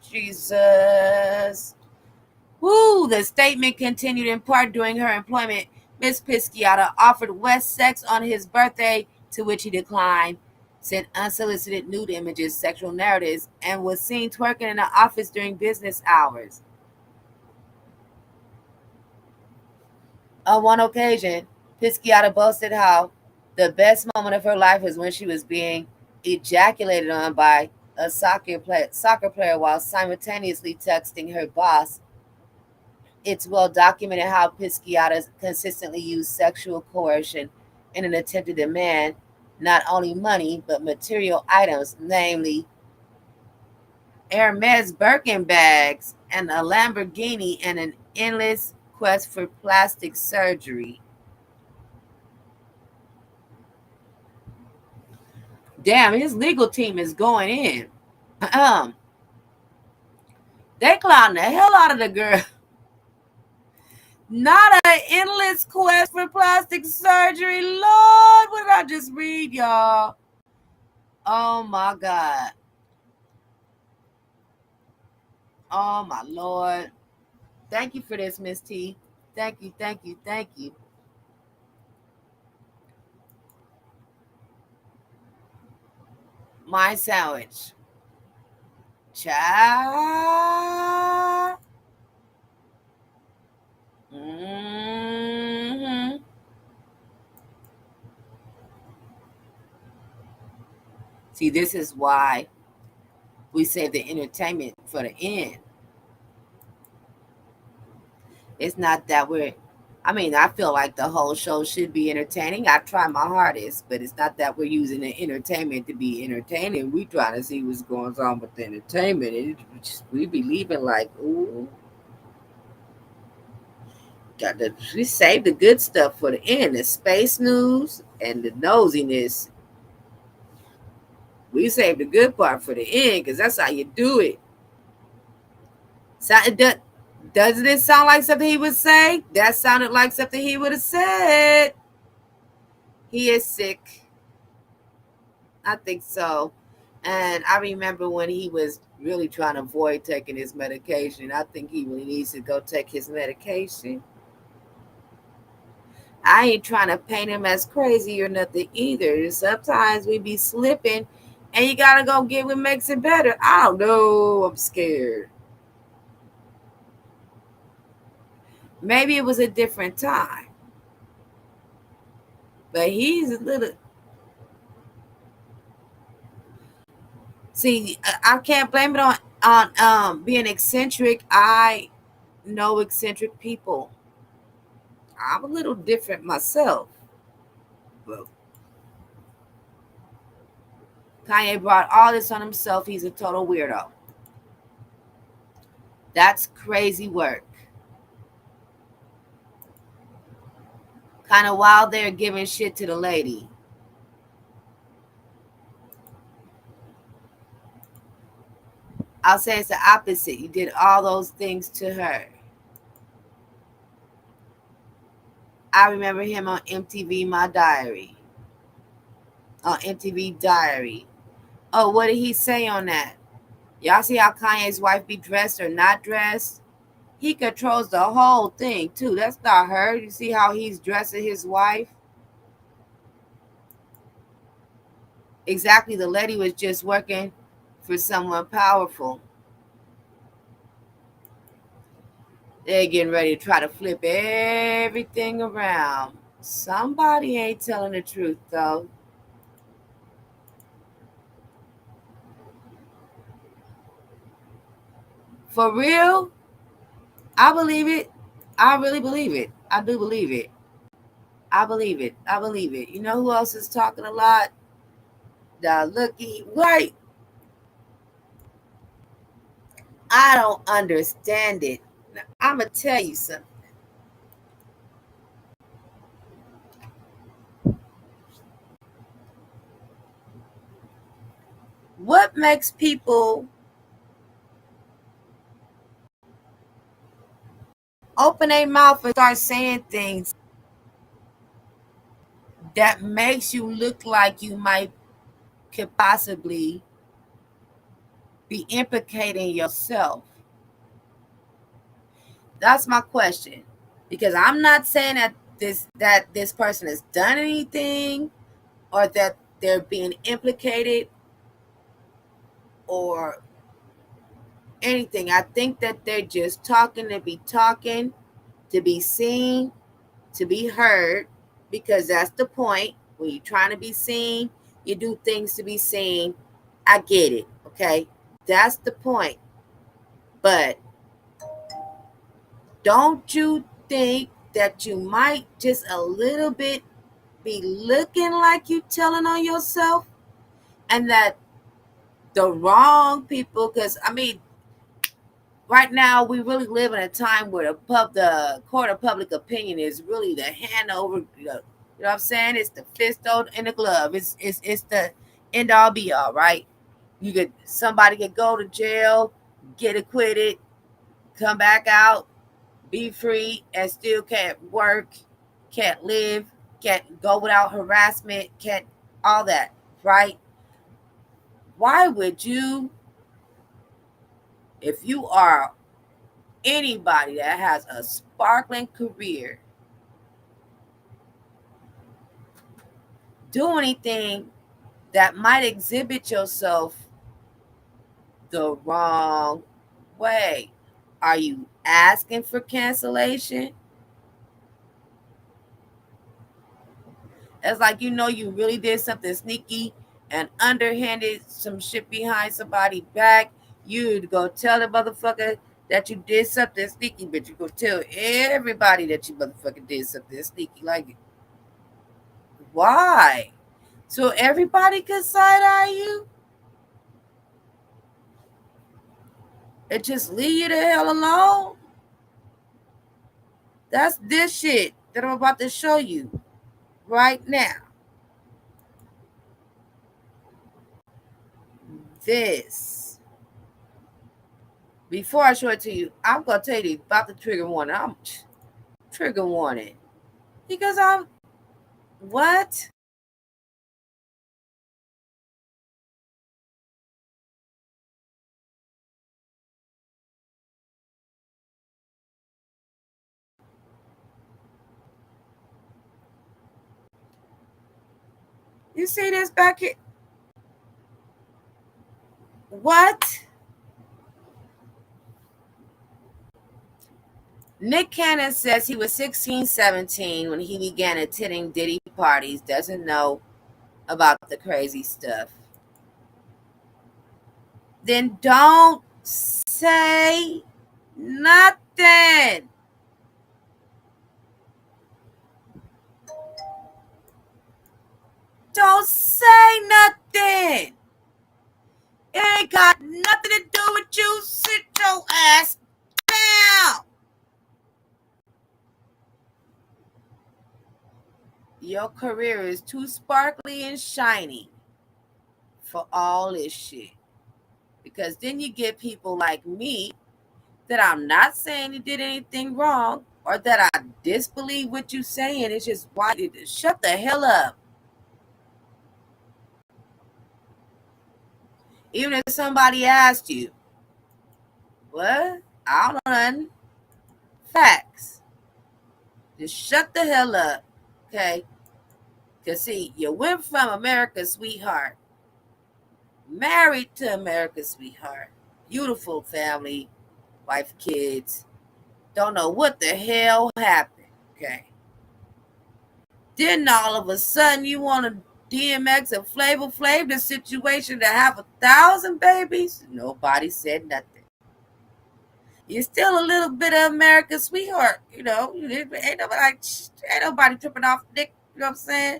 Jesus. Woo! The statement continued in part during her employment. Miss Pisciata offered West sex on his birthday, to which he declined, sent unsolicited nude images, sexual narratives, and was seen twerking in the office during business hours. On one occasion, Pisciata boasted how the best moment of her life was when she was being ejaculated on by a soccer player while simultaneously texting her boss. It's well documented how Pisciata consistently used sexual coercion in an attempt to demand not only money, but material items, namely Hermes Birkin bags and a Lamborghini, and an endless quest for plastic surgery. Damn, his legal team is going in. They clown the hell out of the girl. Not an endless quest for plastic surgery. Lord, what did I just read, y'all? Oh my God. Oh my Lord. Thank you for this, Miss T. Thank you, thank you, thank you. My sandwich. Child. Mm-hmm. See, this is why we save the entertainment for the end. It's not that I feel like the whole show should be entertaining. I try my hardest, but it's not that we're using the entertainment to be entertaining. We trying to see what's going on with the entertainment. We be leaving like, ooh, we save the good stuff for the end. The space news and the nosiness. We save the good part for the end because that's how you do it. So, doesn't it sound like something he would say? That sounded like something he would have said. He is sick. I think so. And I remember when he was really trying to avoid taking his medication. I think he really needs to go take his medication. I ain't trying to paint him as crazy or nothing either. Sometimes we be slipping and you got to go get what makes it better. I don't know. I'm scared. Maybe it was a different time. But he's a little... See, I can't blame it on being eccentric. I know eccentric people. I'm a little different myself. But Kanye brought all this on himself. He's a total weirdo. That's crazy work. Kind of while they're giving shit to the lady. I'll say it's the opposite. You did all those things to her. I remember him on MTV My Diary. On MTV Diary. Oh, what did he say on that? Y'all see how Kanye's wife be dressed or not dressed? He controls the whole thing, too. That's not her. You see how he's dressing his wife? Exactly. The lady was just working for someone powerful. They're getting ready to try to flip everything around. Somebody ain't telling the truth, though. For real? I believe it. I really believe it. I do believe it. I believe it. I believe it. You know who else is talking a lot? The looky white. I don't understand it. Now, I'm going to tell you something. What makes people open their mouth and start saying things that makes you look like you could possibly be implicating yourself? That's my question. Because I'm not saying that this person has done anything or that they're being implicated or anything. I think that they're just talking, to be seen, to be heard, because that's the point. When you're trying to be seen, you do things to be seen. I get it, okay? That's the point. But don't you think that you might just a little bit be looking like you telling on yourself? And that the wrong people, because right now we really live in a time where the court of public opinion is really the hand over, you know what I'm saying? It's the fist in the glove. It's end all be all, right? Somebody could go to jail, get acquitted, come back out, be free, and still can't work, can't live, can't go without harassment, can't all that, right? Why would you, if you are anybody that has a sparkling career, do anything that might exhibit yourself the wrong way? Are you asking for cancellation? It's like, you really did something sneaky and underhanded some shit behind somebody's back. You'd go tell the motherfucker that you did something sneaky, but you go tell everybody that you motherfucker did something sneaky. Like, why? So everybody can side-eye you? And just leave you the hell alone? That's this shit that I'm about to show you right now. This. Before I show it to you, I'm going to tell you about the trigger warning. Trigger warning. Because what? You see this back here? What? Nick Cannon says he was 16, 17 when he began attending Diddy parties. Doesn't know about the crazy stuff. Then don't say nothing. Don't say nothing. It ain't got nothing to do with you. Sit your ass down. Your career is too sparkly and shiny for all this shit. Because then you get people like me that I'm not saying you did anything wrong or that I disbelieve what you're saying. It's just why you shut the hell up. Even if somebody asked you, what? I don't know nothing. Facts. Just shut the hell up. Okay? Because see, you went from America's sweetheart, married to America's sweetheart, beautiful family, wife, kids. Don't know what the hell happened. Okay? Then all of a sudden you want to DMX and Flavor Flav the situation to have 1,000 babies? Nobody said nothing. You're still a little bit of America's sweetheart, Ain't nobody tripping off dick. You know what I'm saying?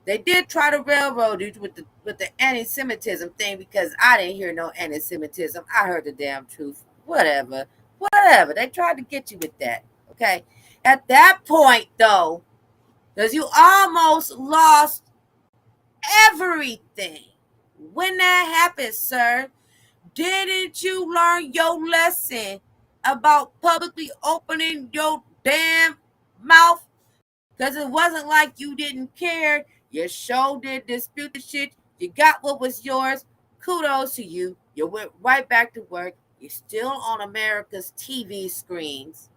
They did try to railroad you with the anti-Semitism thing because I didn't hear no anti-Semitism. I heard the damn truth. Whatever. They tried to get you with that. Okay. At that point, though, because you almost lost everything. When that happened, sir, didn't you learn your lesson about publicly opening your damn mouth? Because it wasn't like you didn't care. You sure did dispute the shit. You got what was yours. Kudos to you. You went right back to work. You're still on America's TV screens.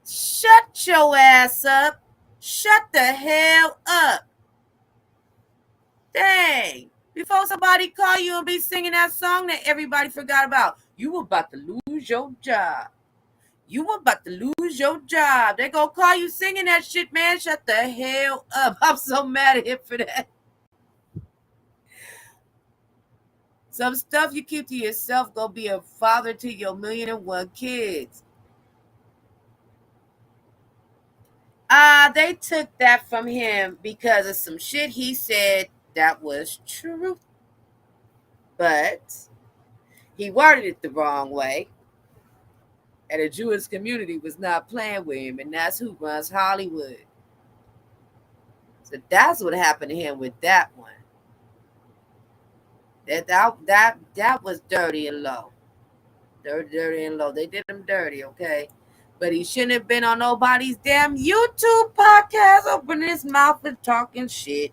Shut your ass up. Shut the hell up. Dang. Before somebody call you and be singing that song that everybody forgot about. You were about to lose your job. You were about to lose your job. They gonna call you singing that shit, man. Shut the hell up. I'm so mad at him for that. Some stuff you keep to yourself gonna be a father to your 1,000,001 kids. They took that from him because of some shit he said that was true. But he worded it the wrong way. And the Jewish community was not playing with him, and that's who runs Hollywood. So that's what happened to him with that one. That was dirty and low. Dirty and low. They did him dirty, okay? But he shouldn't have been on nobody's damn YouTube podcast opening his mouth and talking shit.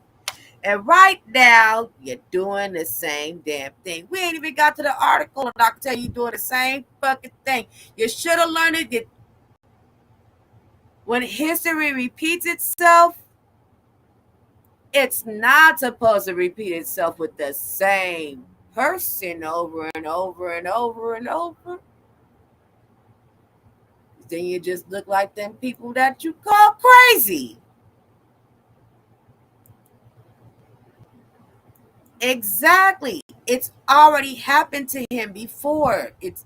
And right now, you're doing the same damn thing. We ain't even got to the article, and I can tell you doing the same fucking thing. You should have learned it that when history repeats itself, it's not supposed to repeat itself with the same person over and over and over and over. Then you just look like them people that you call crazy. Exactly. It's already happened to him before. It's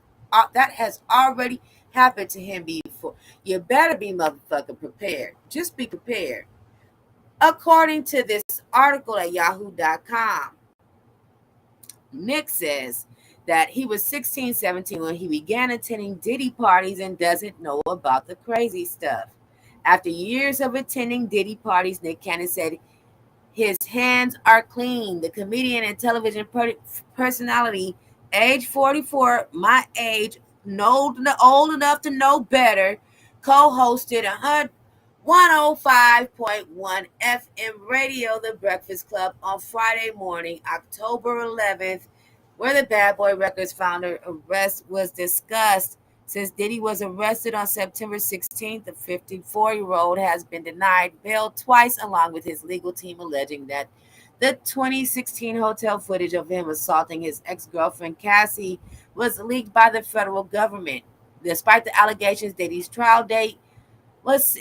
that has already happened to him before. You better be motherfucking prepared. Just be prepared. According to this article at yahoo.com, Nick says that he was 16, 17 when he began attending Diddy parties and doesn't know about the crazy stuff. After years of attending Diddy parties, Nick Cannon said his hands are clean. The comedian and television personality, age 44, my age, old enough to know better, co-hosted 105.1 FM radio, The Breakfast Club, on Friday morning, October 11th, where the Bad Boy Records founder arrest was discussed. Since Diddy was arrested on September 16th, the 54-year-old has been denied bail twice, along with his legal team alleging that the 2016 hotel footage of him assaulting his ex-girlfriend Cassie was leaked by the federal government. Despite the allegations, Diddy's trial date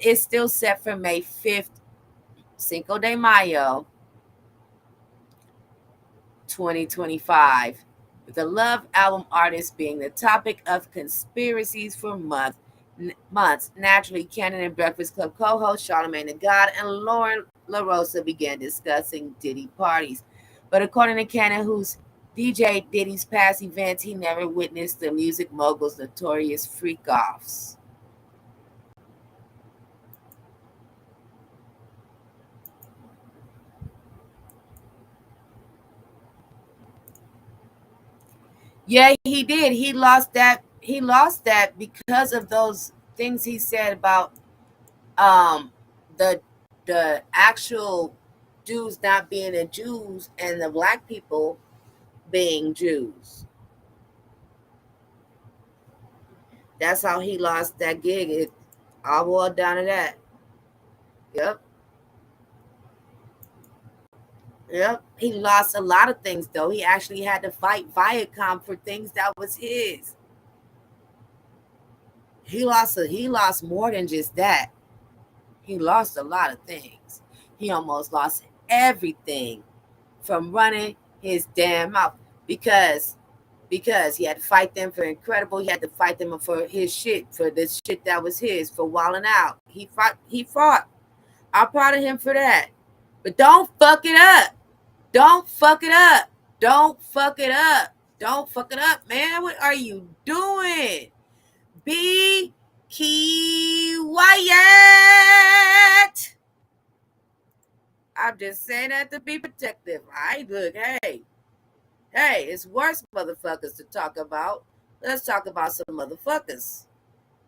is still set for May 5th, Cinco de Mayo, 2025. With the Love album artist being the topic of conspiracies for months, naturally, Cannon and Breakfast Club co-host Charlamagne the God and Lauren LaRosa began discussing Diddy parties. But according to Cannon, who's DJ Diddy's past events, he never witnessed the music mogul's notorious freak-offs. Yeah, he did. He lost that. He lost that because of those things he said about um the actual Jews not being the Jews and the black people being Jews. That's how he lost that gig. It all boiled down to that. Yep. Yep. He lost a lot of things though. He actually had to fight Viacom for things that was his. He lost more than just that. He lost a lot of things. He almost lost everything from running his damn mouth because he had to fight them for Incredible. He had to fight them for his shit, for this shit that was his, for Wildin' Out. He fought. I'm proud of him for that. But don't fuck it up. Don't fuck it up. Don't fuck it up. Don't fuck it up, man. What are you doing? Be quiet. I'm just saying that to be protective. Look, hey, it's worse motherfuckers to talk about. Let's talk about some motherfuckers.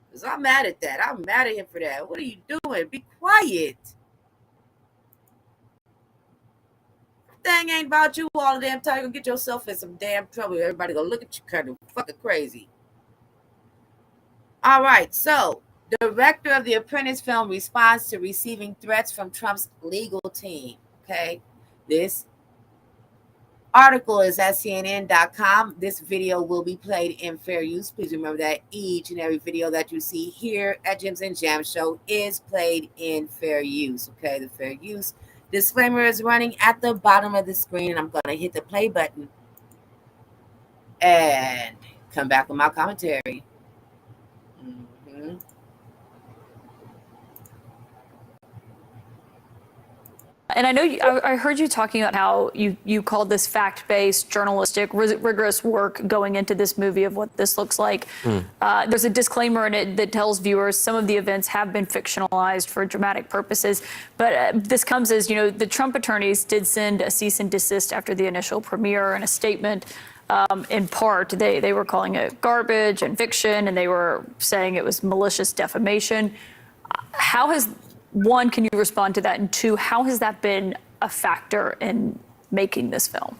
Because I'm mad at that. I'm mad at him for that. What are you doing? Be quiet. Thing ain't about you all the damn time. You're gonna get yourself in some damn trouble. Everybody gonna look at you kind of fucking crazy. All right, so the director of The Apprentice film responds to receiving threats from Trump's legal team. Okay, this article is at CNN.com. This video will be played in fair use. Please remember that each and every video that you see here at Gems and Jam Show is played in fair use. Okay, the fair use disclaimer is running at the bottom of the screen, and I'm going to hit the play button and come back with my commentary. And I know I heard you talking about how you called this fact-based, journalistic, rigorous work going into this movie of what this looks like. There's a disclaimer in it that tells viewers some of the events have been fictionalized for dramatic purposes. But this comes as, the Trump attorneys did send a cease and desist after the initial premiere, and a statement. In part, they were calling it garbage and fiction, and they were saying it was malicious defamation. How has, one, can you respond to that? And two, how has that been a factor in making this film?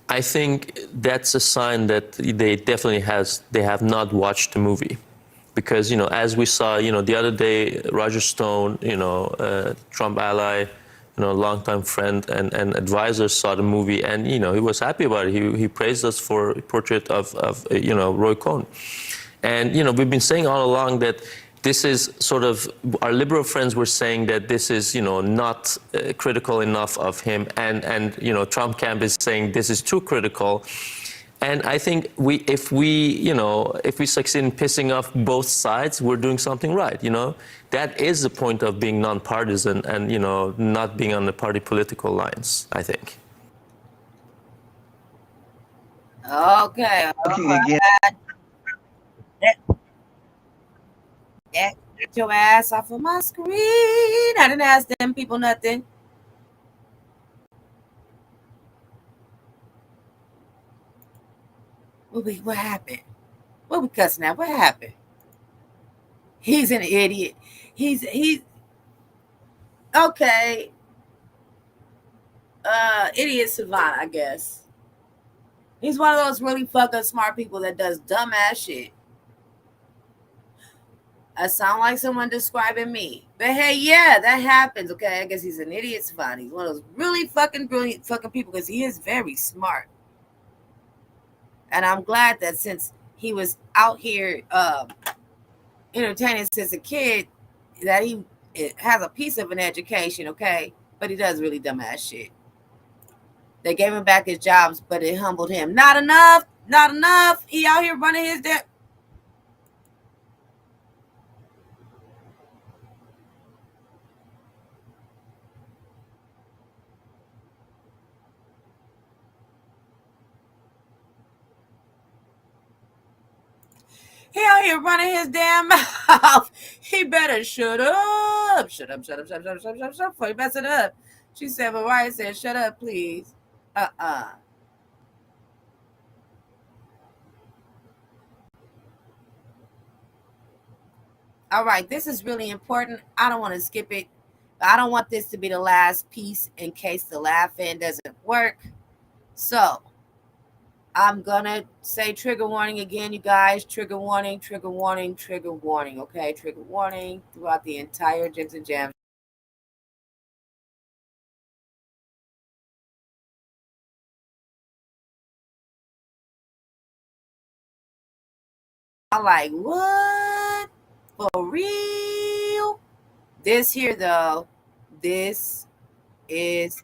I think that's a sign that they have not watched the movie. Because, as we saw, the other day, Roger Stone, Trump ally, longtime friend and advisor saw the movie, and he was happy about it. He praised us for a portrait of Roy Cohn, and we've been saying all along that this is sort of, our liberal friends were saying that this is not critical enough of him, and Trump camp is saying this is too critical. And I think if we succeed in pissing off both sides, we're doing something right. That is the point of being nonpartisan and not being on the party political lines, I think. Okay. Looking again. Get your ass off of my screen. I didn't ask them people nothing. What happened? What we cussing at? What happened? He's an idiot. He's okay. Idiot savant, I guess. He's one of those really fucking smart people that does dumbass shit. I sound like someone describing me. But hey, yeah, that happens, okay? I guess he's an idiot savant. He's one of those really fucking brilliant fucking people because he is very smart. And I'm glad that since he was out here entertaining since a kid, that he has a piece of an education, okay? But he does really dumbass shit. They gave him back his jobs, but it humbled him. Not enough. Not enough. He out here running his damn... He out here running his damn mouth. He better shut up. Shut up, shut up, shut up, shut up, shut up, shut up, shut up before you mess it up. She said, Mariah said, shut up, please. All right, this is really important. I don't want to skip it. I don't want this to be the last piece in case the laugh-in doesn't work. So, I'm going to say trigger warning again, you guys. Trigger warning, trigger warning, trigger warning, okay? Trigger warning throughout the entire Jims and Jams. I'm like, what? For real? This here, though, this is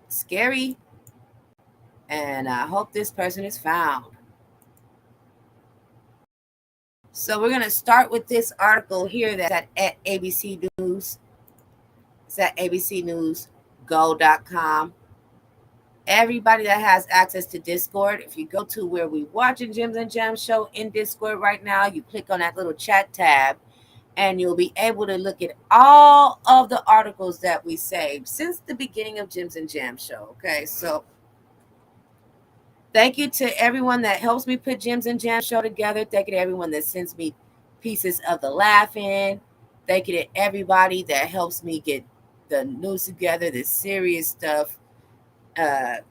scary. And I hope this person is found. So we're going to start with this article here that's at ABC News. It's at abcnewsgo.com. Everybody that has access to Discord, if you go to where we watching Jims and Jams show in Discord right now, you click on that little chat tab and you'll be able to look at all of the articles that we saved since the beginning of Jims and Jams show. Okay, so thank you to everyone that helps me put Jims and Jams show together. Thank you to everyone that sends me pieces of the laugh-in. Thank you to everybody that helps me get the news together, the serious stuff, and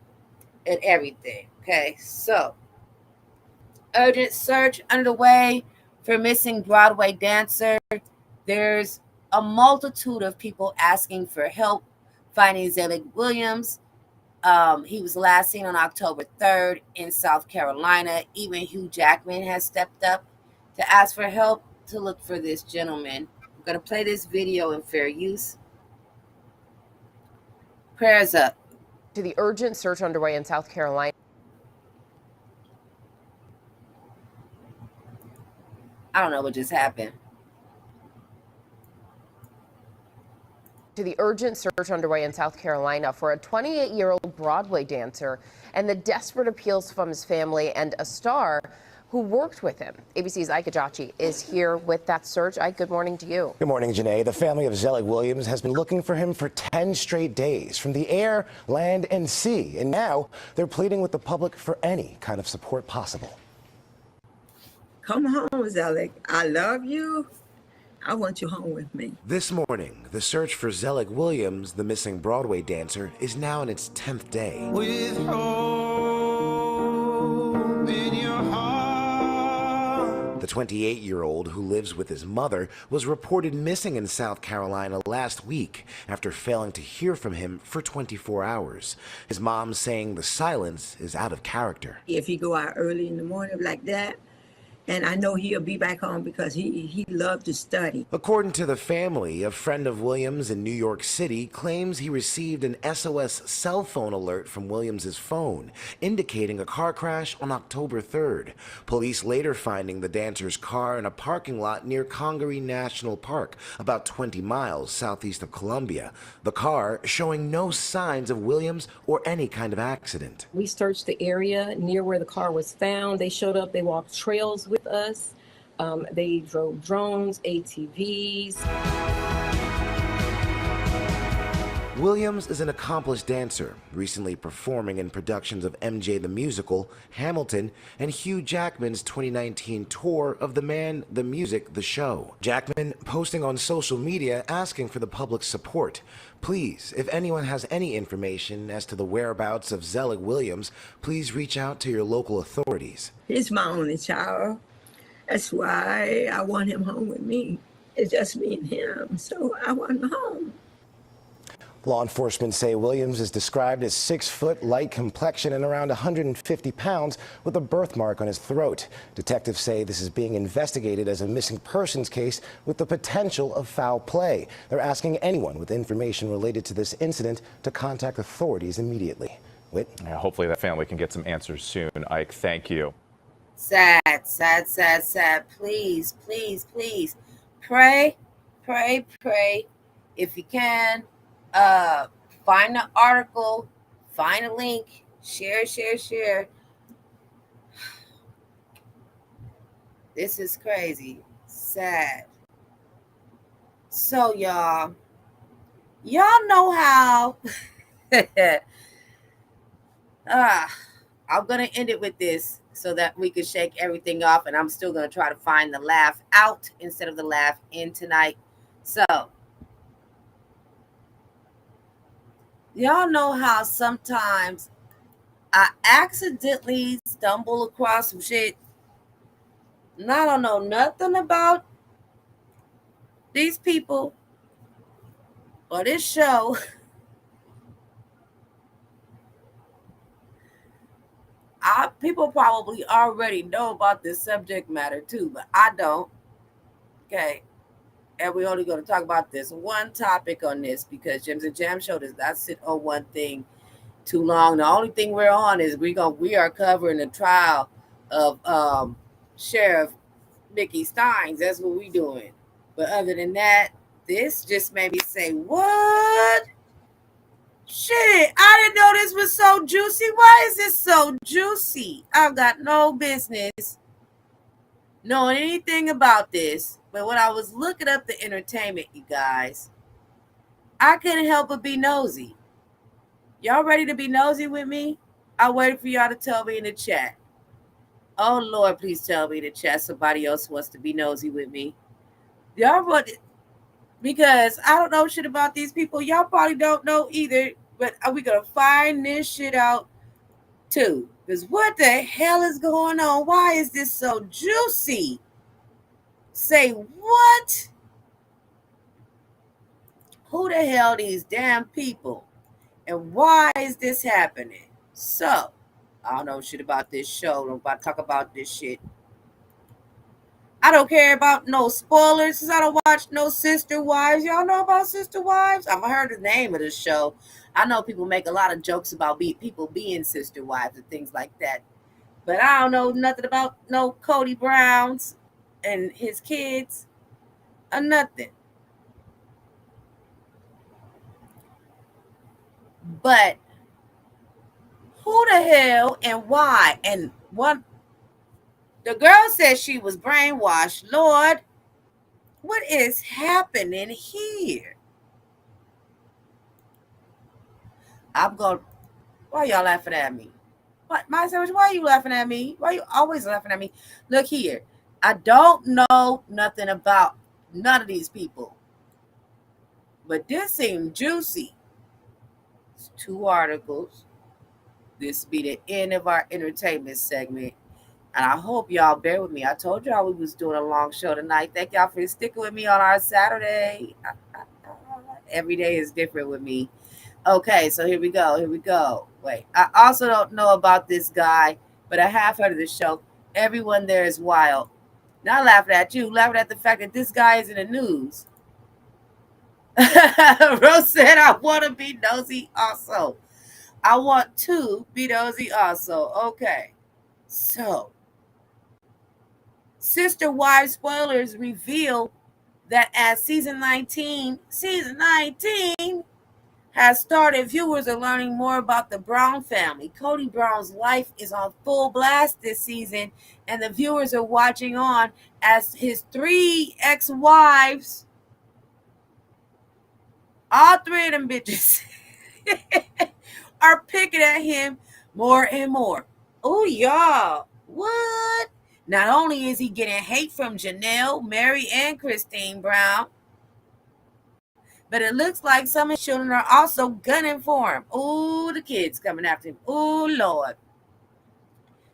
everything. Okay, so urgent search underway for missing Broadway dancer. There's a multitude of people asking for help finding Zelig Williams. He was last seen on October 3rd in South Carolina. Even Hugh Jackman has stepped up to ask for help to look for this gentleman. I'm going to play this video in fair use. Prayers up. To the urgent search underway in South Carolina. I don't know what just happened. To the urgent search underway in South Carolina for a 28-year-old Broadway dancer and the desperate appeals from his family and a star who worked with him. ABC's Ike Ajachi is here with that search. Ike, good morning to you. Good morning, Janae. The family of Zelig Williams has been looking for him for 10 straight days from the air, land, and sea. And now they're pleading with the public for any kind of support possible. Come home, Zelig. I love you. I want you home with me. This morning, the search for Zelig Williams, the missing Broadway dancer, is now in its 10th day. With hope in your heart. The 28-year-old who lives with his mother was reported missing in South Carolina last week after failing to hear from him for 24 hours. His mom saying the silence is out of character. If he go out early in the morning like that, and I know he'll be back home because he loved to study. According to the family, a friend of Williams in New York City claims he received an SOS cell phone alert from Williams's phone, indicating a car crash on October 3rd. Police later finding the dancer's car in a parking lot near Congaree National Park, about 20 miles southeast of Columbia. The car showing no signs of Williams or any kind of accident. We searched the area near where the car was found. They showed up, they walked trails with us. They drove drones, ATVs. Williams is an accomplished dancer, recently performing in productions of MJ the Musical, Hamilton, and Hugh Jackman's 2019 tour of The Man, the Music, the Show. Jackman posting on social media asking for the public's support. Please, if anyone has any information as to the whereabouts of Zelig Williams, please reach out to your local authorities. He's my only child. That's why I want him home with me. It's just me and him, so I want him home. Law enforcement say Williams is described as 6 foot, light complexion, and around 150 pounds with a birthmark on his throat. Detectives say this is being investigated as a missing persons case with the potential of foul play. They're asking anyone with information related to this incident to contact authorities immediately. Whit? Yeah, hopefully that family can get some answers soon. Ike, thank you. Sad, sad, sad, sad. Please, please, please. Pray, pray, pray. If you can, find the article, find a link, share, share, share. This is crazy. Sad. So y'all know how I'm gonna end it with this so that we can shake everything off, and I'm still gonna try to find the laugh out instead of the laugh in tonight. So y'all know how sometimes I accidentally stumble across some shit and I don't know nothing about these people or this show. People probably already know about this subject matter too, but I don't. Okay. And we're only going to talk about this one topic on this because Gems and Jam Show does not sit on one thing too long. The only thing we're on is we are covering the trial of Sheriff Mickey Steins. That's what we're doing. But other than that, this just made me say, what? Shit, I didn't know this was so juicy. Why is this so juicy? I've got no business knowing anything about this. But when I was looking up the entertainment, you guys, I couldn't help but be nosy. Y'all ready to be nosy with me? I waited for y'all to tell me in the chat. Oh, Lord, please tell me in the chat somebody else wants to be nosy with me. Y'all want it? Because I don't know shit about these people. Y'all probably don't know either. But are we going to find this shit out too? Because what the hell is going on? Why is this so juicy? Say what? Who the hell these damn people? And why is this happening? So, I don't know shit about this show. I'm about to talk about this shit. I don't care about no spoilers since I don't watch no Sister Wives. Y'all know about Sister Wives? I've heard the name of the show. I know people make a lot of jokes about people being sister wives and things like that. But I don't know nothing about no Cody Browns and his kids or nothing. But who the hell and why? And what the girl said she was brainwashed. Lord, what is happening here? I'm going, why y'all laughing at me? What, my sandwich, why are you laughing at me? Why are you always laughing at me? Look here. I don't know nothing about none of these people. But this seemed juicy. It's 2 articles. This be the end of our entertainment segment. And I hope y'all bear with me. I told y'all we was doing a long show tonight. Thank y'all for sticking with me on our Saturday. Every day is different with me. Okay, so here we go. Here we go. Wait, I also don't know about this guy, but I have heard of the show. Everyone there is wild. Not laughing at you, laughing at the fact that this guy is in the news. Rose said, I want to be nosy also. I want to be nosy also. Okay. So, Sister Wives spoilers reveal that as season 19 has started, viewers are learning more about the Brown family. Cody Brown's life is on full blast this season, and the viewers are watching on as his 3 ex-wives, all 3 of them bitches, are picking at him more and more. Oh, y'all. What? Not only is he getting hate from Janelle, Mary, and Christine Brown, but it looks like some of his children are also gunning for him. Oh, the kids coming after him. Oh, Lord.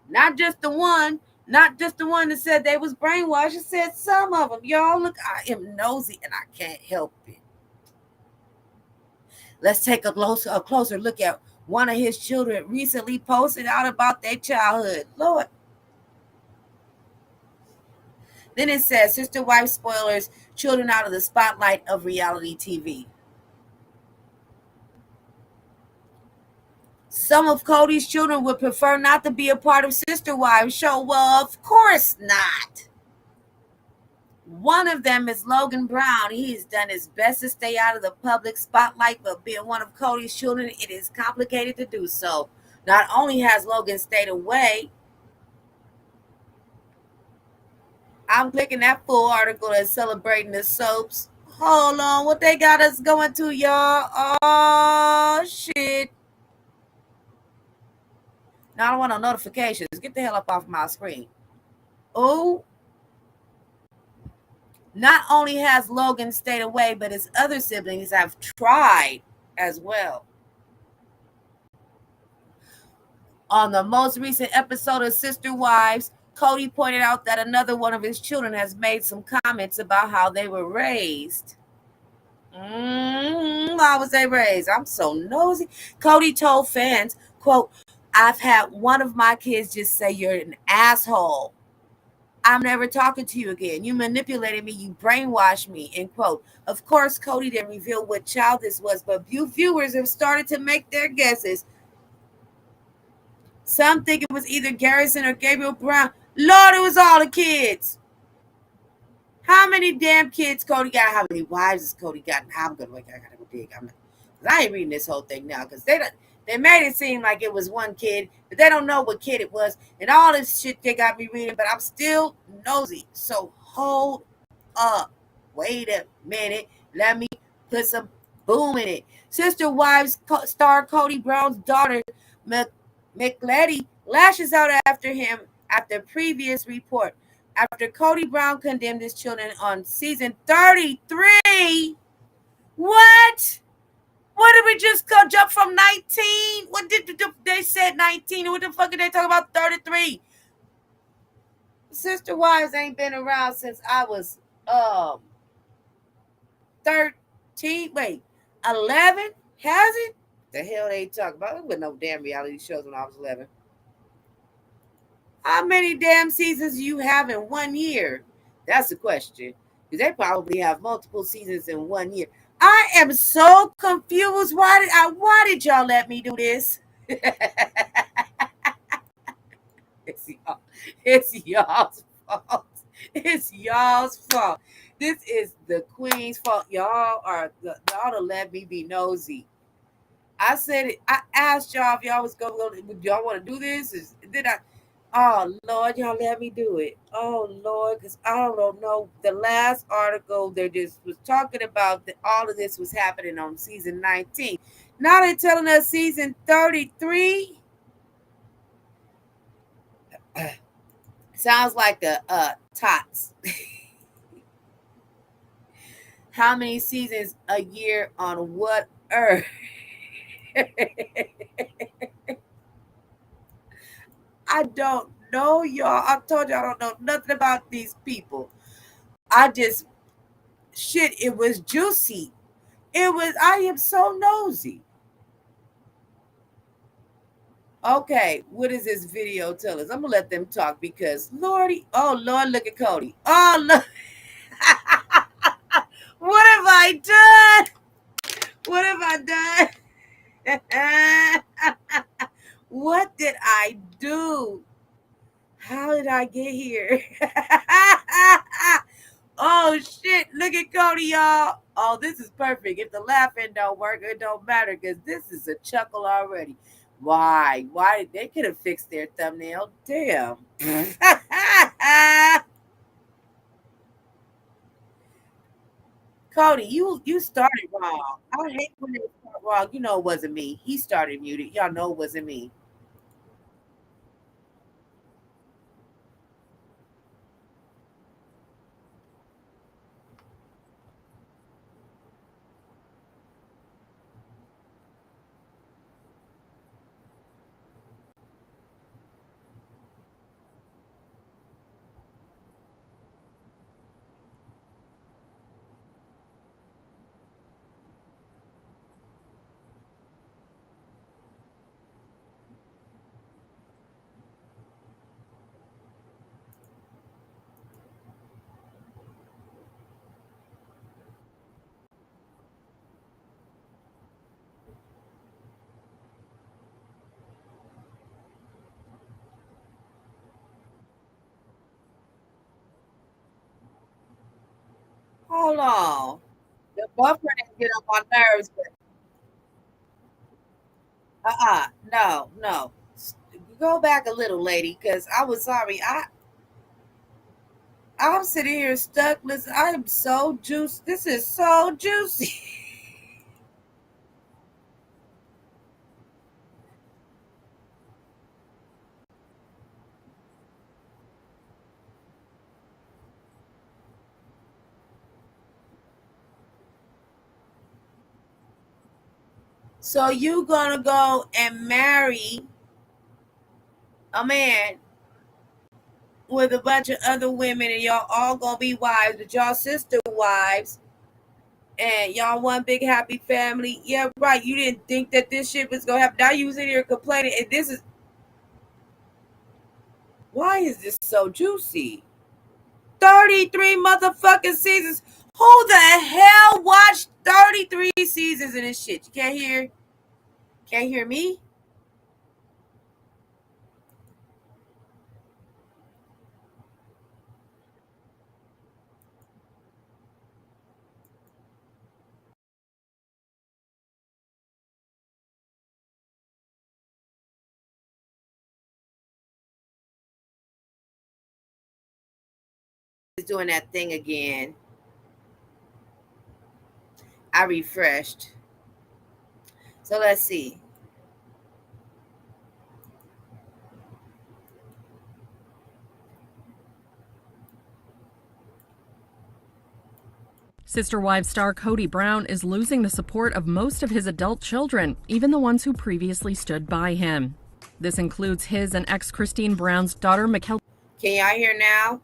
Not just the one that said they was brainwashed. It said some of them. Y'all, look, I am nosy and I can't help it. Let's take a closer look at one of his children recently posted out about their childhood. Lord. Then it says, Sister Wife spoilers, children out of the spotlight of reality TV. Some of Cody's children would prefer not to be a part of Sister Wives show. Well, of course not. One of them is Logan Brown. He's done his best to stay out of the public spotlight, but being one of Cody's children, it is complicated to do so. Not only has Logan stayed away, I'm clicking that full article that's celebrating the soaps. Hold on, what they got us going to, y'all? Oh, shit. Now I don't want no notifications. Get the hell up off my screen. Oh. Not only has Logan stayed away, but his other siblings have tried as well. On the most recent episode of Sister Wives, Cody pointed out that another one of his children has made some comments about how they were raised. How was they raised? I'm so nosy. Cody told fans, quote, I've had one of my kids just say you're an asshole. I'm never talking to you again. You manipulated me. You brainwashed me, end quote. Of course, Cody didn't reveal what child this was, but viewers have started to make their guesses. Some think it was either Garrison or Gabriel Brown. Lord, it was all the kids. How many damn kids Cody got? How many wives has Cody got? I'm going to wait. I got to go dig. I ain't reading this whole thing now because they made it seem like it was one kid, but they don't know what kid it was. And all this shit they got me reading, but I'm still nosy. So hold up. Wait a minute. Let me put some boom in it. Sister Wives star Cody Brown's daughter, McLetty, lashes out after him after previous report. After Cody Brown condemned his children on season 33. What? What did we just go jump from 19? What did they said 19? What the fuck did they talk about 33? Sister Wives ain't been around since I was 13. Wait, 11? Has it? The hell they talk about? There was no damn reality shows when I was 11. How many damn seasons do you have in 1 year? That's the question. Because they probably have multiple seasons in 1 year. I am so confused. Why did y'all let me do this? It's y'all's fault. It's y'all's fault. This is the queen's fault. Y'all to let me be nosy. I said it. I asked y'all if y'all was gonna go. Y'all want to do this? Did I? Oh Lord, y'all let me do it. Oh Lord, because I don't know. The last article they just was talking about that all of this was happening on season 19. Now they're telling us season 33. Sounds like the tots. How many seasons a year on what earth? I don't know, y'all. I told you I don't know nothing about these people. I just shit. It was juicy. It was. I am so nosy. Okay, what does this video tell us? I'm gonna let them talk because Lordy, oh Lord, look at Cody. Oh look, what have I done? What have I done? What did I do? How did I get here? Oh shit, look at Cody, y'all. Oh, this is perfect. If the laughing don't work, it don't matter because this is a chuckle already. Why? Why? They could have fixed their thumbnail. Damn. Cody, you started wrong. I hate when they start wrong. You know it wasn't me. He started muted. Y'all know it wasn't me. Hold on. The buffer didn't get on my nerves, but no, no. Go back a little, lady, because I was sorry. I'm sitting here stuck. Listen, I am so juicy. This is so juicy. So you gonna go and marry a man with a bunch of other women, and y'all all gonna be wives, but y'all sister wives, and y'all one big happy family. Yeah, right. You didn't think that this shit was gonna happen. Now you sitting here complaining, and this is why is this so juicy? 33 motherfucking seasons. Who the hell watched 33 seasons of this shit? You can't hear? Can't hear me? It's doing that thing again. I refreshed. So let's see. Sister Wives star Cody Brown is losing the support of most of his adult children, even the ones who previously stood by him. This includes his and ex Christine Brown's daughter, Mikkel. Can y'all hear now?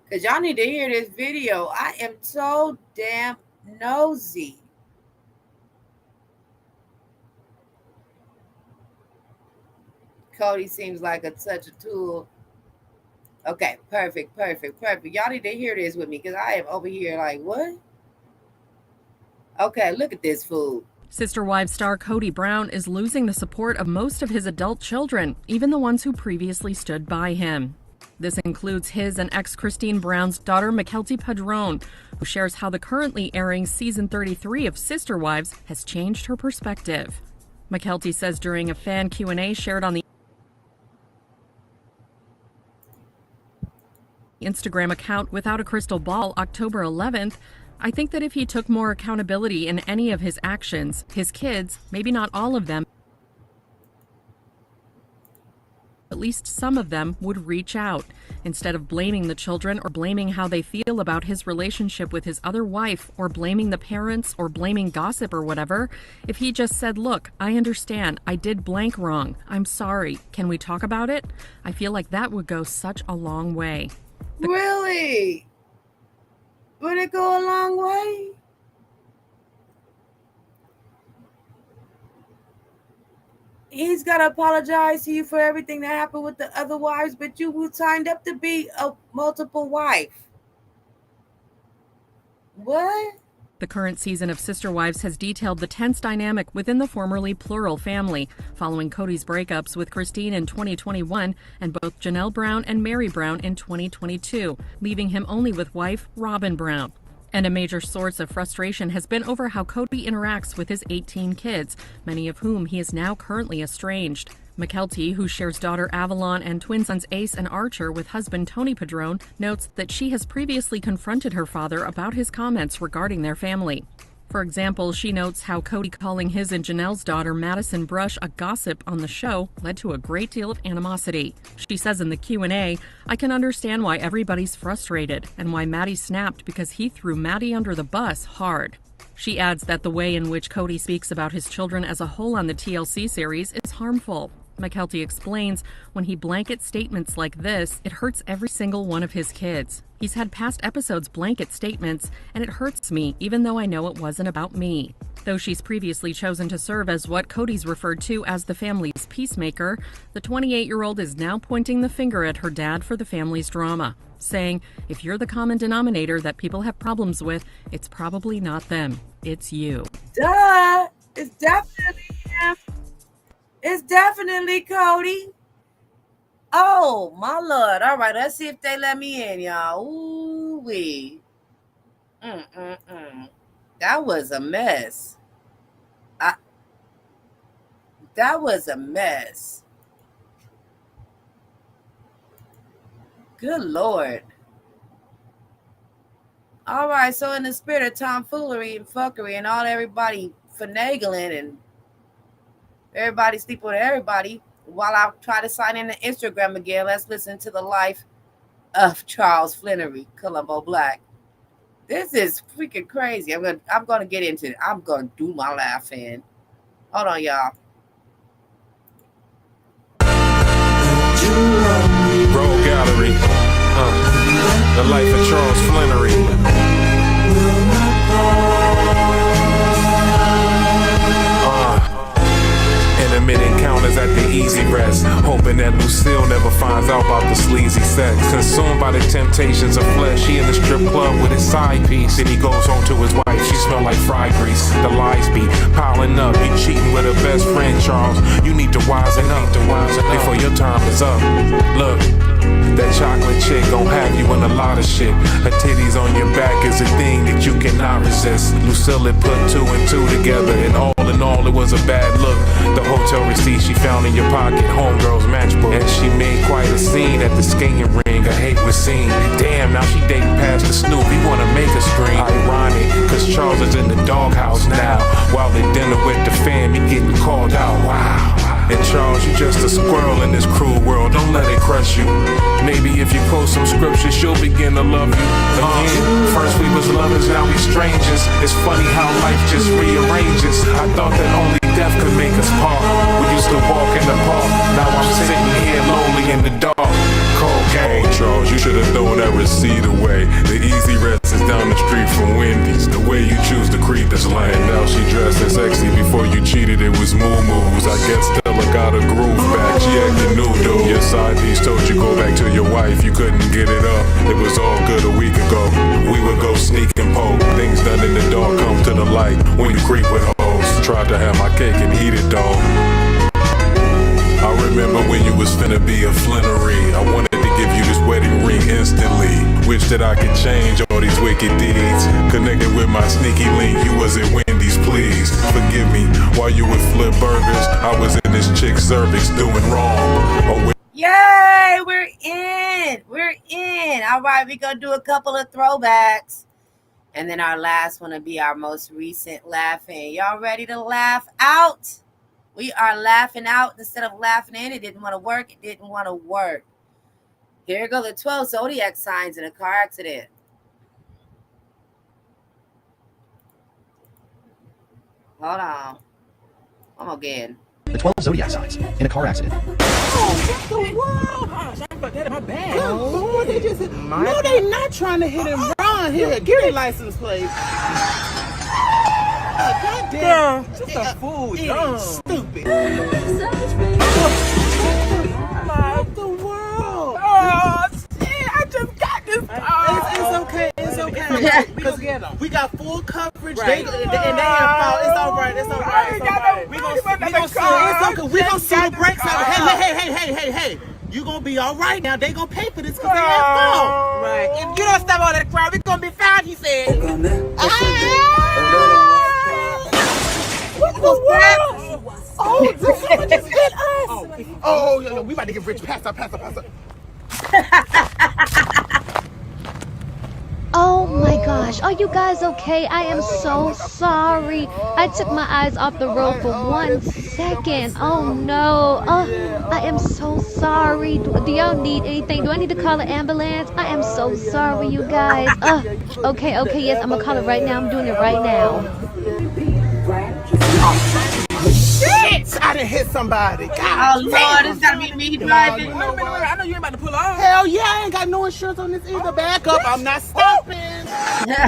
Because y'all need to hear this video. I am so damn nosy. Cody seems like such a tool. Okay, perfect. Y'all need to hear this with me because I am over here like, what? Okay, look at this fool. Sister Wives star Cody Brown is losing the support of most of his adult children, even the ones who previously stood by him. This includes his and ex Christine Brown's daughter, Mykelti Padron, who shares how the currently airing season 33 of Sister Wives has changed her perspective. Mykelti says during a fan Q&A shared on the Instagram account Without a Crystal Ball October 11th, I think that if he took more accountability in any of his actions, his kids, maybe not all of them, at least some of them would reach out. Instead of blaming the children or blaming how they feel about his relationship with his other wife or blaming the parents or blaming gossip or whatever, if he just said, look, I understand, I did blank wrong, I'm sorry, can we talk about it? I feel like that would go such a long way. Really? Would it go a long way? He's got to apologize to you for everything that happened with the other wives, but you signed up to be a multiple wife. What? The current season of Sister Wives has detailed the tense dynamic within the formerly plural family, following Cody's breakups with Christine in 2021 and both Janelle Brown and Mary Brown in 2022, leaving him only with wife Robin Brown. And a major source of frustration has been over how Cody interacts with his 18 kids, many of whom he is now currently estranged. Mykelti, who shares daughter Avalon and twin sons Ace and Archer with husband Tony Padron, notes that she has previously confronted her father about his comments regarding their family. For example, she notes how Cody calling his and Janelle's daughter Madison Brush a gossip on the show led to a great deal of animosity. She says in the Q&A, I can understand why everybody's frustrated and why Maddie snapped because he threw Maddie under the bus hard. She adds that the way in which Cody speaks about his children as a whole on the TLC series is harmful. Mykelti explains, when he blankets statements like this, it hurts every single one of his kids. He's had past episodes blanket statements, and it hurts me even though I know it wasn't about me. Though she's previously chosen to serve as what Cody's referred to as the family's peacemaker, the 28-year-old is now pointing the finger at her dad for the family's drama, saying, if you're the common denominator that people have problems with, it's probably not them, it's you. Duh! It's definitely him. It's definitely Cody. Oh, my Lord. All right, let's see if they let me in, y'all. Ooh-wee. That was a mess. That was a mess. Good Lord. All right, so in the spirit of tomfoolery and fuckery and all everybody finagling and everybody sleeping with everybody, while I try to sign in to Instagram again, let's listen to the life of Charles Flannery, Columbo Black. This is freaking crazy. I'm gonna get into it. I'm gonna do my laughing. Hold on, y'all. Roll Gallery. The life of Charles Flannery. Intimate encounters at the Easy Rest, hoping that Lucille never finds out about the sleazy sex. Consumed by the temptations of flesh, he in the strip club with his side piece. Then he goes home to his wife, she smell like fried grease. The lies be piling up, he cheating with her best friend Charles. You need to wisen up before your time is up. Look, that chocolate chick gon' have you in a lot of shit. Her titties on your back is a thing that you cannot resist. Lucille had put two and two together, and all in all it was a bad look. The hotel receipt she found in your pocket, homegirl's matchbook. And she made quite a scene at the skating ring, her hate was seen. Damn, now she dating past the Snoop, he wanna make her scream. Ironic, cause Charles is in the doghouse now. While at dinner with the fam, he getting called out, wow. And Charles, you just a squirrel in this cruel world, don't let it crush you. Maybe if you quote some scripture, she'll begin to love you. Again, first we was lovers, now we strangers. It's funny how life just rearranges. I thought that only death could make us part. We used to walk in the park, now I'm sitting here lonely in the dark. Cold game. Oh, Charles, you should have thrown that receipt away. The Easy Rest is down the street from Wendy's. The way you choose to creep is lame. Now she dressed as sexy, before you cheated it was moo-moos. I guess Stella got her groove back, she acting new, dude. Your side piece told you go back to your wife, you couldn't get it up. It was all good a week ago. We would go sneak and poke. Things done in the dark come to the light when you creep with hoes. Tried to have my cake and eat it, dog. I remember when you was finna be a Flannery. I wanted to give you this wedding ring instantly. Wish that I could change all these wicked deeds. Connected with my sneaky link, you was at Wendy's, please. Forgive me, while you would flip burgers, I was in this chick's cervix doing wrong. Yay, we're in. We're in. All right, we're going to do a couple of throwbacks. And then our last one will be our most recent laughing. Y'all ready to laugh out? We are laughing out instead of laughing in. It didn't want to work. It didn't want to work. Here go the 12 zodiac signs in a car accident. Hold on. Come again. The 12 zodiac signs in a car accident. Oh, what the world? Gosh, I put that in my bag. Good Lord, they just no, they not trying to hit and run here. Give me license plate. Goddamn, just a fool, dumb, stupid. What the world? Oh, shit, I just got this. It's okay, it's okay. Because we got full coverage. Right. They ain't fault. It's all right, it's all right. It's all right. We gonna see. It's okay. We gonna see the brakes out. Hey. You gonna be all right now. They gonna pay for this because they ain't fault. Right. If you don't stop all that crowd, we gonna be fine, he said. What the world? Oh, did someone just hit us? Oh, no, we about to get rich. Pass up. Oh my gosh, are you guys okay? I am so sorry. I took my eyes off the road for 1 second. Oh no. I am so sorry. Do y'all need anything? Do I need to call an ambulance? I am so sorry, you guys. Okay, yes, I'm gonna call it right now. I'm doing it right now. Shit! I done hit somebody. God, oh Lord, it's gotta be me driving. Wait, I know you ain't about to pull off. Hell yeah, I ain't got no insurance on this either. Back up, I'm not stopping.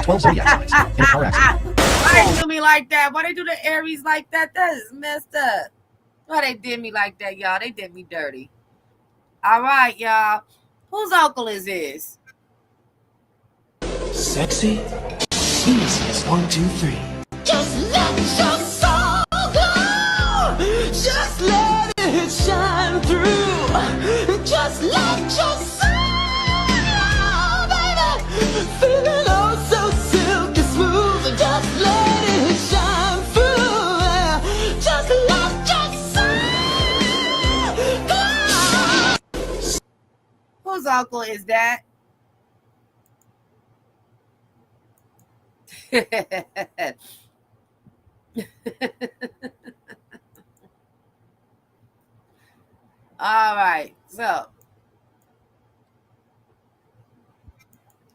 12 zodiac signs in a car accident. Why they do me like that? Why they do the Aries like that? That is messed up. Why they did me like that, y'all? They did me dirty. All right, y'all. Whose uncle is this? Sexy, easiest 1, 2, 3. Just let your soul go. Just let it shine through. Just let your soul, baby, feeling oh so silky smooth. Just let it shine through. Just let your soul go. Whose uncle is that? All right, so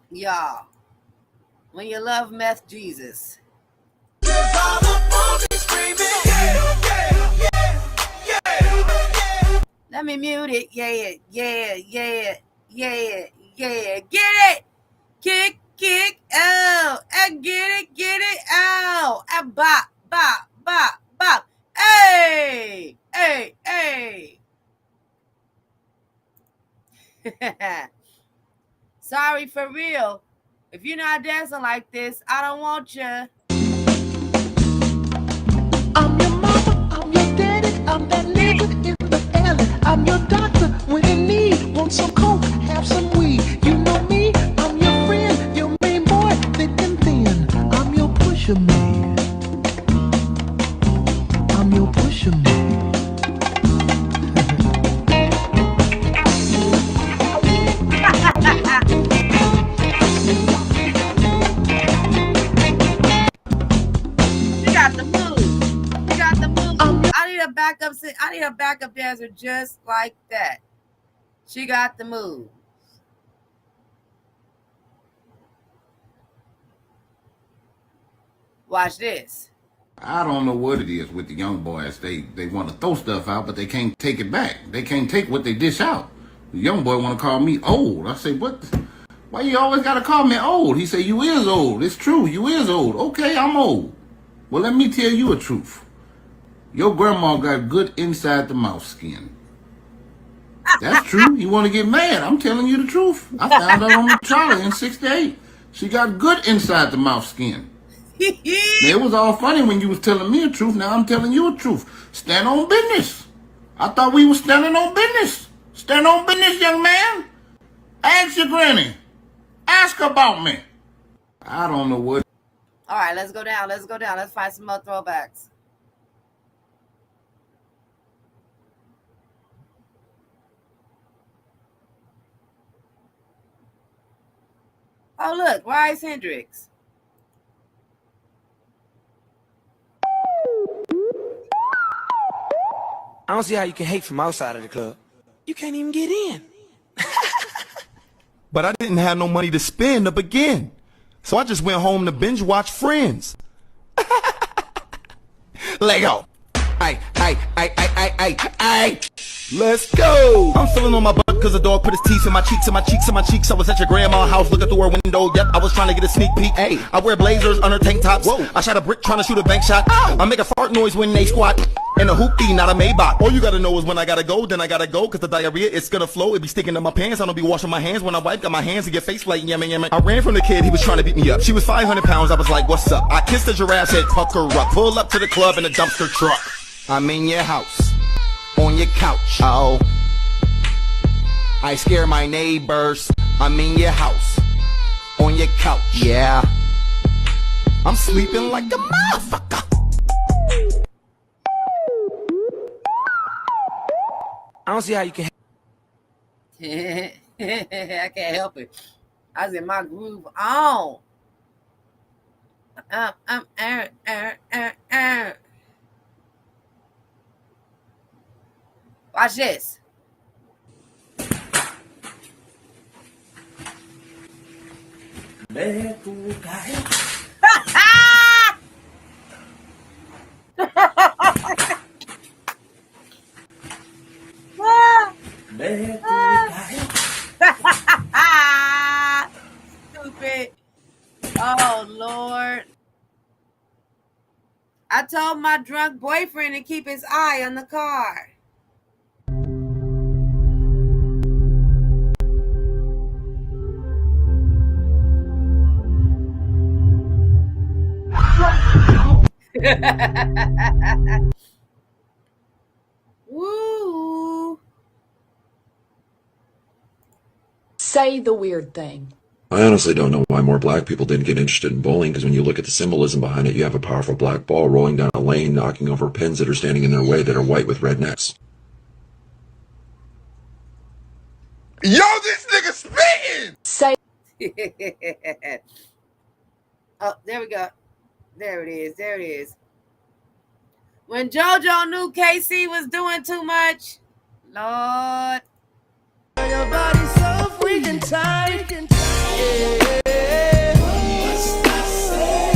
y'all, when you love meth Jesus, let me mute it. Yeah, get it, kick, oh, I get it, oh, bop, hey. Sorry for real. If you're not dancing like this, I don't want you. I'm your mama, I'm your daddy, I'm that nigga in the alley. I'm your doctor when you need. Want some coke, have some weed. You know me, I'm your friend, your main boy, thick and thin. I'm your pusher man. I'm your pusher man. I need a backup dancer just like that. She got the moves. Watch this. I don't know what it is with the young boys. They want to throw stuff out, but they can't take it back. They can't take what they dish out. The young boy want to call me old. I say, what? Why you always got to call me old? He say, you is old. It's true. You is old. Okay, I'm old. Well, let me tell you a truth. Your grandma got good inside the mouth skin. That's true. You want to get mad? I'm telling you the truth. I found out on the trolley in '68. She got good inside the mouth skin. Now, it was all funny when you was telling me the truth. Now I'm telling you the truth. Stand on business. I thought we were standing on business. Stand on business, young man. Ask your granny. Ask about me. I don't know what. All right, let's go down. Let's go down. Let's find some more throwbacks. Oh, look, Rice Hendricks. I don't see how you can hate from outside of the club. You can't even get in. But I didn't have no money to spend to begin. So I just went home to binge watch Friends. Lego. Ay. Let's go. I'm feeling on my butt cause the dog put his teeth in my cheeks, I was at your grandma's house looking through her window. Yep, I was trying to get a sneak peek. Hey, I wear blazers under tank tops. Whoa. I shot a brick trying to shoot a bank shot. Ow. I make a fart noise when they squat. And a hoopty, not a Maybach. All you gotta know is when I gotta go, then I gotta go. Cause the diarrhea, it's gonna flow. It be sticking to my pants. I don't be washing my hands when I wipe. Got my hands to get face like yummy. I ran from the kid, he was trying to beat me up. She was 500 pounds, I was like, what's up? I kissed the giraffe, said, pucker up. Pull up to the club in a dumpster truck. I'm in your house, on your couch. Oh, I scare my neighbors. I'm in your house, on your couch. Yeah, I'm sleeping like a motherfucker. I don't see how you can. I can't help it. I was in my groove on. Watch this. Stupid. Oh, Lord. I told my drunk boyfriend to keep his eye on the car. Woo. Say the weird thing. I honestly don't know why more black people didn't get interested in bowling, because when you look at the symbolism behind it, you have a powerful black ball rolling down a lane, knocking over pins that are standing in their way that are white with red necks. Yo, this nigga spitting! Say. Oh, there we go. There it is. There it is. When JoJo knew KC was doing too much, Lord. Your body's so freaking tight. Yeah. What must I say?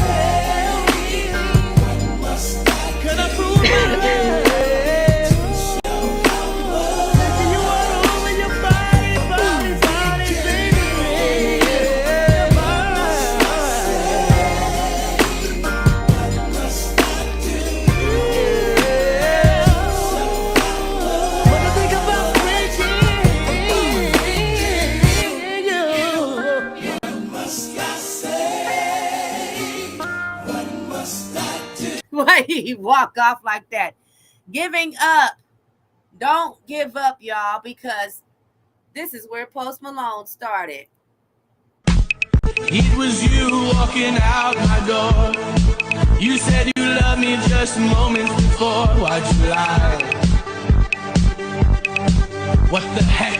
What must I do? Can I prove my love? Taking you all over your body, baby. Yeah, what must I do? When I think about Why he walk off like that? Giving up. Don't give up, y'all, because this is where Post Malone started. It was you walking out my door. You said you loved me just moments before. Why'd you lie? What the heck?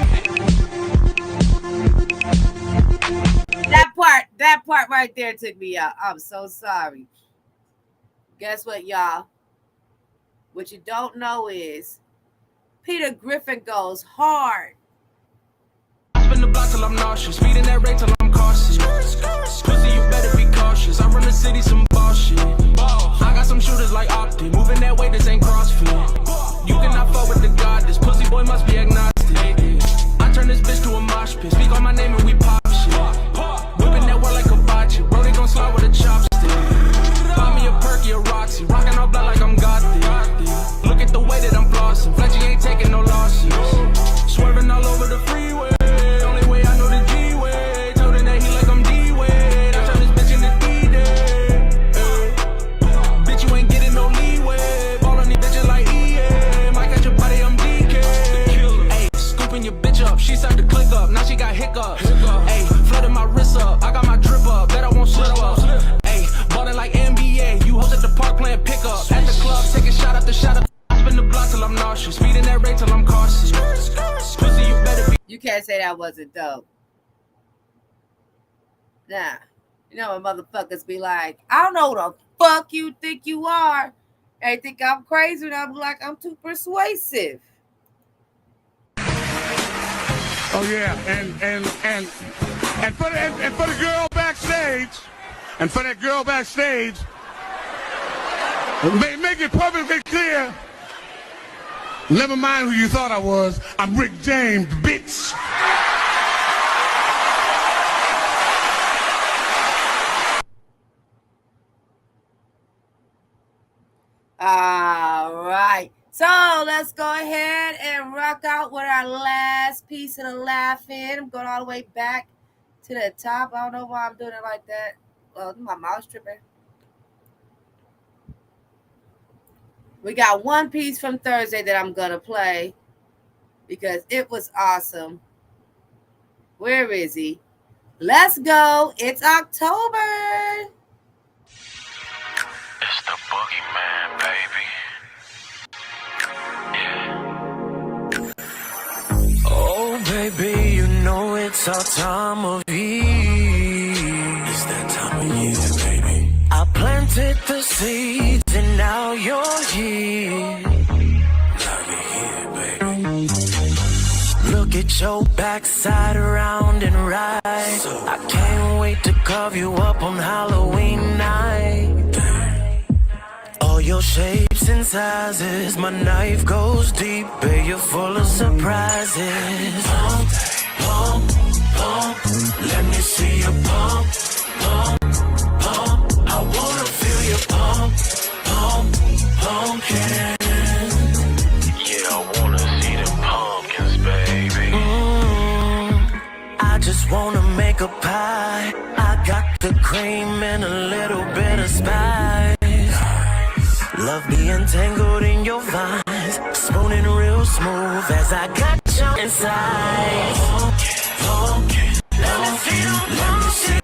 That part right there took me out. I'm so sorry. Guess what, y'all? What you don't know is Peter Griffin goes hard. Up in the block till I'm nauseous, speeding that rate till I'm cautious. Pussy, you better be cautious. I run the city some bullshit. I got some shooters like Optic, moving that way. This ain't CrossFit. You cannot fuck with the god. This pussy boy must be agnostic. I turn this bitch to a mosh pit. Speak on my name and we pop shit. Whipping that world like a bocce. Bro, they gon' slide with a chopstick. Buy me a perky, a Roxy, rockin' all black like I'm Gothic. Look at the way that I'm flossing. Fletchy ain't taking no losses. Swerving all over the freeway. Only way I know the G-way. Told him that he like I'm D-way. I turn this bitch into D-Day. Bitch, you ain't getting no leeway. Ball on these bitches like EA. Might catch your body, I'm DK. Ayy, scooping your bitch up. She started to click up. Now she got hiccups. hiccups. Hey, flooded my wrist up, I got my drip up, bet I won't slip up. Hey, ballin' like NBA, you hoes at the park playing pickup. At the club, taking shot after shot after. I spin the block till I'm nauseous, speeding that rate till I'm cautious. Pussy, you better be. You can't say that wasn't dope. Nah. You know when motherfuckers be like, I don't know who the fuck you think you are. They think I'm crazy and I'm like, I'm too persuasive. Oh yeah, and for the girl backstage, and for that girl backstage, make it perfectly clear. Never mind who you thought I was. I'm Rick James, bitch. All right. So let's go ahead and rock out with our last piece of the laughing. I'm going all the way back to the top. I don't know why I'm doing it like that. Well, my mouse tripping. We got one piece from Thursday that I'm going to play because it was awesome. Where is he? Let's go. It's October. It's the boogeyman, baby. Oh, baby, you know it's our time of year. It's that time of year, baby. I planted the seeds and now you're here. Now you're here, baby. Look at your backside around and right. I can't wait to carve you up on Halloween night. All your shapes and sizes, my knife goes deep, babe, you're full of surprises. Pump, pump, pump, let me see you pump, pump, pump. I wanna feel you pump, pump, pumpkin. Yeah, I wanna see them pumpkins, baby. I just wanna make a pie. I got the cream and a little bit of spice. Love being tangled in your vines, spooning real smooth as I got you inside. Pumpkin, let me see you, let me see you.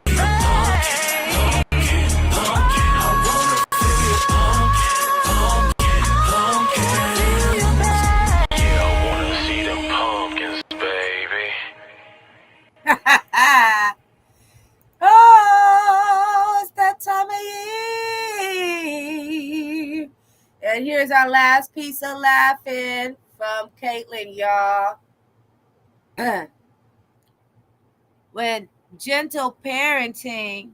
Pumpkin, pumpkin, I wanna feel you. Pumpkin, pumpkin, pumpkin. Yeah, I wanna see them pumpkins, baby. Oh, it's that time of year. And here's our last piece of laughing from Caitlin, y'all. When gentle parenting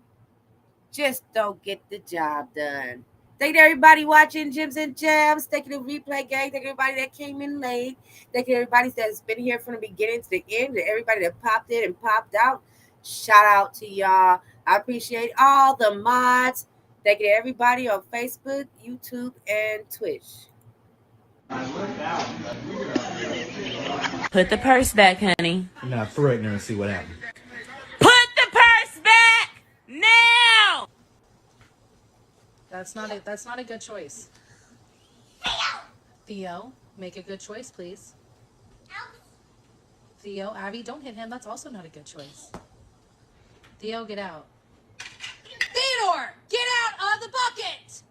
just don't get the job done. Thank everybody watching Gems and Jams. Thank you to Replay Gang. Thank everybody that came in late. Thank you everybody that's been here from the beginning to the end. And everybody that popped in and popped out. Shout out to y'all. I appreciate all the mods. Thank you to everybody on Facebook, YouTube, and Twitch. Put the purse back, honey. Now threaten her and see what happens. Put the purse back now. That's not a good choice. Theo, make a good choice, please. Theo, Abby, don't hit him. That's also not a good choice. Theo, get out. Theodore, get out of the bucket!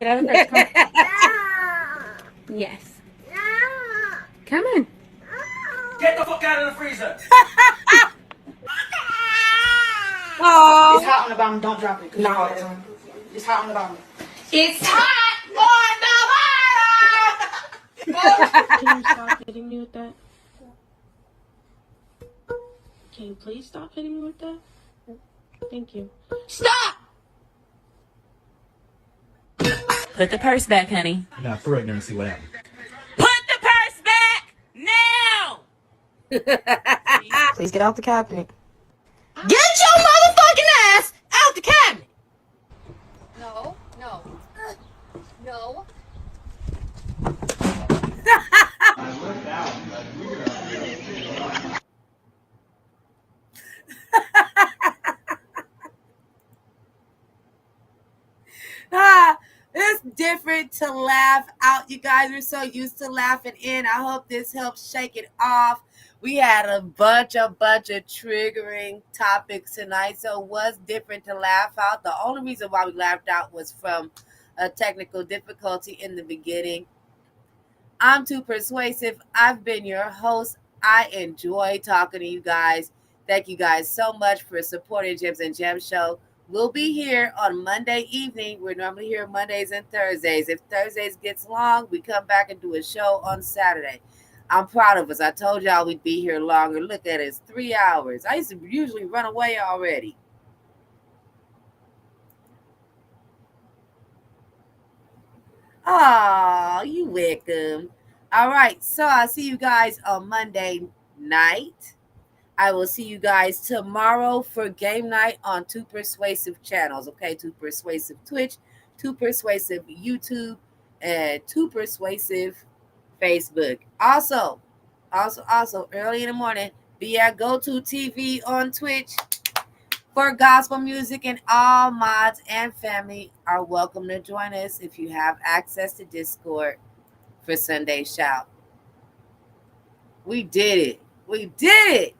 Get out of the purse. Come. Yes. Come on. Get the fuck out of the freezer! Oh. It's hot on the bottom. Don't drop it. No, it's hot on the bottom. It's hot on the bottom! Can you stop hitting me with that? Can you please stop hitting me with that? Thank you. Stop! Put the purse back, honey. Now threaten her and see what happens. Put the purse back now. Please get out the cabinet. Get your motherfucking ass out the cabinet! No. It's different to laugh out. You guys are so used to laughing in. I hope this helps shake it off. We had a bunch of triggering topics tonight. So it was different to laugh out. The only reason why we laughed out was from a technical difficulty in the beginning. I'm too persuasive. I've been your host. I enjoy talking to you guys. Thank you guys so much for supporting Gems and Gems Show. We'll be here on Monday evening. We're normally here Mondays and Thursdays. If Thursdays gets long, we come back and do a show on Saturday. I'm proud of us. I told y'all we'd be here longer. Look at it. It's 3 hours. I used to usually run away already. Oh, you welcome. All right. So I'll see you guys on Monday night. I will see you guys tomorrow for game night on Too Persuasive channels. Okay, Too Persuasive Twitch, Too Persuasive YouTube, and Too Persuasive Facebook. Also, early in the morning, be at GoTo TV on Twitch for gospel music, and all mods and family are welcome to join us if you have access to Discord for Sunday Shout. We did it. We did it.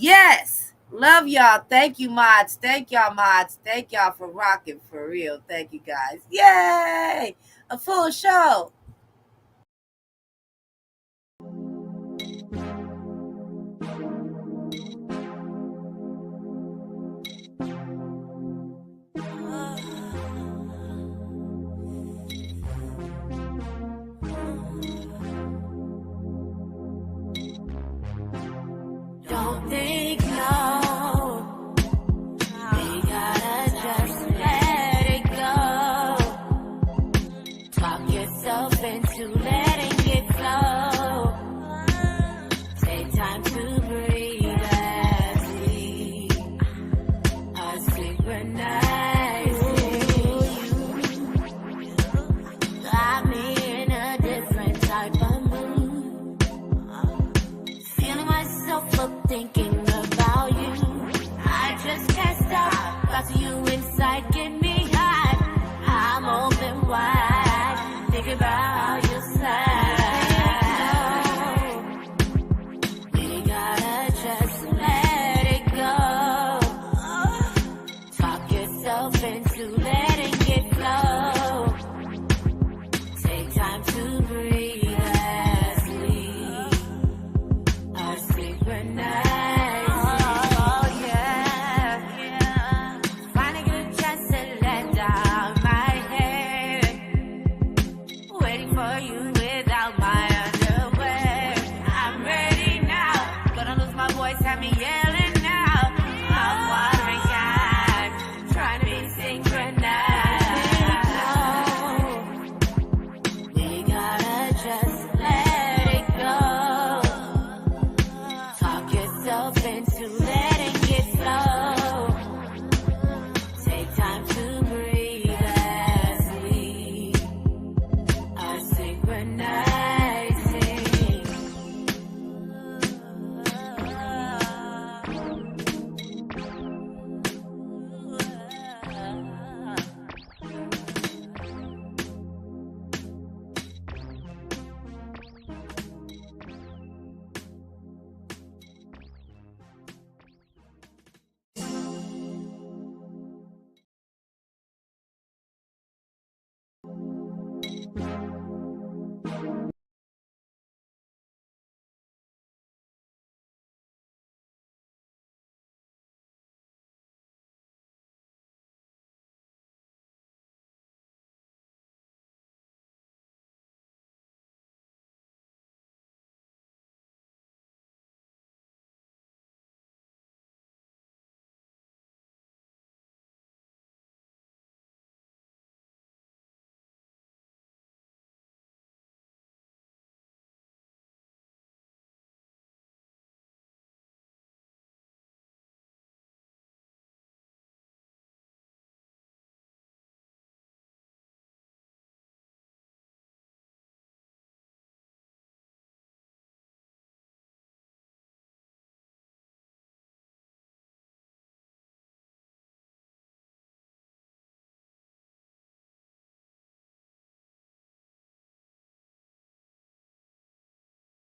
Yes. Love y'all. Thank you, mods. Thank y'all, mods. Thank y'all for rocking for real. Thank you, guys. Yay. A full show. Don't think no. We gotta just let it go. Talk yourself into letting it flow. Take time to breathe as we are synchronizing. Got me in a different type of mood. Feeling myself up, thinking about you. I just can't stop. Got to you inside, get me high. I'm open wide, thinking about your side. We gotta just let it go. Talk yourself into letting it flow. Take time to breathe as we are synchronized. Oh, yeah. Finally get a chance to let down my hair. Waiting for you without my underwear. I'm ready now. Gonna lose my voice, have me yelling now. I'm watering eyes, trying to be synchronized. We gotta just let it go. Talk yourself into letting it flow. Take time to breathe as we are synchronizing.